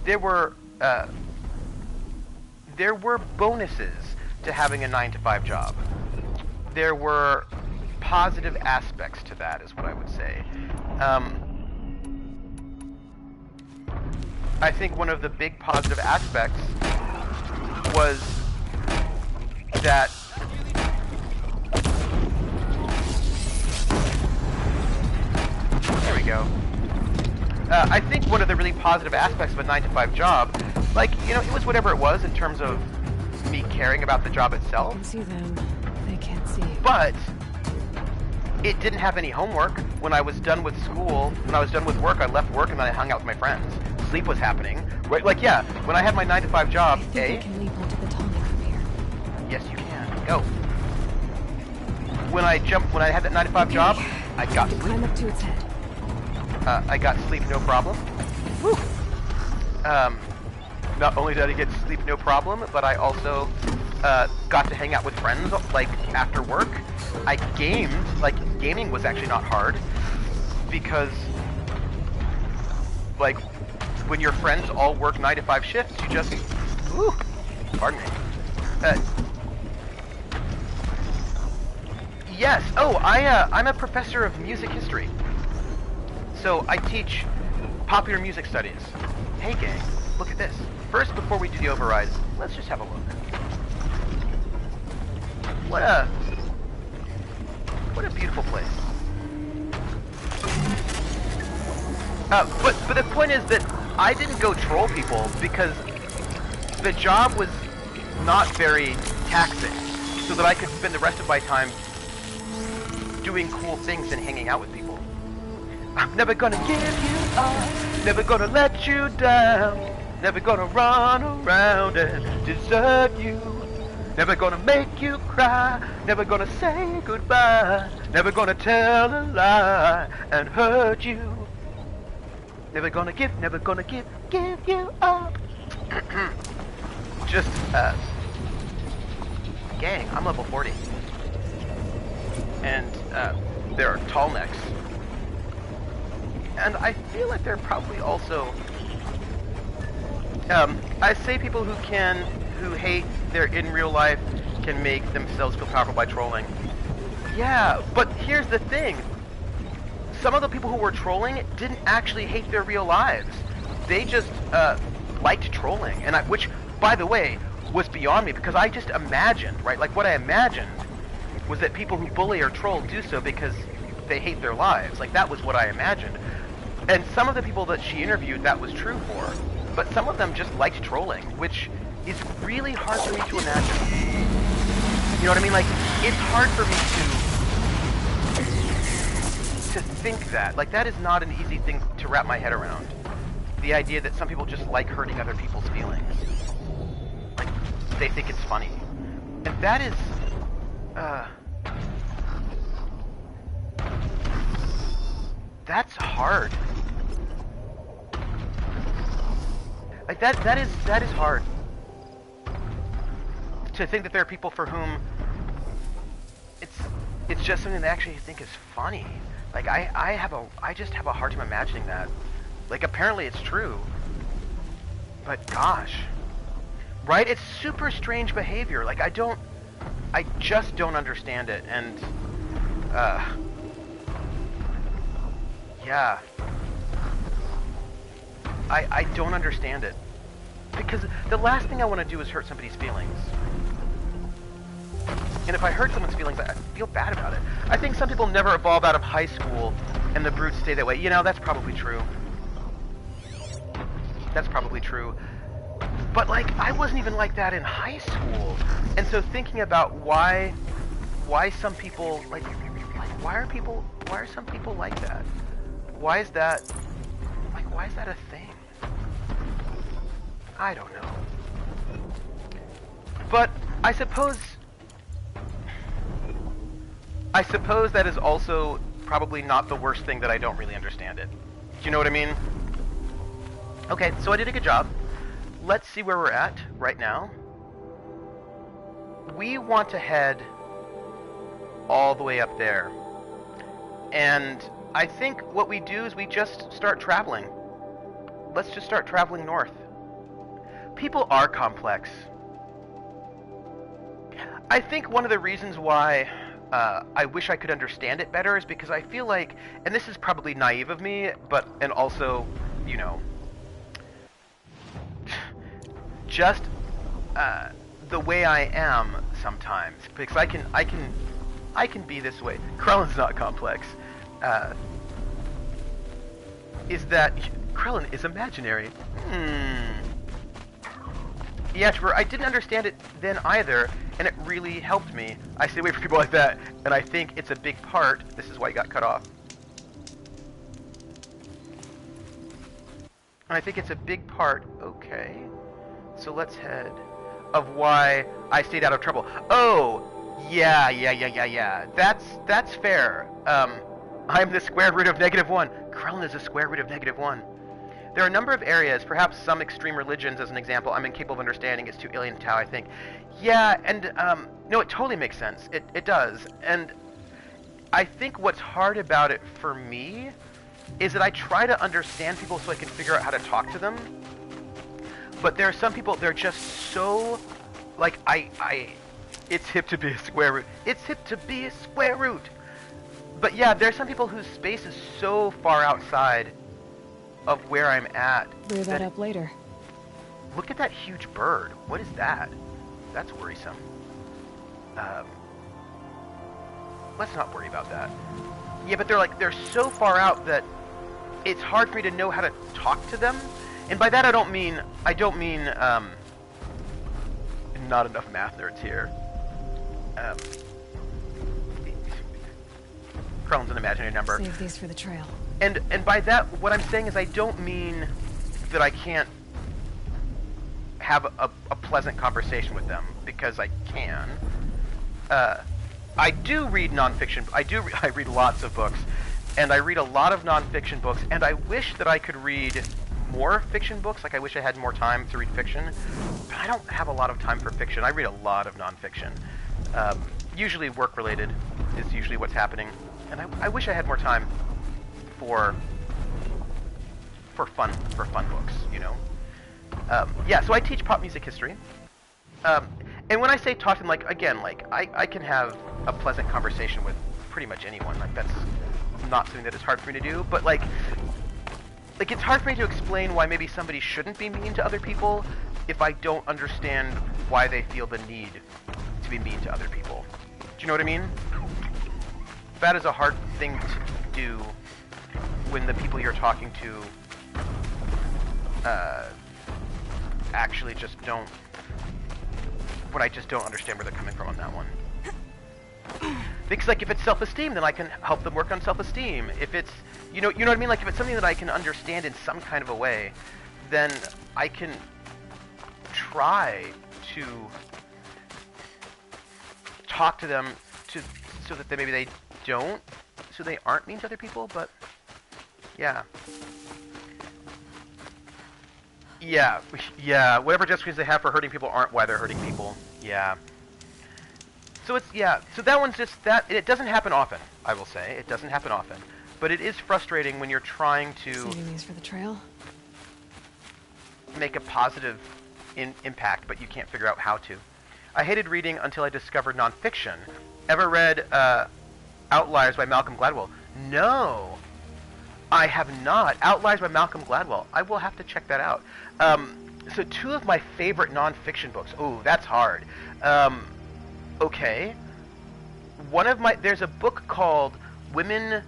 There were bonuses to having a 9 to 5 job. There were positive aspects to that, is what I would say. I think one of the big positive aspects was that there we go. I think one of the really positive aspects of a 9 to 5 job, it was whatever it was in terms of me caring about the job I itself. can see them. They can't see you. But it didn't have any homework. When I was done with school, when I was done with work, I left work and then I hung out with my friends. Sleep was happening. Right? When I had my 9 to 5 job, I think I can leap onto the tall neck from here. Yes, you can. Go. When I had that 9 to 5 job, I got sleep. Climb up to its head. I got sleep no problem. Woo! Not only did I get sleep no problem, but I also got to hang out with friends, after work. I gamed. Gaming was actually not hard, because, when your friends all work 9 to 5 shifts, you just, woo! Pardon me. Yes. Oh, I'm a professor of music history. So I teach popular music studies. Hey gang, look at this. First, before we do the override, let's just have a look. What a beautiful place. But the point is that I didn't go troll people because the job was not very taxing, so that I could spend the rest of my time doing cool things and hanging out with people. I'm never gonna give you up, never gonna let you down, never gonna run around and desert you, never gonna make you cry, never gonna say goodbye, never gonna tell a lie and hurt you, never gonna give you up. Just, gang, I'm level 40. And, there are tall necks. And I feel like they're probably also, I say people who hate their in real life can make themselves feel powerful by trolling. Yeah, but here's the thing. Some of the people who were trolling didn't actually hate their real lives. They just, liked trolling, which, by the way, was beyond me, because I just imagined, right? What I imagined was that people who bully or troll do so because they hate their lives. That was what I imagined. And some of the people that she interviewed, that was true for. But some of them just liked trolling, which is really hard for me to imagine. You know what I mean? It's hard for me to think that. That is not an easy thing to wrap my head around. The idea that some people just like hurting other people's feelings. They think it's funny. And that is, that's hard. That is hard. to think that there are people for whom it's just something they actually think is funny. Like I just have a hard time imagining that. Like apparently it's true. But gosh. Right? It's super strange behavior. Like I just don't understand it, and yeah. I don't understand it. Because the last thing I want to do is hurt somebody's feelings. And if I hurt someone's feelings, I feel bad about it. I think some people never evolve out of high school and the brutes stay that way. You know, that's probably true. That's probably true. But like, I wasn't even like that in high school. And so thinking about why some people, like why are some people like that? Why is that a thing? I don't know. But I suppose that is also probably not the worst thing that I don't really understand it. Do you know what I mean? Okay, so I did a good job. Let's see where we're at right now. We want to head all the way up there. And I think what we do is we just start traveling. Let's just start traveling north. People are complex. I think one of the reasons why I wish I could understand it better is because I feel like, and this is probably naive of me, and also, you know, just the way I am sometimes, because I can be this way. Krellin's not complex. Is that Krellin is imaginary? Yeah, Trevor, I didn't understand it then either, and it really helped me. I stay away from people like that, and I think it's a big part. This is why he got cut off. And I think it's a big part. Okay. So let's head. Of why I stayed out of trouble. Oh, yeah. That's fair. I'm the square root of -1. Krellin is the square root of -1. There are a number of areas, perhaps some extreme religions as an example, I'm incapable of understanding. It's too alien to Tao, I think. Yeah, and no, it totally makes sense. It does. And I think what's hard about it for me is that I try to understand people so I can figure out how to talk to them. But there are some people, they're just so, like, it's hip to be a square root. It's hip to be a square root. But yeah, there are some people whose space is so far outside of where I'm at. Clear that up later. Look at that huge bird. What is that? That's worrisome. Let's not worry about that. Yeah, but they're so far out that it's hard for me to know how to talk to them. And by that I don't mean not enough math nerds here. Krellin's an imaginary number. Save these for the trail. And by that, what I'm saying is I don't mean that I can't have a pleasant conversation with them, because I can. I do read nonfiction. I read lots of books, and I read a lot of nonfiction books, and I wish that I could read more fiction books. Like, I wish I had more time to read fiction, but I don't have a lot of time for fiction. I read a lot of nonfiction. Usually work-related is usually what's happening, and I wish I had more time for fun books, you know. Yeah, so I teach pop music history, and when I say talk to them, like, again, like, I can have a pleasant conversation with pretty much anyone. Like, that's not something that is hard for me to do, but like it's hard for me to explain why maybe somebody shouldn't be mean to other people if I don't understand why they feel the need to be mean to other people. Do you know what I mean? That is a hard thing to do when the people you're talking to actually just don't, when I just don't understand where they're coming from on that one. Because, like, if it's self-esteem, then I can help them work on self-esteem. If it's, you know what I mean? Like, if it's something that I can understand in some kind of a way, then I can try to talk to them so that maybe they don't, so they aren't mean to other people, but yeah. Yeah, whatever justifications they have for hurting people aren't why they're hurting people. Yeah. So it's, yeah, so that one's just, it doesn't happen often, I will say. It doesn't happen often. But it is frustrating when you're trying to Saving these for the trail? make a positive impact, but you can't figure out how to. I hated reading until I discovered nonfiction. Ever read Outliers by Malcolm Gladwell? No, I have not. Outliers by Malcolm Gladwell. I will have to check that out. So two of my favorite nonfiction books. Ooh, that's hard. Okay. There's a book called Women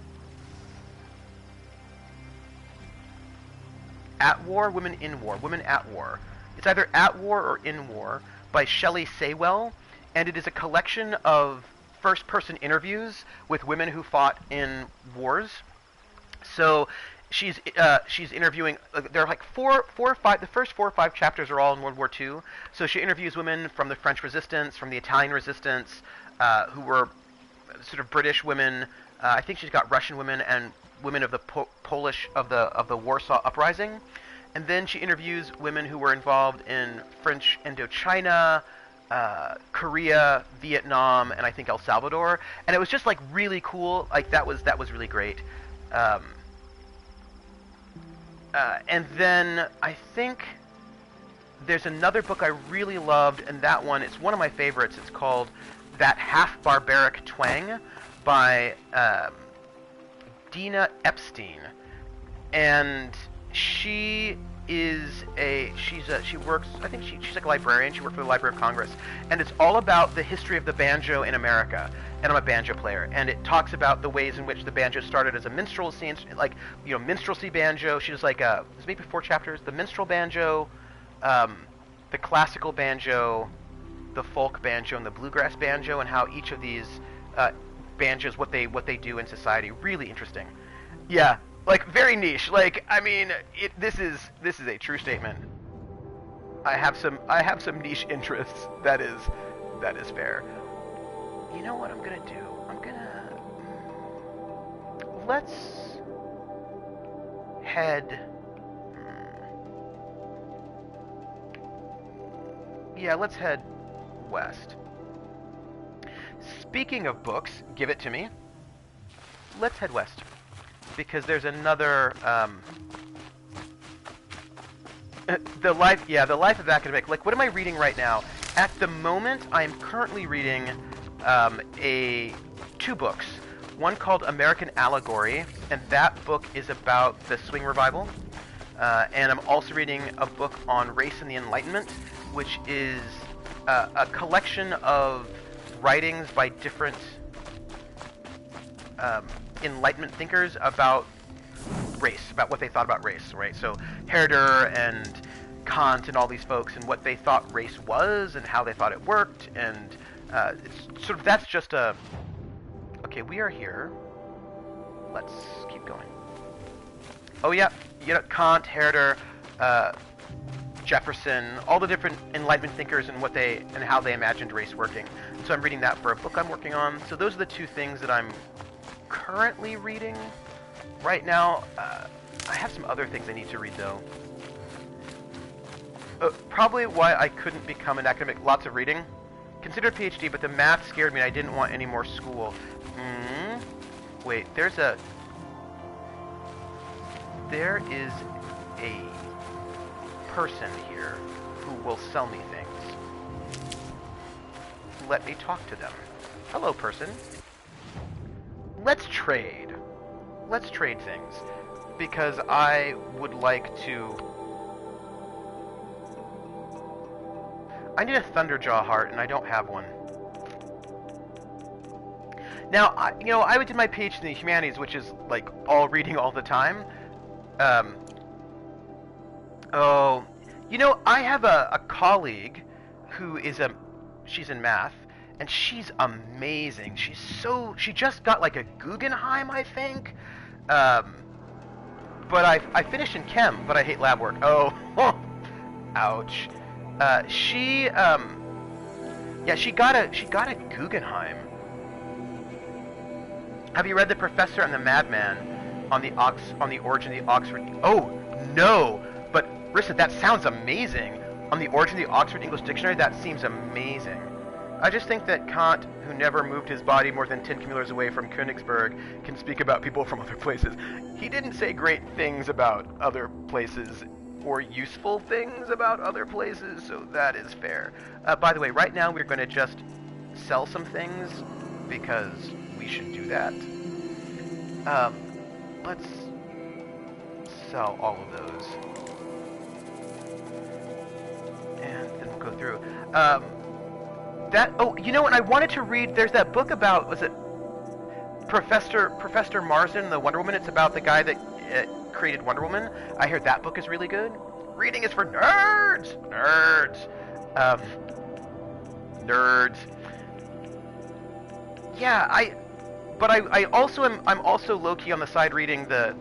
at War, Women in War, Women at War. It's either At War or In War by Shelley Saywell, and it is a collection of first-person interviews with women who fought in wars. So she's interviewing. There are like four or five. The first 4 or 5 chapters are all in World War II. So she interviews women from the French Resistance, from the Italian Resistance, who were sort of British women. I think she's got Russian women and women of the Polish of the Warsaw Uprising. And then she interviews women who were involved in French Indochina, Korea, Vietnam, and I think El Salvador. And it was just like really cool. Like that was really great. And then I think there's another book I really loved, and that one, it's one of my favorites. It's called That Half Barbaric Twang by Dina Epstein. And she works, I think she's like a librarian. She worked for the Library of Congress, and it's all about the history of the banjo in America. And I'm a banjo player, and it talks about the ways in which the banjo started as a minstrelsy, like, you know, minstrelsy banjo. She does like there's maybe 4 chapters: the minstrel banjo, the classical banjo, the folk banjo, and the bluegrass banjo, and how each of these banjos, what they do in society. Really interesting. Yeah. Like, very niche. Like, I mean, this is a true statement. I have some niche interests. That is fair. You know what I'm gonna do? Let's head. Yeah, let's head west. Speaking of books, give it to me. Let's head west. Because there's another, the life of academic. Like, what am I reading right now? At the moment, I am currently reading 2 books. One called American Allegory, and that book is about the swing revival. And I'm also reading a book on race and the Enlightenment, which is a collection of writings by different Enlightenment thinkers about race, about what they thought about race, right? So Herder and Kant and all these folks, and what they thought race was, and how they thought it worked, and it's sort of, that's just a... Okay, we are here. Let's keep going. Oh yeah, you know, Kant, Herder, Jefferson, all the different Enlightenment thinkers and how they imagined race working. So I'm reading that for a book I'm working on. So those are the 2 things that I'm currently reading right now. I have some other things I need to read though. Probably why I couldn't become an academic. Lots of reading. Considered PhD, but the math scared me and I didn't want any more school. Wait, there is a person here who will sell me things. Let me talk to them. Hello, person. Let's trade. Let's trade things. Because I would like to... I need a Thunderjaw heart, and I don't have one. Now, I did my PhD in the humanities, which is, like, all reading all the time. I have a colleague who is she's in math, and she's amazing. She just got, like, a Guggenheim, I think. But I finished in chem, but I hate lab work. Oh, ouch. She got a Guggenheim. Have you read The Professor and the Madman on the origin of the Oxford? Oh no, but Rissa, that sounds amazing. On the origin of the Oxford English Dictionary, that seems amazing. I just think that Kant, who never moved his body more than 10 kilometers away from Königsberg, can speak about people from other places. He didn't say great things about other places or useful things about other places, so that is fair. By the way, right now we're going to just sell some things because we should do that. Let's sell all of those. And then we'll go through. Oh, you know what? I wanted to read. There's that book about, was it Professor Marsden, the Wonder Woman? It's about the guy that created Wonder Woman. I hear that book is really good. Reading is for nerds. Nerds. Yeah, I'm also low-key on the side reading the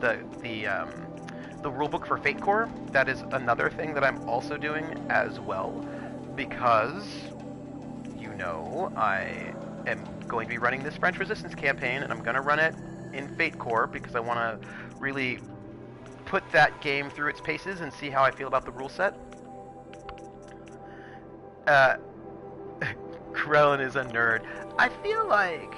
rulebook for Fate Core. That is another thing that I'm also doing as well, because I am going to be running this French Resistance campaign, and I'm going to run it in Fate Core because I want to really put that game through its paces and see how I feel about the rule set. Krellin is a nerd. I feel like...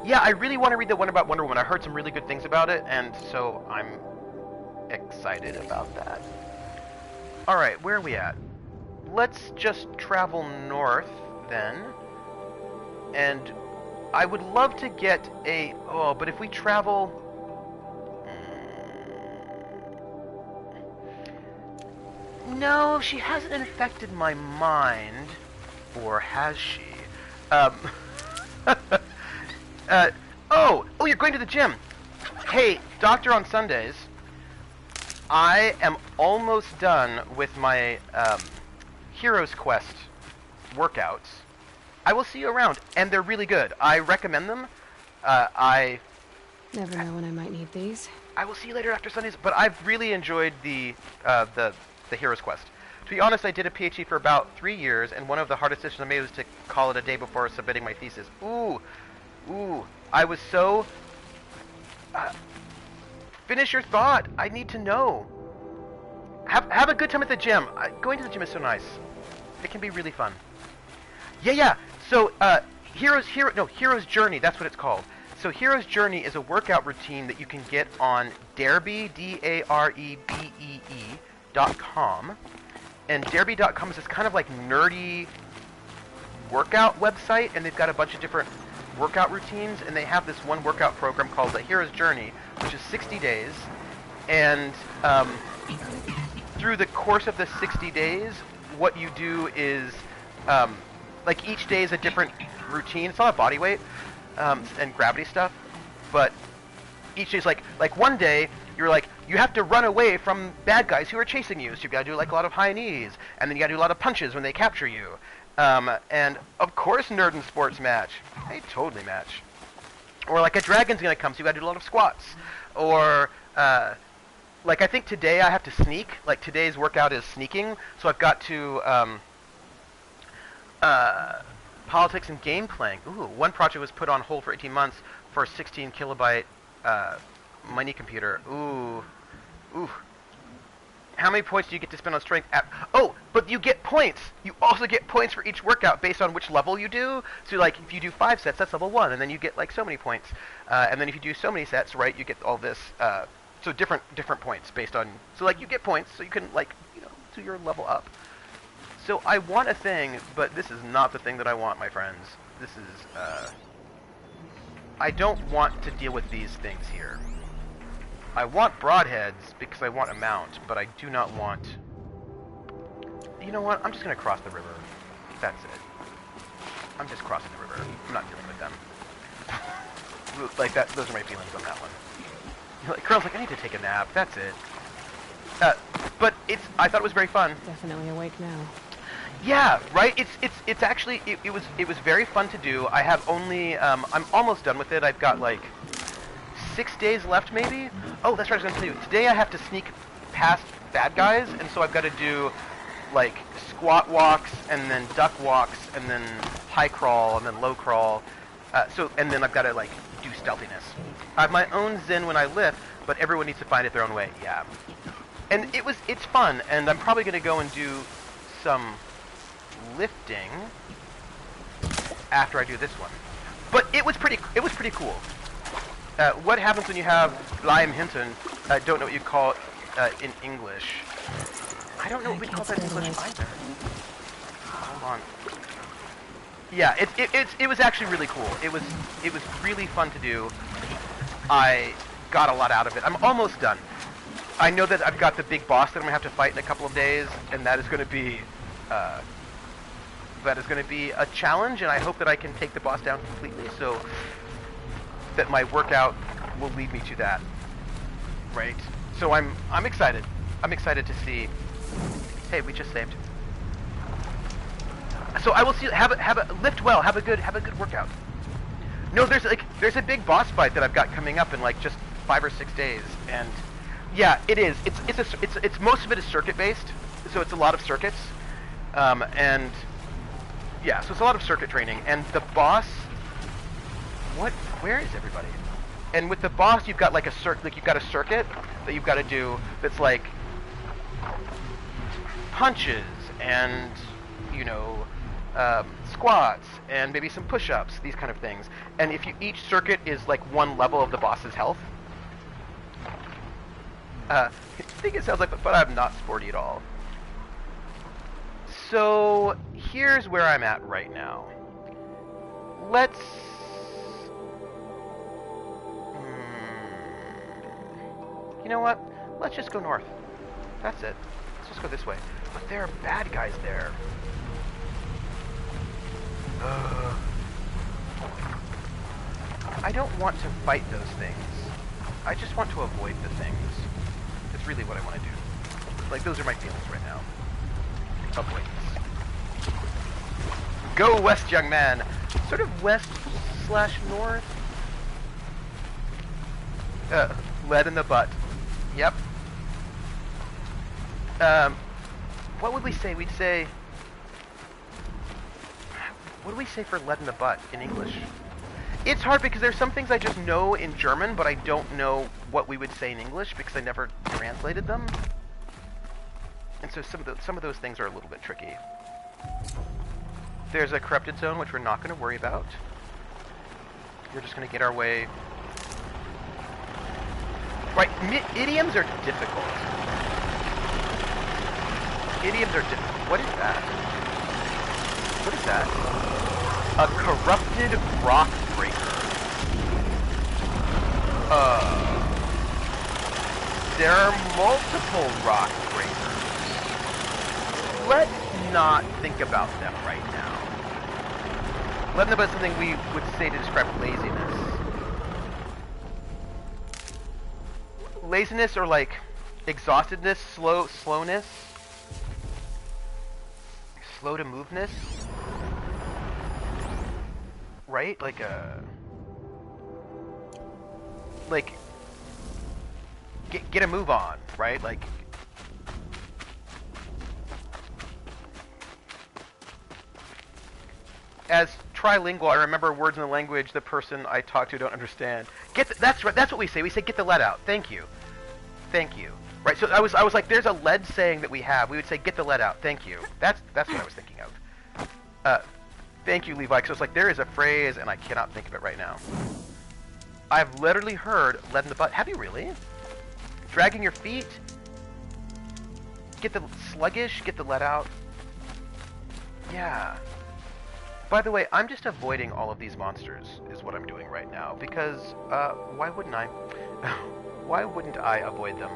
Yeah, I really want to read the one about Wonder Woman. I heard some really good things about it, and so I'm excited about that. Alright, where are we at? Let's just travel north, then. And I would love to get a... Oh, but if we travel... No, she hasn't infected my mind. Or has she? Oh, you're going to the gym. Hey, Doctor on Sundays. I am almost done with my Heroes Quest workouts. I will see you around, and they're really good. I recommend them. I Never know when I might need these. I will see you later after Sundays, but I've really enjoyed the Heroes Quest. To be honest, I did a PhD for about 3 years, and one of the hardest decisions I made was to call it a day before submitting my thesis. Ooh, I was so... finish your thought. I need to know. Have a good time at the gym. Going to the gym is so nice. It can be really fun. Yeah. So, Hero's Journey, that's what it's called. So Hero's Journey is a workout routine that you can get on Darebee, DAREBEE.com. And Darebee.com is this kind of like nerdy workout website, and they've got a bunch of different workout routines, and they have this one workout program called the Hero's Journey, which is 60 days. And through the course of the 60 days, what you do is, like each day is a different routine. It's not a body weight and gravity stuff, but each day is like one day you're like, you have to run away from bad guys who are chasing you, so you gotta do like a lot of high knees, and then you gotta do a lot of punches when they capture you. And of course nerd and sports match. They totally match. Or like a dragon's gonna come, so you gotta do a lot of squats. Or like I think today I have to sneak. Like today's workout is sneaking, so I've got to politics and game playing. Ooh, one project was put on hold for 18 months for a 16 kilobyte mini computer. Ooh. How many points do you get to spend on strength? Oh, but you get points. You also get points for each workout based on which level you do. So like if you do 5 sets, that's level 1, and then you get like so many points. And then if you do so many sets, right, you get all this. So different points based on. So like you get points, so you can like so your level up. So I want a thing, but this is not the thing that I want, my friends. This is I don't want to deal with these things here. I want broadheads because I want a mount, but I do not want... You know what? I'm just going to cross the river. That's it. I'm just crossing the river. I'm not dealing with them. Like, those are my feelings on that one. Like, Curl's like, I need to take a nap. That's it. But I thought it was very fun. Definitely awake now. Yeah, right? It's actually... It was very fun to do. I have only... I'm almost done with it. I've got, like... 6 days left, maybe? Oh, that's what I was going to tell you. Today I have to sneak past bad guys, and so I've got to do, like, squat walks, and then duck walks, and then high crawl, and then low crawl. And then I've got to, like, do stealthiness. I have my own zen when I lift, but everyone needs to find it their own way. Yeah. And it's fun, and I'm probably going to go and do some lifting after I do this one. But it was pretty cool. What happens when you have Liam Hinton? I don't know what you call it in English. I don't know what we call that in English either. Hold on. Yeah, it was actually really cool. It was really fun to do. I got a lot out of it. I'm almost done. I know that I've got the big boss that I'm gonna have to fight in a couple of days, and that is gonna be a challenge. And I hope that I can take the boss down completely, so that my workout will lead me to that. Right. So I'm excited. I'm excited to see. Hey, we just saved. So I will see. Have a lift well. Have a good workout. No, there's a big boss fight that I've got coming up in like just 5 or 6 days, and yeah, it is. It's most of it is circuit based, so it's a lot of circuits, and yeah, so it's a lot of circuit training. And the boss, where is everybody? And with the boss, you've got like you've got a circuit that you've got to do that's like punches and squats and maybe some push-ups, these kind of things. And if each circuit is like one level of the boss's health. I think it sounds like, but I'm not sporty at all. So here's where I'm at right now. Let's. You know what? Let's just go north. That's it. Let's just go this way. But there are bad guys there. I don't want to fight those things. I just want to avoid the things. That's really what I want to do. Like, those are my feelings right now. Avoidance. Go west, young man! Sort of west/north. Lead in the butt. Yep. What would we say? We'd say... What do we say for lead in the butt in English? It's hard because there's some things I just know in German, but I don't know what we would say in English because I never translated them. And so some of those things are a little bit tricky. There's a corrupted zone, which we're not going to worry about. We're just going to get our way... Right, idioms are difficult. Idioms are difficult. What is that? What is that? A corrupted rock breaker. There are multiple rock breakers. Let's not think about them right now. Let's think about something we would say to describe laziness. Laziness or like exhaustedness, slowness, slow to moveness. Right? Like get a move on, right? Like as trilingual, I remember words in the language the person I talk to don't understand. That's right. That's what we say. We say get the lead out. Thank you. Thank you. Right. So I was like, there's a lead saying that we have. We would say get the lead out. Thank you. That's what I was thinking of. Thank you, Levi. So it's like there is a phrase, and I cannot think of it right now. I've literally heard lead in the butt. Have you really? Dragging your feet? Get the sluggish? Get the lead out? Yeah. By the way, I'm just avoiding all of these monsters, is what I'm doing right now, because, why wouldn't I? Why wouldn't I avoid them?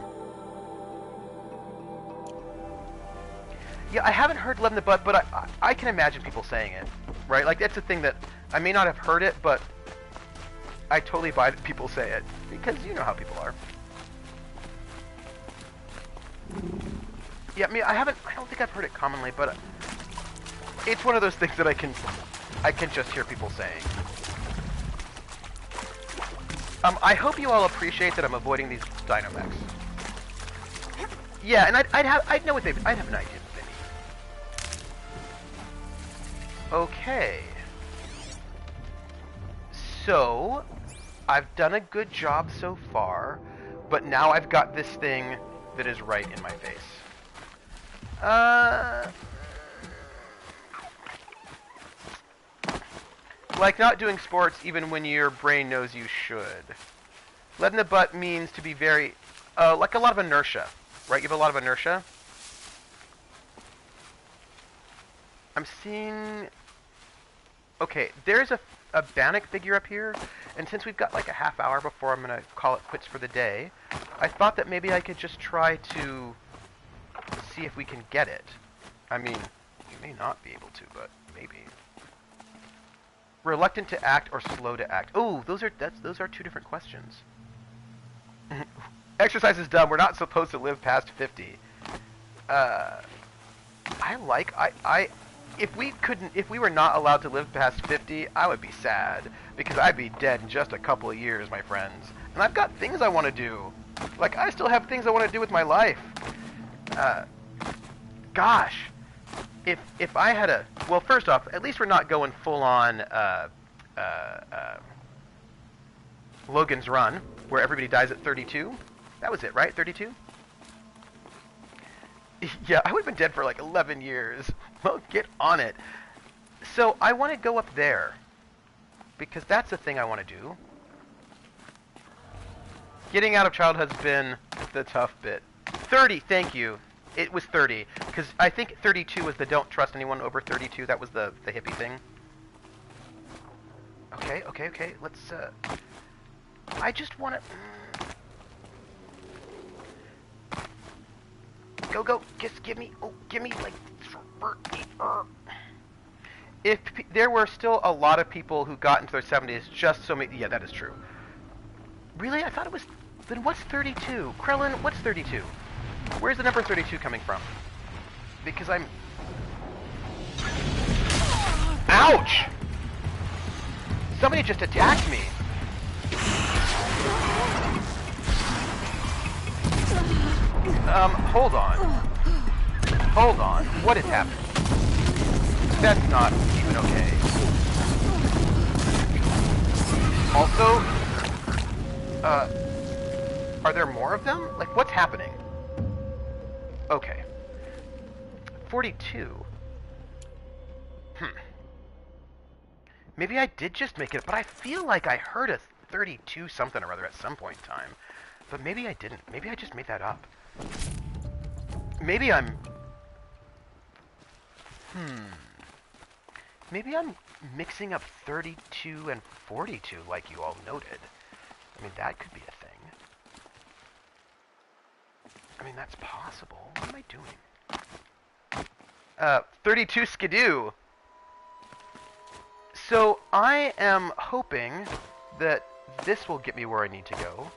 Yeah, I haven't heard lead in the butt, but I can imagine people saying it, right? Like, that's the thing that, I may not have heard it, but I totally buy that people say it, because you know how people are. Yeah, I mean, I don't think I've heard it commonly, but it's one of those things that I can just hear people saying. I hope you all appreciate that I'm avoiding these Dynamax. Yeah, and I'd know what I'd have an idea what they mean. Okay. So, I've done a good job so far, but now I've got this thing that is right in my face. Like not doing sports even when your brain knows you should. Lead in the butt means to be very, like a lot of inertia, right? You have a lot of inertia. I'm seeing, okay, there's a Bannock figure up here, and since we've got like a half hour before I'm going to call it quits for the day, I thought that maybe I could just try to see if we can get it. I mean, you may not be able to, but maybe. Reluctant to act or slow to act. Oh, those are two different questions. Exercise is dumb. We're not supposed to live past 50. If we were not allowed to live past 50, I would be sad because I'd be dead in just a couple of years, my friends. And I've got things I want to do. Like I still have things I want to do with my life. Gosh. If I had a... Well, first off, at least we're not going full-on Logan's Run, where everybody dies at 32. That was it, right? 32? Yeah, I would have been dead for like 11 years. Well, get on it. So, I want to go up there, because that's the thing I want to do. Getting out of childhood has been the tough bit. 30, thank you. It was 30, because I think 32 was the don't trust anyone over 32. That was the hippie thing. Okay, let's, I just want to... Go, just give me, like, if there were still a lot of people who got into their 70s, just so many, yeah, that is true. Really? I thought it was, then what's 32? Krellin, what's 32? Where's the number 32 coming from? Because I'm... Ouch! Somebody just attacked me. Hold on. Hold on. What is happening? That's not even okay. Also, are there more of them? Like, what's happening? Okay. 42. Maybe I did just make it, but I feel like I heard a 32 something or other at some point in time. But maybe I didn't. Maybe I just made that up. Maybe I'm... Maybe I'm mixing up 32 and 42 like you all noted. I mean, that could be a thing. I mean, that's possible. What am I doing? 32 skidoo. So, I am hoping that this will get me where I need to go.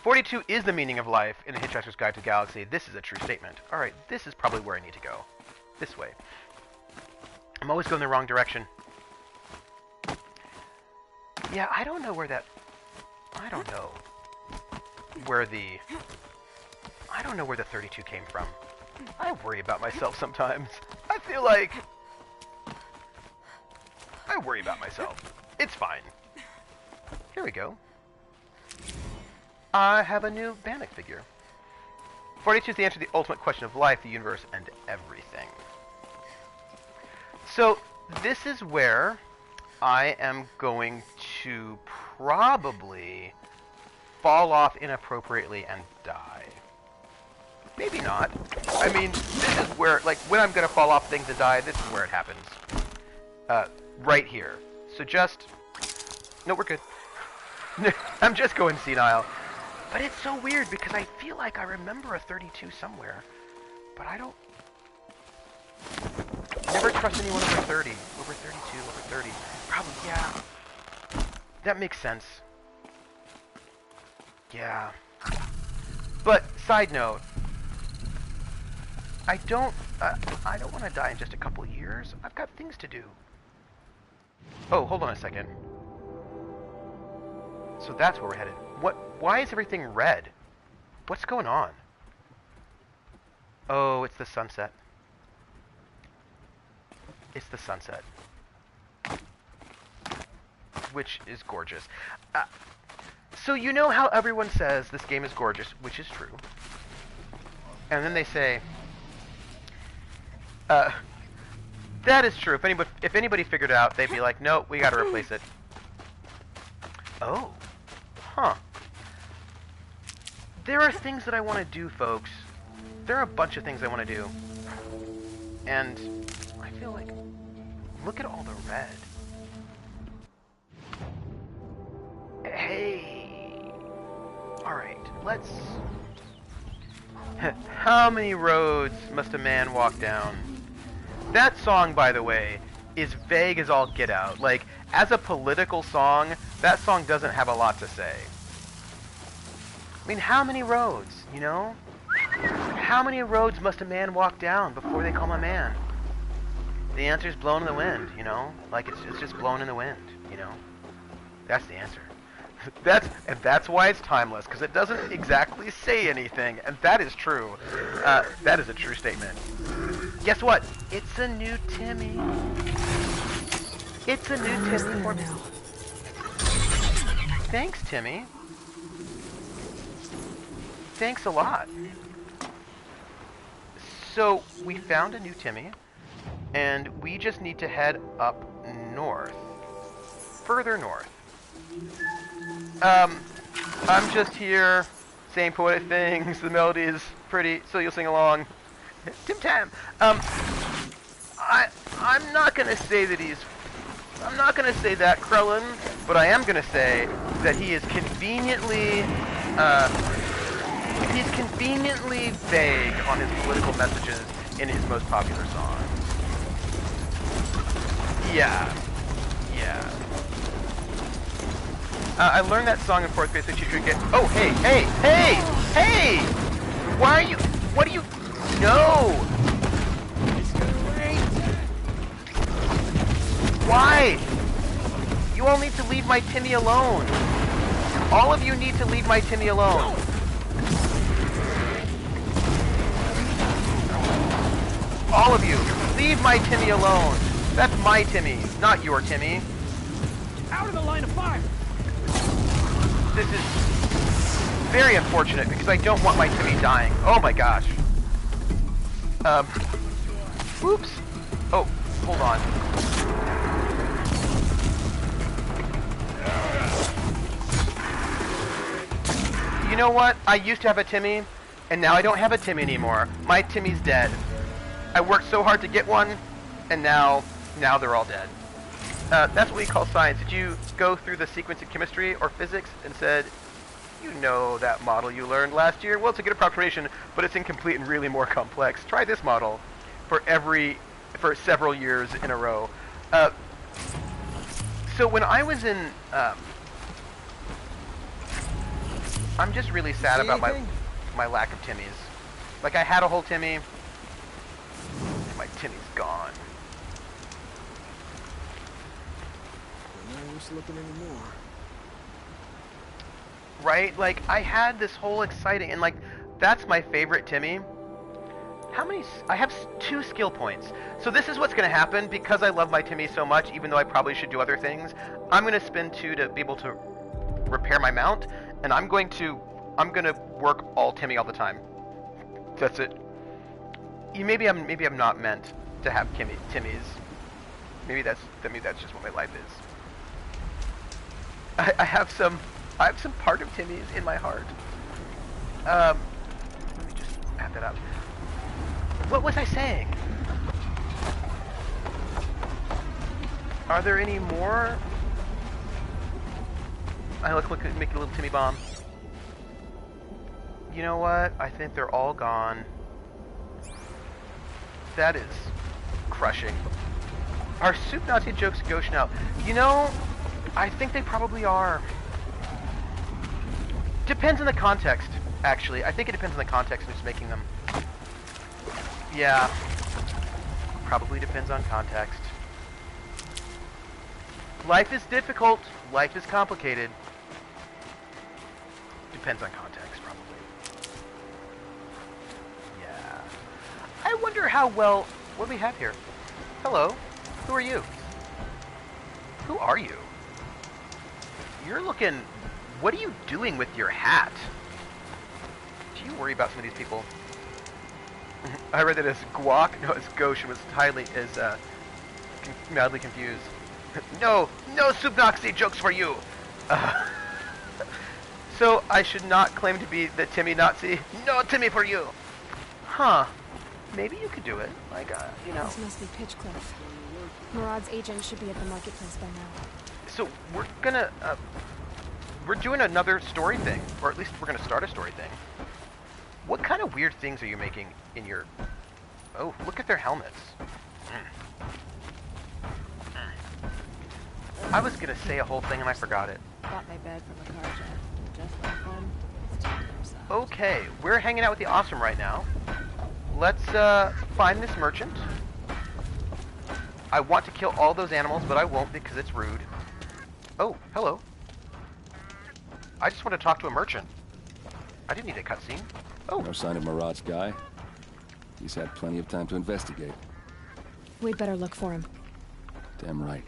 42 is the meaning of life in The Hitchhiker's Guide to the Galaxy. This is a true statement. Alright, this is probably where I need to go. This way. I'm always going the wrong direction. Yeah, I don't know where that... I don't know where the 32 came from. I worry about myself sometimes. I feel like... I worry about myself. It's fine. Here we go. I have a new Bannock figure. 42 is the answer to the ultimate question of life, the universe, and everything. So, this is where I am going to probably fall off inappropriately and die. Maybe not. I mean, this is where, like, when I'm going to fall off things and die, this is where it happens. Right here. So just... No, we're good. I'm just going senile. But it's so weird because I feel like I remember a 32 somewhere. But I don't... Never trust anyone over 30. Over 32, over 30. Probably, yeah. That makes sense. Yeah. But, side note. I don't want to die in just a couple of years. I've got things to do. Oh, hold on a second. So that's where we're headed. Why is everything red? What's going on? Oh, it's the sunset. It's the sunset. Which is gorgeous. So you know how everyone says this game is gorgeous, which is true. And then they say, That is true. If anybody figured it out, they'd be like, no, we gotta replace it. Oh. Huh. There are things that I want to do, folks. There are a bunch of things I want to do. And I feel like... Look at all the red. Hey. Alright, let's... How many roads must a man walk down? That song, by the way, is vague as all get out. Like, as a political song, that song doesn't have a lot to say. I mean, how many roads, you know? How many roads must a man walk down before they call him a man? The answer's blown in the wind, you know? Like, it's just blown in the wind, you know? That's the answer. That's why it's timeless, because it doesn't exactly say anything, and that is true. That is a true statement. Guess what? It's a new Timmy. It's a new Timmy for me. Thanks, Timmy. Thanks a lot. So, we found a new Timmy, and we just need to head up north. Further north. I'm just here saying poetic things, the melody is pretty, so you'll sing along. Tim Tam! I'm not gonna say that I'm not gonna say that, Krellin, but I am gonna say that he is conveniently, he's conveniently vague on his political messages in his most popular songs. Yeah. Yeah. I learned that song in 4th grade, so you should get... Oh, hey, hey, hey, hey! Why are you... What do you... No! Why? You all need to leave my Timmy alone. All of you need to leave my Timmy alone. All of you, leave my Timmy alone. That's my Timmy, not your Timmy. Out of the line of fire! This is very unfortunate because I don't want my Timmy dying. Oh my gosh. Oops. Oh, hold on. You know what? I used to have a Timmy, and now I don't have a Timmy anymore. My Timmy's dead. I worked so hard to get one, and now they're all dead. That's what we call science. Did you go through the sequence in chemistry or physics and said, you know that model you learned last year? Well, it's a good approximation, but it's incomplete and really more complex. Try this model for several years in a row. So when I was in, I'm just really sad about my lack of Timmys. Like, I had a whole Timmy, and my Timmy's gone. Looking anymore. Right? Like, I had this whole exciting, and like, that's my favorite Timmy. How many? I have 2 skill points. So this is what's going to happen because I love my Timmy so much, even though I probably should do other things. I'm going to spend 2 to be able to repair my mount, and I'm going to work all Timmy all the time. That's it. Maybe I'm not meant to have Timmys. Maybe that's just what my life is. I have some part of Timmy's in my heart. Let me just add that up. What was I saying? Are there any more? I look make a little Timmy bomb. You know what? I think they're all gone. That is crushing. Are Soup Nazi jokes gauche now? You know, I think they probably are. Depends on the context, actually. I think it depends on the context of who's making them. Yeah. Probably depends on context. Life is difficult. Life is complicated. Depends on context, probably. Yeah. I wonder how well... What do we have here? Hello. Who are you? Who are you? You're looking... What are you doing with your hat? Do you worry about some of these people? I read that as guac. No, it's gauche. It was highly... madly confused. No, no Subnoxy jokes for you! So I should not claim to be the Timmy Nazi? No Timmy for you! Huh. Maybe you could do it. Like, you know. This must be Pitchcliff. Murad's agent should be at the marketplace by now. So we're gonna, we're doing another story thing. Or at least we're gonna start a story thing. What kind of weird things are you making in your... Oh, look at their helmets. I was gonna say a whole thing and I forgot it. Bought my bed from a car jack. Just like fun. It's time for yourself. Okay, we're hanging out with the Awesome right now. Let's find this merchant. I want to kill all those animals, but I won't because it's rude. Oh, hello. I just want to talk to a merchant. I didn't need a cutscene. Oh. No sign of Murad's guy. He's had plenty of time to investigate. We'd better look for him. Damn right.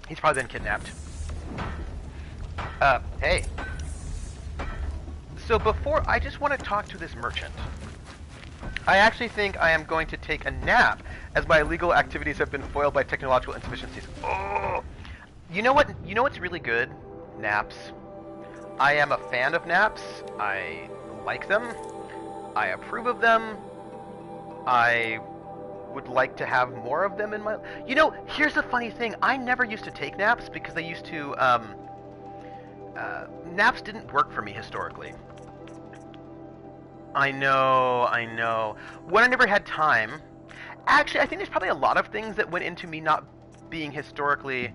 He's probably been kidnapped. Hey. So before, I just want to talk to this merchant. I actually think I am going to take a nap, as my illegal activities have been foiled by technological insufficiencies. Oh! You know what? You know what's really good? Naps. I am a fan of naps. I like them. I approve of them. I would like to have more of them in my... You know, here's the funny thing. I never used to take naps because they used to... naps didn't work for me historically. I know. When I never had time... Actually, I think there's probably a lot of things that went into me not being historically...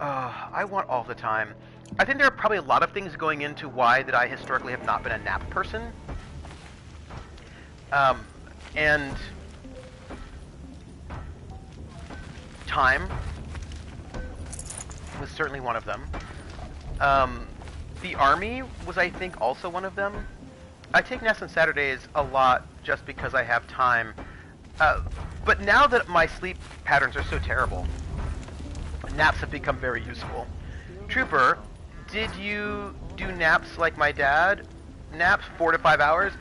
I want all the time. I think there are probably a lot of things going into why that I historically have not been a nap person. And... time was certainly one of them. The army was, I think, also one of them. I take naps on Saturdays a lot just because I have time. But now that my sleep patterns are so terrible, naps have become very useful. Trooper, did you do naps like my dad? Naps 4 to 5 hours?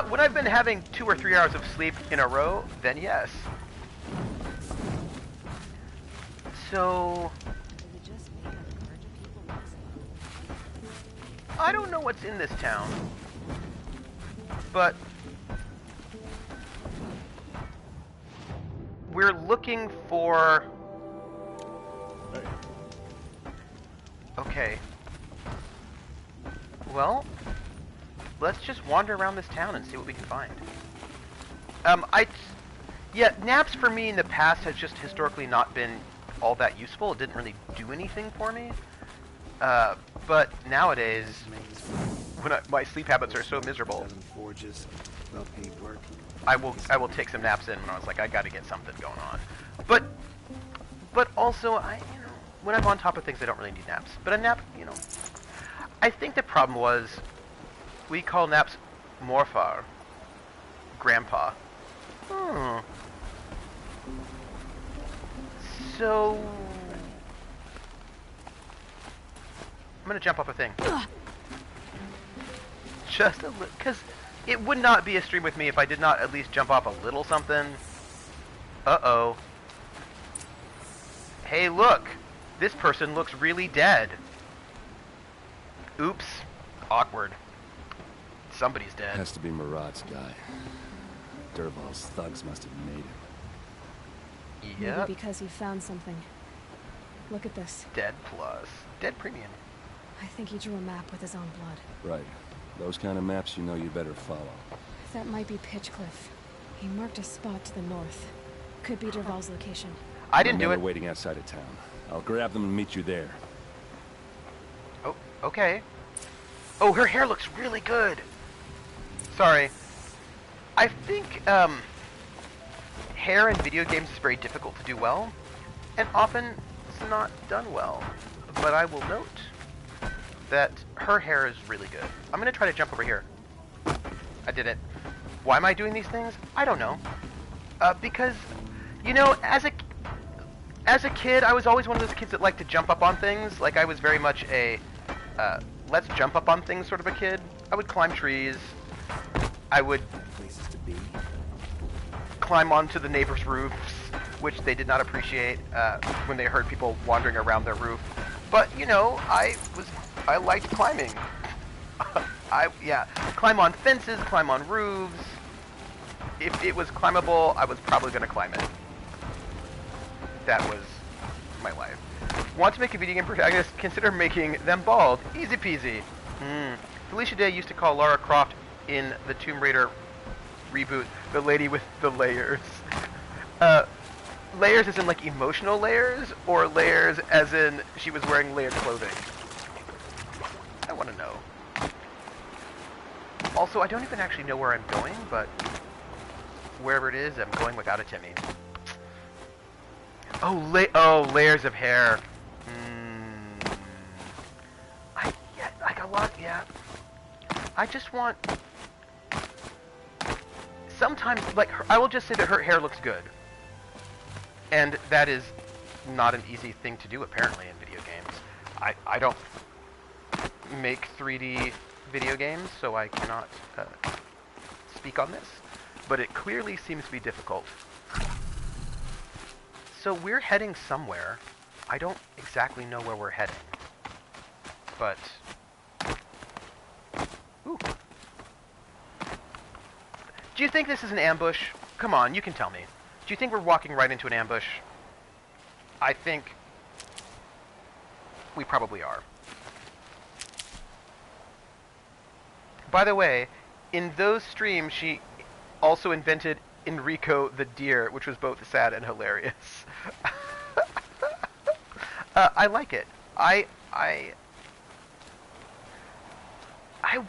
When I've been having 2 or 3 hours of sleep in a row, then yes. So... I don't know what's in this town, but we're looking for... Okay. Well, let's just wander around this town and see what we can find. Yeah, naps for me in the past has just historically not been all that useful. It didn't really do anything for me. But nowadays, when my sleep habits are so miserable, I will take some naps in when I was like, I gotta get something going on. But also, when I'm on top of things, I don't really need naps. But a nap, you know, I think the problem was we call naps morfar, grandpa. So I'm gonna jump off a thing. Just a little, because it would not be a stream with me if I did not at least jump off a little something. Uh-oh. Hey, look! This person looks really dead. Oops. Awkward. Somebody's dead. Has to be Murad's guy. Dervahl's thugs must have made him. Yep. Maybe because he found something. Look at this. Dead plus. Dead premium. I think he drew a map with his own blood. Right. Those kind of maps you know you better follow. That might be Pitchcliff. He marked a spot to the north. Could be Dervahl's location. I didn't do They're it. waiting outside of town. I'll grab them and meet you there. Oh, okay. Oh, her hair looks really good. Sorry. I think, hair in video games is very difficult to do well, and often it's not done well. But I will note that her hair is really good. I'm gonna try to jump over here. I did it. Why am I doing these things? I don't know. Because, you know, as a kid, I was always one of those kids that liked to jump up on things. Like, I was very much a, let's jump up on things sort of a kid. I would climb trees. I would climb onto the neighbor's roofs which they did not appreciate when they heard people wandering around their roof. But you know, I liked climbing. Climb on fences, climb on roofs. If it was climbable, I was probably going to climb it. That was my life. Want to make a video game protagonist? Consider making them bald. Easy peasy. Felicia Day used to call Lara Croft in the Tomb Raider reboot the lady with the layers. Layers as in like emotional layers, or layers as in she was wearing layered clothing? I want to know. Also, I don't even actually know where I'm going, but wherever it is, I'm going without a Timmy. Oh, layers of hair. Like a lot, yeah. I just want... Sometimes, like, I will just say that her hair looks good. And that is not an easy thing to do, apparently, in video games. I don't make 3D video games, so I cannot speak on this. But it clearly seems to be difficult. So we're heading somewhere. I don't exactly know where we're heading. But... Ooh. Do you think this is an ambush? Come on, you can tell me. Do you think we're walking right into an ambush? I think we probably are. By the way, in those streams, she also invented Enrico the deer, which was both sad and hilarious. I like it. I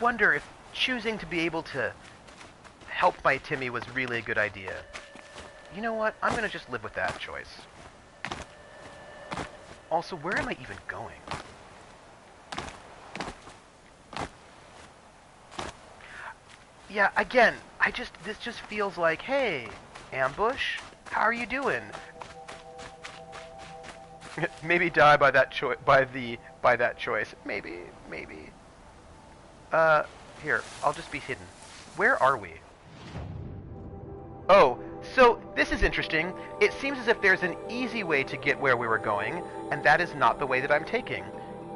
wonder if choosing to be able to help my Timmy was really a good idea. You know what? I'm gonna just live with that choice. Also, where am I even going? Yeah, again, this just feels like, hey, ambush, how are you doing? Maybe die by that choice, by that choice. Maybe. Here, I'll just be hidden. Where are we? Oh, so this is interesting. It seems as if there's an easy way to get where we were going, and that is not the way that I'm taking.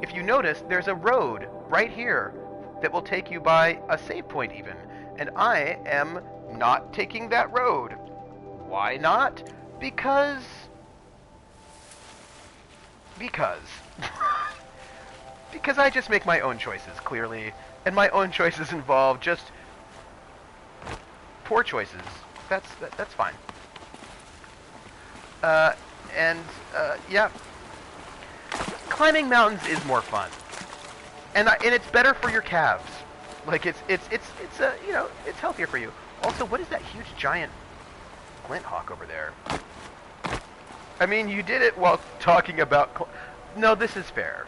If you notice, there's a road right here that will take you by a save point even, and I am not taking that road. Why not? Because I just make my own choices, clearly, and my own choices involve just poor choices. That's fine. Yeah. Climbing mountains is more fun. And it's better for your calves. Like it's you know, it's healthier for you. Also, what is that huge giant glint hawk over there? I mean, you did it while talking about no, this is fair.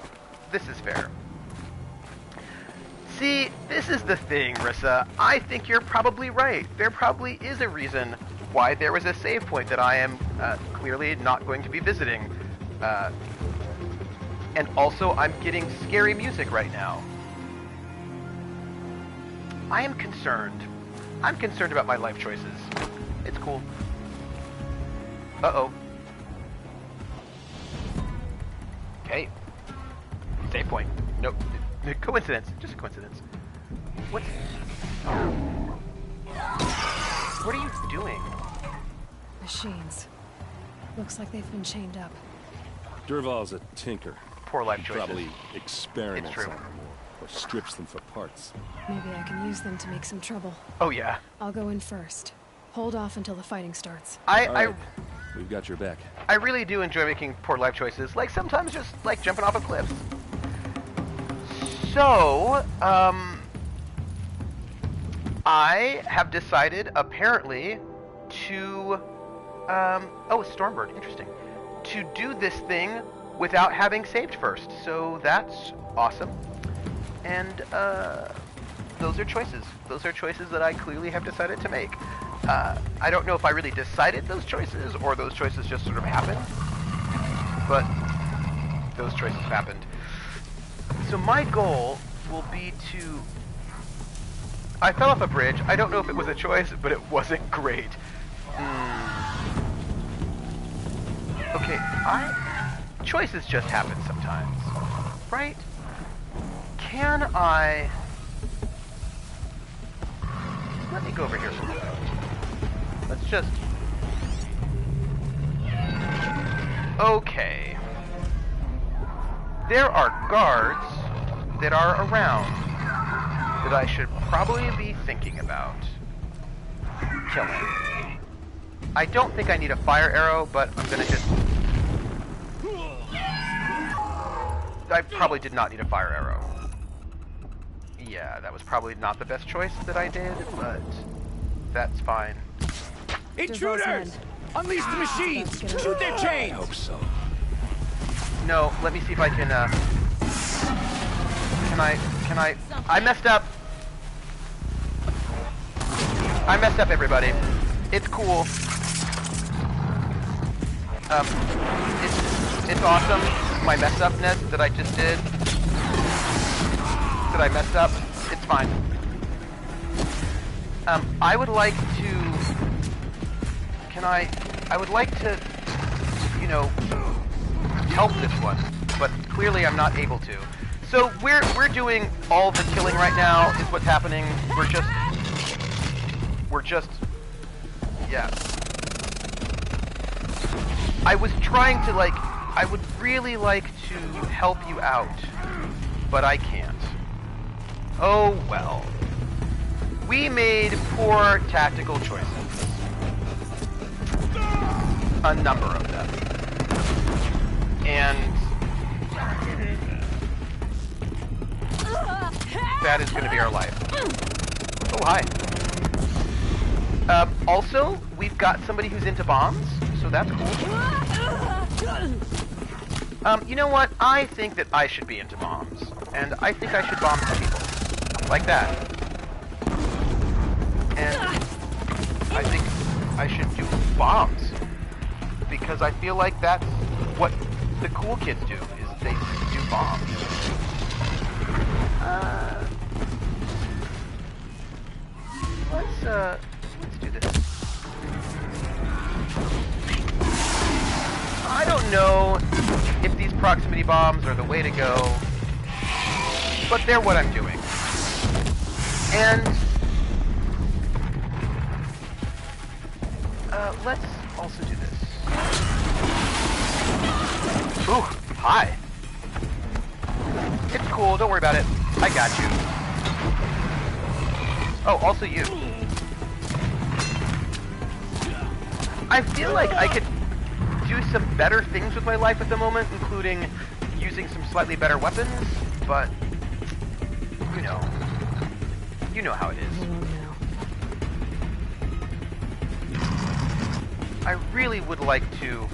This is fair. See, this is the thing, Rissa. I think you're probably right. There probably is a reason why there was a save point that I am clearly not going to be visiting. And also, I'm getting scary music right now. I am concerned. I'm concerned about my life choices. It's cool. Uh-oh. Okay. Save point. Nope. Coincidence. Just a coincidence. What are you doing? Machines. Looks like they've been chained up. Durval's a tinker. Poor life He choices. probably experiments It's true. on them or strips them for parts. Maybe I can use them to make some trouble. Oh yeah. I'll go in first. Hold off until the fighting starts. All right. We've got your back. I really do enjoy making poor life choices. Like sometimes just like jumping off a cliff. So, I have decided apparently to oh, Stormbird, interesting. To do this thing without having saved first. So that's awesome. And those are choices. Those are choices that I clearly have decided to make. I don't know if I really decided those choices or those choices just sort of happened, but those choices happened. So my goal will be to... I fell off a bridge. I don't know if it was a choice, but it wasn't great. Okay, choices just happen sometimes, right? Can I... Let me go over here for a minute. Let's just... Okay. There are guards that are around that I should probably be thinking about killing. I don't think I need a fire arrow, but I'm gonna just... I probably did not need a fire arrow. Yeah, that was probably not the best choice that I did, but that's fine. Intruders! Unleash the machines! Shoot their I chains! hope so. No, let me see if I can, I messed up. I messed up, everybody. It's cool. It's awesome, my mess upness that I just did. That I messed up. It's fine. I would like to... I would like to, you know, help this one, but clearly I'm not able to. So we're doing all the killing right now, is what's happening. We're just, yeah. I was trying to, like, I would really like to help you out, but I can't. Oh well. We made poor tactical choices. A number of them. And that is going to be our life. Oh, hi. Also, we've got somebody who's into bombs, so that's cool. You know what? I think that I should be into bombs. And I think I should bomb some people. Like that. And I think I should do bombs. Because I feel like that's what the cool kids do, is they do bombs. Let's do this. I don't know if these proximity bombs are the way to go, but they're what I'm doing. And let's also do this. Ooh, hi. It's cool, don't worry about it. I got you. Oh, also you. I feel like I could do some better things with my life at the moment, including using some slightly better weapons, but you know how it is. I really would like to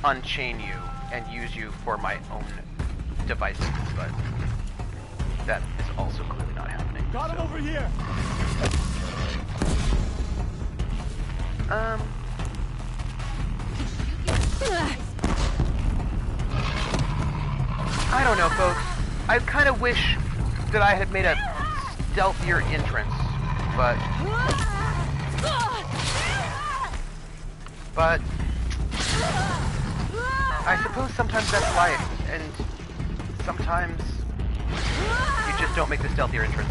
unchain you and use you for my own devices, but that is also clearly not happening. Got him over here! I don't know, folks. I kind of wish that I had made a stealthier entrance, but I suppose sometimes that's life, and sometimes you just don't make the stealthier entrance.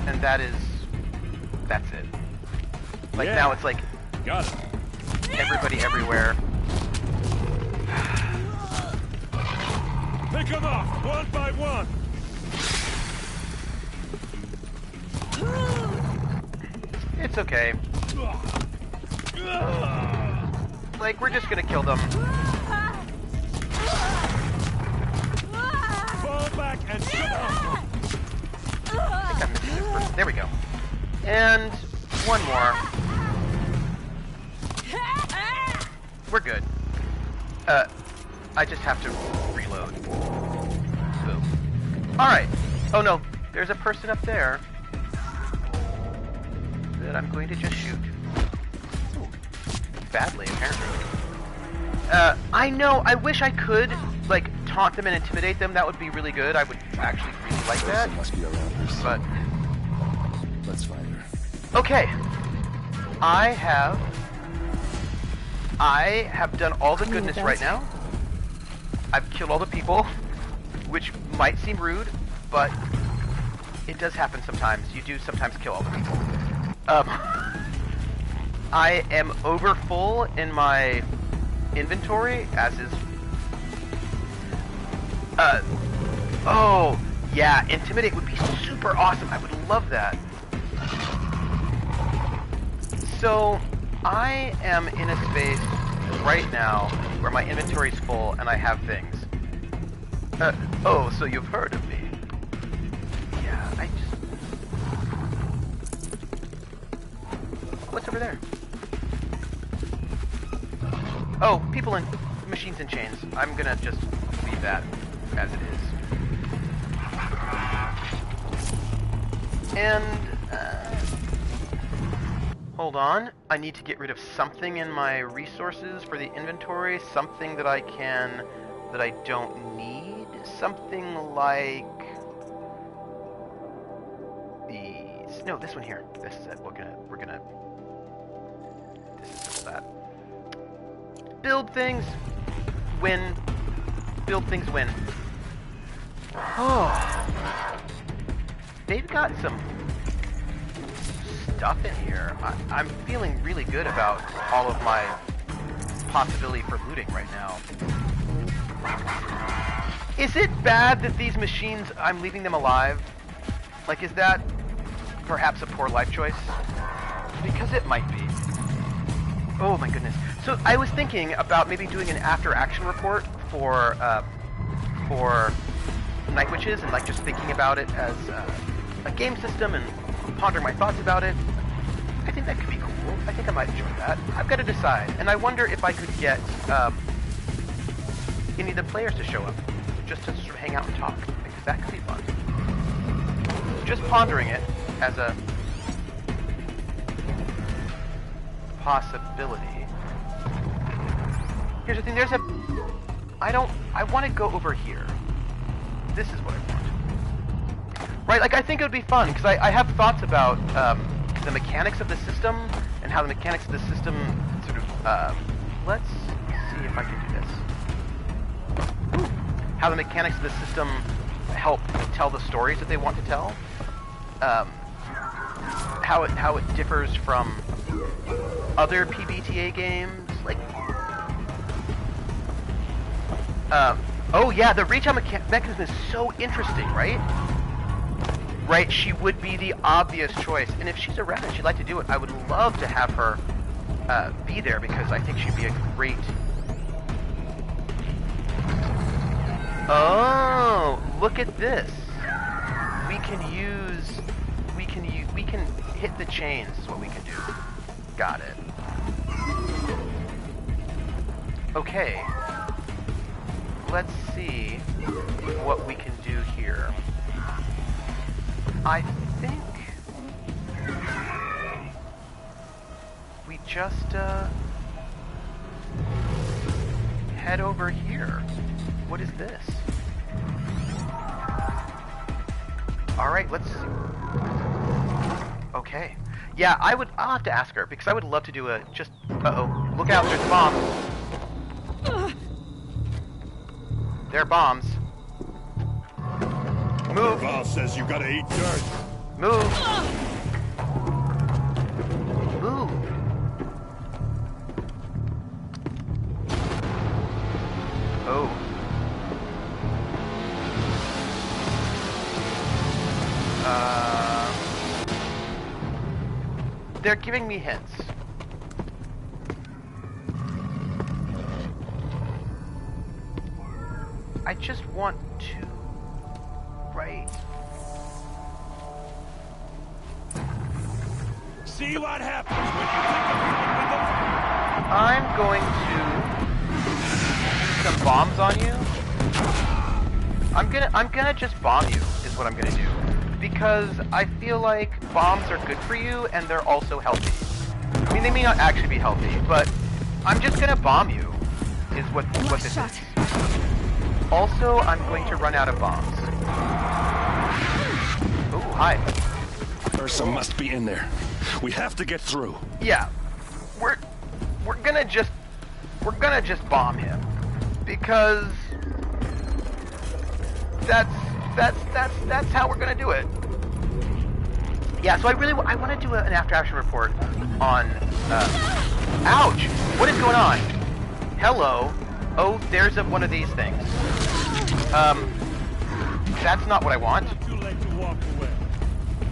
And that's it. Like, yeah. Now it's like, Got it. everybody everywhere. Pick them off, one by one! It's okay. Like, we're just gonna kill them. Fall back and shut up! I think I'm missing this person. There we go. And one more. We're good. I just have to reload. Boom. Alright. Oh no, there's a person up there that I'm going to just shoot. Ooh. Badly, apparently. I know, I wish I could, like, taunt them and intimidate them. That would be really good. I would actually really like that. Must be around her. But let's find her. okay. I have I have done all the goodness right now. I've killed all the people, which might seem rude, but it does happen sometimes. You do sometimes kill all the people. I am over full in my inventory, as is... oh, yeah, Intimidate would be super awesome. I would love that. So, I am in a space right now where my inventory's full and I have things. Oh, so you've heard of me. Yeah, I just... What's over there? Oh, people and machines and chains. I'm gonna just leave that as it is. And, hold on. I need to get rid of something in my resources for the inventory. Something that I don't need. Something like... these. No, this one here. This is it. We're gonna... This is that. Build things. Win. Build things, win. Oh. They've got some stuff in here. I'm feeling really good about all of my possibility for looting right now. Is it bad that these machines, I'm leaving them alive? Like, is that perhaps a poor life choice? Because it might be. Oh my goodness. So I was thinking about maybe doing an after-action report for Night Witches, and like just thinking about it as a game system and pondering my thoughts about it. I think that could be cool. I think I might enjoy that. I've got to decide, and I wonder if I could get any of the players to show up, just to sort of hang out and talk, because that could be fun. Just pondering it as a possibility. Here's the thing, I want to go over here. This is what I want. Right, like I think it would be fun, because I have thoughts about the mechanics of the system, and how the mechanics of the system sort of, let's see if I can do this. How the mechanics of the system help tell the stories that they want to tell. How it differs from other PBTA games, like... oh yeah, the reach out mechanism is so interesting, right? Right, she would be the obvious choice, and if she's around and she'd like to do it, I would love to have her be there, because I think she'd be a great... Oh, look at this. We can hit the chains is what we can do. Got it. Okay. Let's see what we can do here. I think we just head over here. What is this? Alright, let's see. Okay. Yeah, I'll have to ask her, because I would love to do a just... Uh-oh. Look out, there's a bomb. There are bombs. Move. Val says you gotta eat dirt. Move. Move. Oh. They're giving me hints. I just want to... Right. See what happens when you think of your window? I'm going to use some bombs on you. I'm gonna just bomb you, is what I'm gonna do. Because I feel like bombs are good for you, and they're also healthy. I mean, they may not actually be healthy, but I'm just gonna bomb you, is what this is. Also, I'm going to run out of bombs. Ooh, hi. Ursa must be in there. We have to get through. Yeah. We're gonna just we're gonna just bomb him. Because that's how we're gonna do it. Yeah, so I want to do an after-action report on, ouch! What is going on? Hello? Oh, there's one of these things. That's not what I want.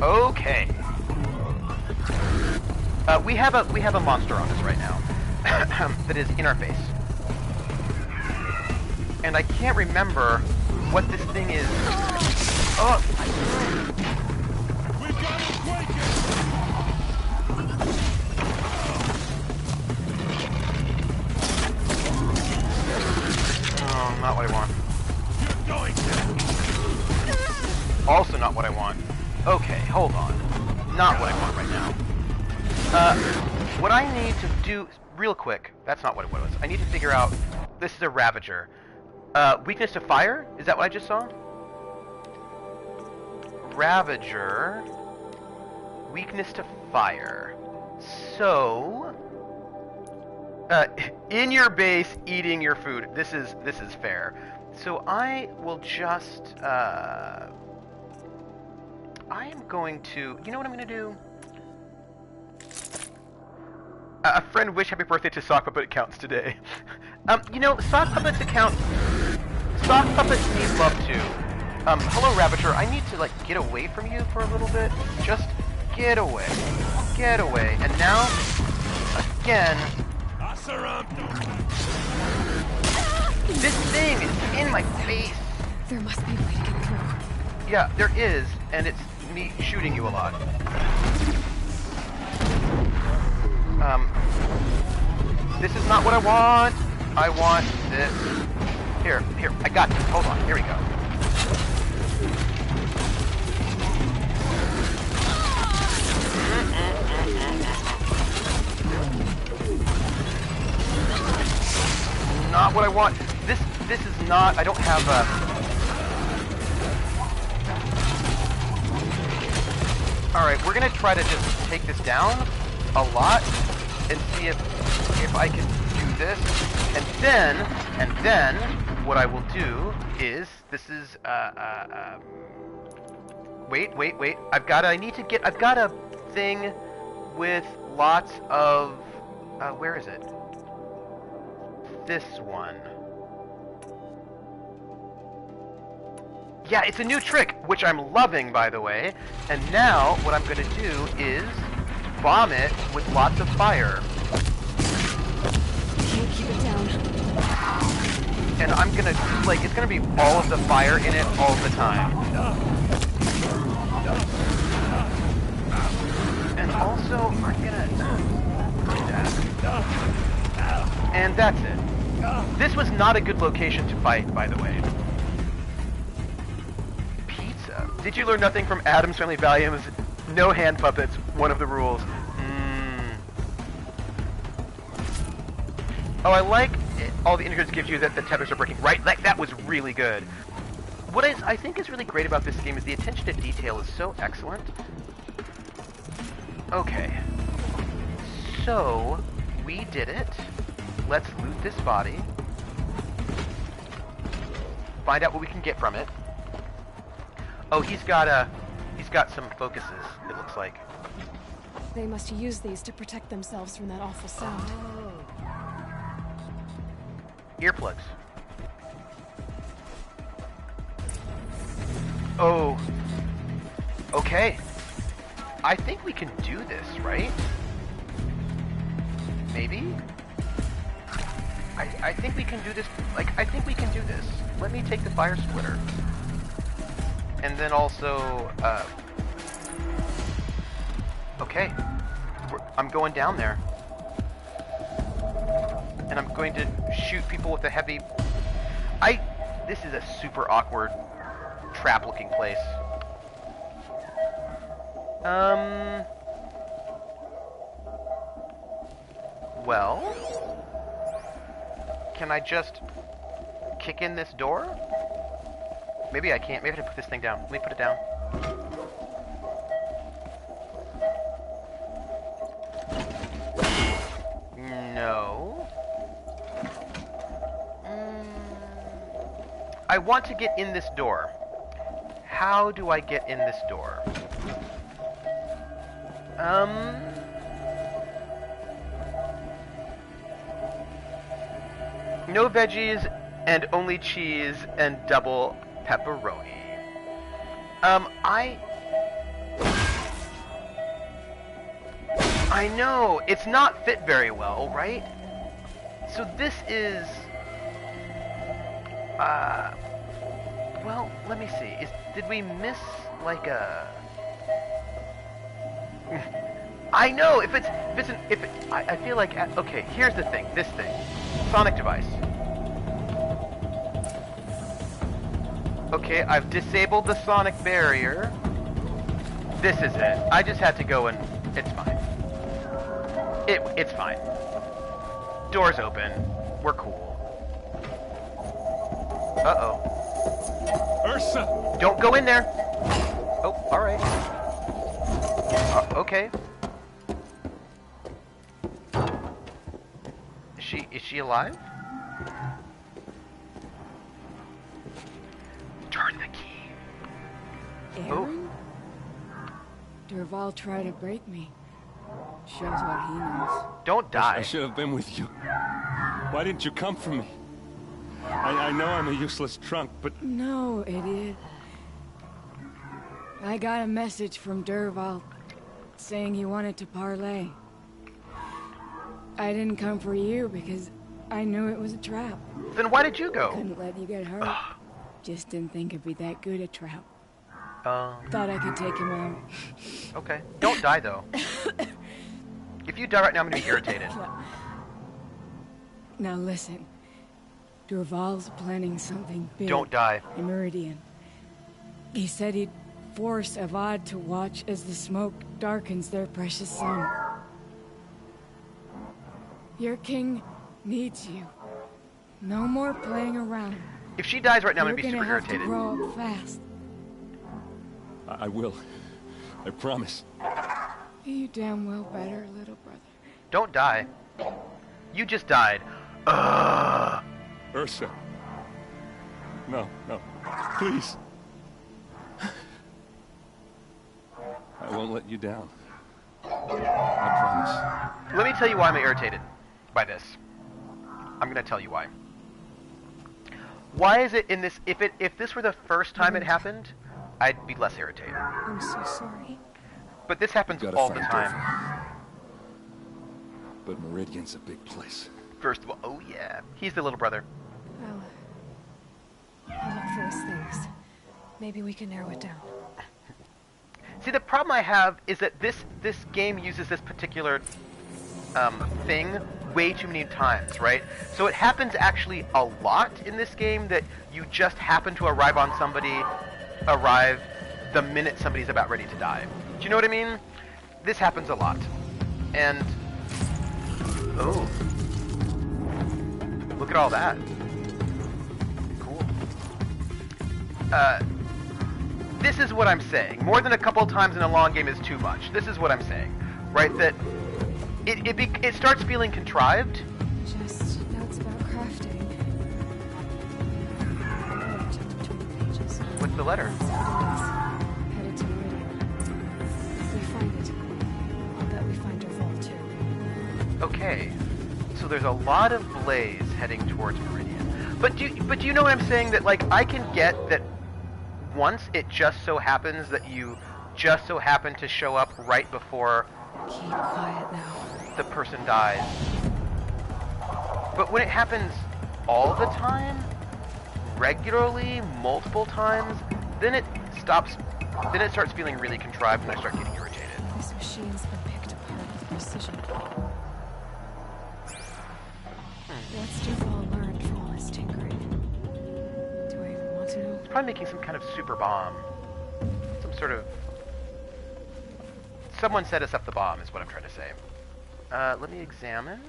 Okay. We have a monster on us right now that is in our face, and I can't remember what this thing is. Oh. Oh, not what I want. Also not what I want. Okay, hold on. Not what I want right now. What I need to do, real quick, that's not what it was. I need to figure out, this is a Ravager. Weakness to fire? Is that what I just saw? Ravager. Weakness to fire. So, in your base, eating your food. This is fair. So I will just, I am going to, you know what I'm going to do? A friend wish happy birthday to Sock Puppet counts today. You know, Sock Puppets account, Sock Puppets need love too. Hello Ravager, I need to, like, get away from you for a little bit. Just get away. Get away. And now, again, this thing is in my face. There must be a way to get through. Yeah, there is, and it's me shooting you a lot. This is not what I want. I want this. Here, I got this. Hold on, here we go. Not what I want. This is not, I don't have a... Alright, we're gonna try to just take this down a lot and see if I can do this. And then what I will do is, this is, wait. I've got a thing with lots of, where is it? This one. Yeah, it's a new trick, which I'm loving, by the way. And now, what I'm gonna do is bomb it with lots of fire. Can't keep it down. And I'm gonna, like, it's gonna be all of the fire in it all the time. And also, I'm gonna do that. And that's it. This was not a good location to fight, by the way. Pizza. Did you learn nothing from Addams Family Values? No hand puppets, one of the rules. Oh, I like all the indicators gives you that the tethers are breaking. Right, like, that was really good. What I think is really great about this game is the attention to detail is so excellent. Okay. So, we did it. Let's loot this body. Find out what we can get from it. Oh, he's got some focuses, it looks like. They must use these to protect themselves from that awful sound. Earplugs. Oh. Okay. I think we can do this, right? Maybe? I think we can do this, like, I think we can do this. Let me take the fire splitter. And then also, okay. I'm going down there. And I'm going to shoot people with a heavy... This is a super awkward, trap-looking place. Well... Can I just kick in this door? Maybe I can't. Maybe I have to put this thing down. Let me put it down. No. I want to get in this door. How do I get in this door? No veggies and only cheese and double pepperoni. I know, it's not fit very well, right? So this is, well, let me see. Did we miss, like, a... I know, I feel like, okay, here's the thing, this thing. Sonic device. Okay, I've disabled the sonic barrier. This is it. I just had to go and, it's fine. It's fine. Door's open. We're cool. Uh-oh. Ursa! Don't go in there! Oh, alright. Okay. Is she alive? Turn the key. Aaron? Durval tried to break me. Shows what he knows. Don't die. I should have been with you. Why didn't you come for me? I know I'm a useless trunk, but... No, idiot. I got a message from Durval saying he wanted to parlay. I didn't come for you because I knew it was a trap. Then why did you go? Couldn't let you get hurt. Just didn't think it'd be that good a trap. Thought I could take him out. Okay. Don't die, though. If you die right now, I'm gonna be irritated. Now listen. Durval's planning something big. Don't die. In Meridian. He said he'd force Avad to watch as the smoke darkens their precious sun. Your king needs you. No more playing around. If she dies right now, I'm You're gonna be super have irritated. To grow up fast. I will. I promise. You damn well better, little brother. Don't die. You just died. Ugh. Ursa. No, no. Please. I won't let you down. I promise. Let me tell you why I'm irritated by this. I'm gonna tell you why. Why is it in this? If this were the first time it happened, I'd be less irritated. I'm so sorry. But this happens Gotta all the find time. Durval. But Meridian's a big place. First of all, oh yeah, he's the little brother. I'll look for his things. Maybe we can narrow it down. See, the problem I have is that this game uses this particular thing way too many times, right? So it happens actually a lot in this game that you just happen to arrive the minute somebody's about ready to die. Do you know what I mean? This happens a lot. And oh, look at all that. Cool. This is what I'm saying. More than a couple times in a long game is too much. This is what I'm saying, right? That it starts feeling contrived. Just notes about crafting. What's the letter? Headed to Meridian. If we find it, I'll bet we find Durval too. Okay, so there's a lot of blaze heading towards Meridian. But do you know what I'm saying? That like I can get that once it just so happens that you just so happen to show up right before Keep quiet now. the person dies. But when it happens all the time, regularly, multiple times, then it starts feeling really contrived and I start getting irritated. This machine's been picked apart with precision. What's Durval learned from all his tinkering? Do I even want to know? It's probably making some kind of super bomb. Some sort of... Someone set us up the bomb, is what I'm trying to say. Let me examine.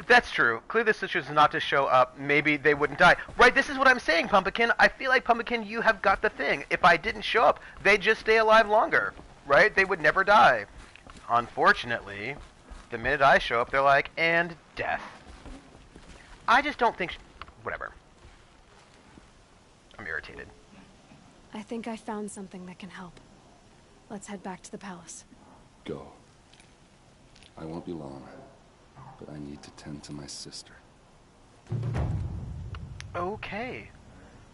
That's true. Clearly the situation is not to show up. Maybe they wouldn't die. Right, this is what I'm saying, Pumpkin. I feel like, Pumpkin, you have got the thing. If I didn't show up, they'd just stay alive longer. Right? They would never die. Unfortunately, the minute I show up, they're like, and death. I just don't think... whatever. I'm irritated. I think I found something that can help. Let's head back to the palace. Go. I won't be long, but I need to tend to my sister. Okay.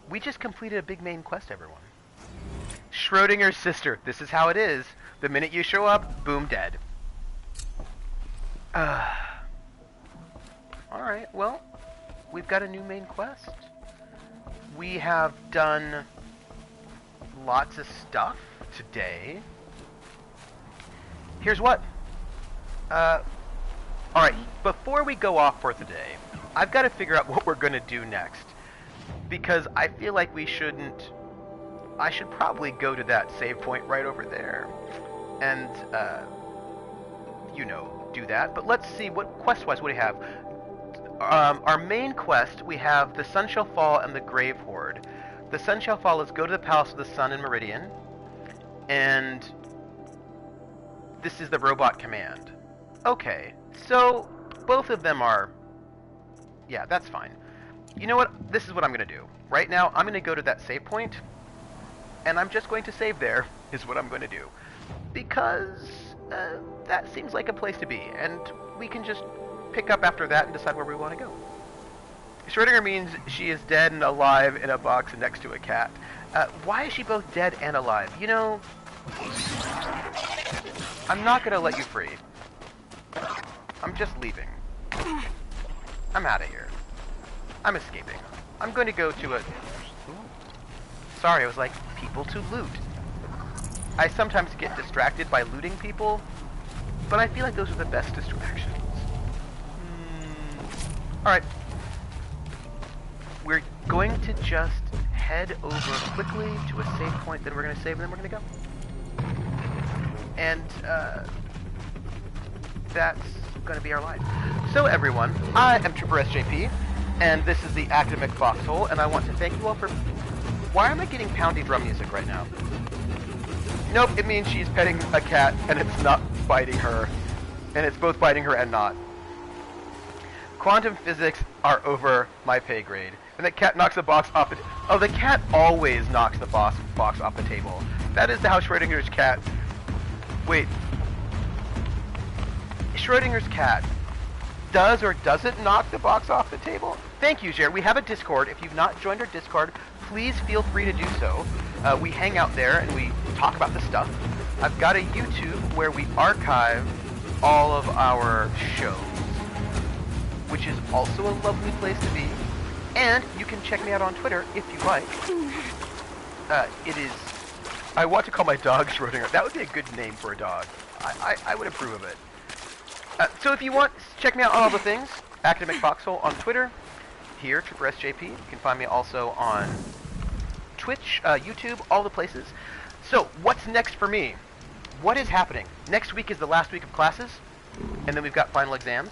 We just completed a big main quest, everyone. Schrodinger's sister. This is how it is. The minute you show up, boom, dead. Alright, well, we've got a new main quest. We have done lots of stuff today. Here's what. Alright, before we go off for today, I've got to figure out what we're going to do next. Because I feel like we shouldn't... I should probably go to that save point right over there. And, you know, do that. But let's see, what quest-wise, what do we have? Our main quest, we have the Sun Shall Fall and the Grave Horde. The Sun Shall Fall is go to the Palace of the Sun in Meridian. And this is the robot command. Okay, so both of them are... Yeah, that's fine. You know what? This is what I'm going to do. Right now, I'm going to go to that save point, and I'm just going to save there, is what I'm going to do. Because that seems like a place to be, and we can just pick up after that and decide where we want to go. Schrodinger means she is dead and alive in a box next to a cat. Why is she both dead and alive? You know, I'm not going to let you free. I'm just leaving. I'm out of here. I'm escaping. I'm going to go to a... Ooh. Sorry, I was like, people to loot. I sometimes get distracted by looting people, but I feel like those are the best distractions. Alright. We're going to just head over quickly to a save point, then we're going to save, and then we're going to go. And, that's going to be our life. So, everyone, I am Trooper SJP, and this is the Academic Foxhole, and I want to thank you all for... Why am I getting poundy drum music right now? Nope, it means she's petting a cat, and it's not biting her. And it's both biting her and not. Quantum physics are over my pay grade. And the cat knocks the box off the... Oh, the cat always knocks the box off the table. That is how Schrodinger's cat... Wait. Schrodinger's cat does or doesn't knock the box off the table? Thank you, Jared. We have a Discord. If you've not joined our Discord, please feel free to do so. We hang out there and we talk about the stuff. I've got a YouTube where we archive all of our shows, which is also a lovely place to be. And you can check me out on Twitter if you like. It is... I want to call my dog Schrodinger. That would be a good name for a dog. I would approve of it. So if you want, check me out on all the things. Academic Foxhole on Twitter. Here, Trooper SJP. You can find me also on Twitch, YouTube, all the places. So, what's next for me? What is happening? Next week is the last week of classes, and then we've got final exams.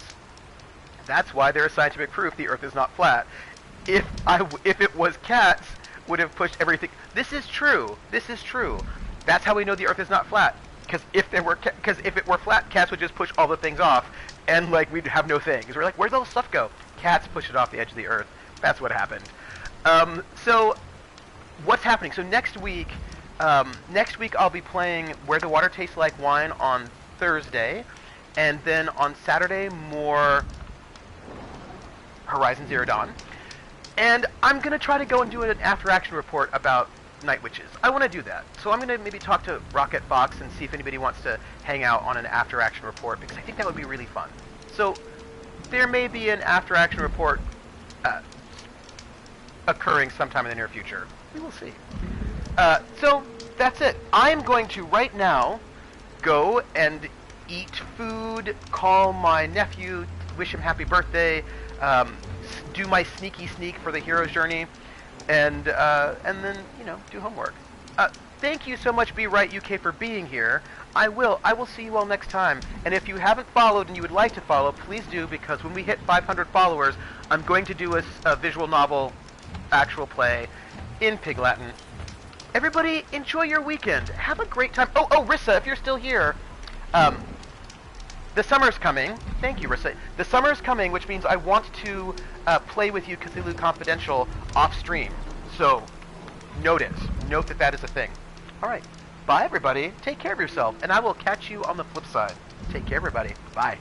That's why there is scientific proof the Earth is not flat. If it was cats, would have pushed everything. This is true. This is true. That's how we know the Earth is not flat. Because if it were flat, cats would just push all the things off, and like we'd have no things. We're like, where'd all the stuff go? Cats push it off the edge of the Earth. That's what happened. So what's happening? So next week I'll be playing Where the Water Tastes Like Wine on Thursday, and then on Saturday more Horizon Zero Dawn. And I'm gonna try to go and do an after-action report about Night Witches. I want to do that. So I'm going to maybe talk to Rocket Fox and see if anybody wants to hang out on an after-action report, because I think that would be really fun. So there may be an after-action report occurring sometime in the near future. We will see. So that's it. I'm going to right now go and eat food, call my nephew, wish him happy birthday, do my sneaky sneak for the hero's journey, and then, you know, do homework. Thank you so much, Be Right UK, for being here. I will see you all next time. And if you haven't followed and you would like to follow, please do, because when we hit 500 followers, I'm going to do a visual novel actual play in Pig Latin. Everybody, enjoy your weekend. Have a great time. Oh, Rissa, if you're still here, The summer's coming. Thank you, Rissa. The summer's coming, which means I want to play with you Cthulhu Confidential off stream. So, note that that is a thing. All right. Bye, everybody. Take care of yourself, and I will catch you on the flip side. Take care, everybody. Bye.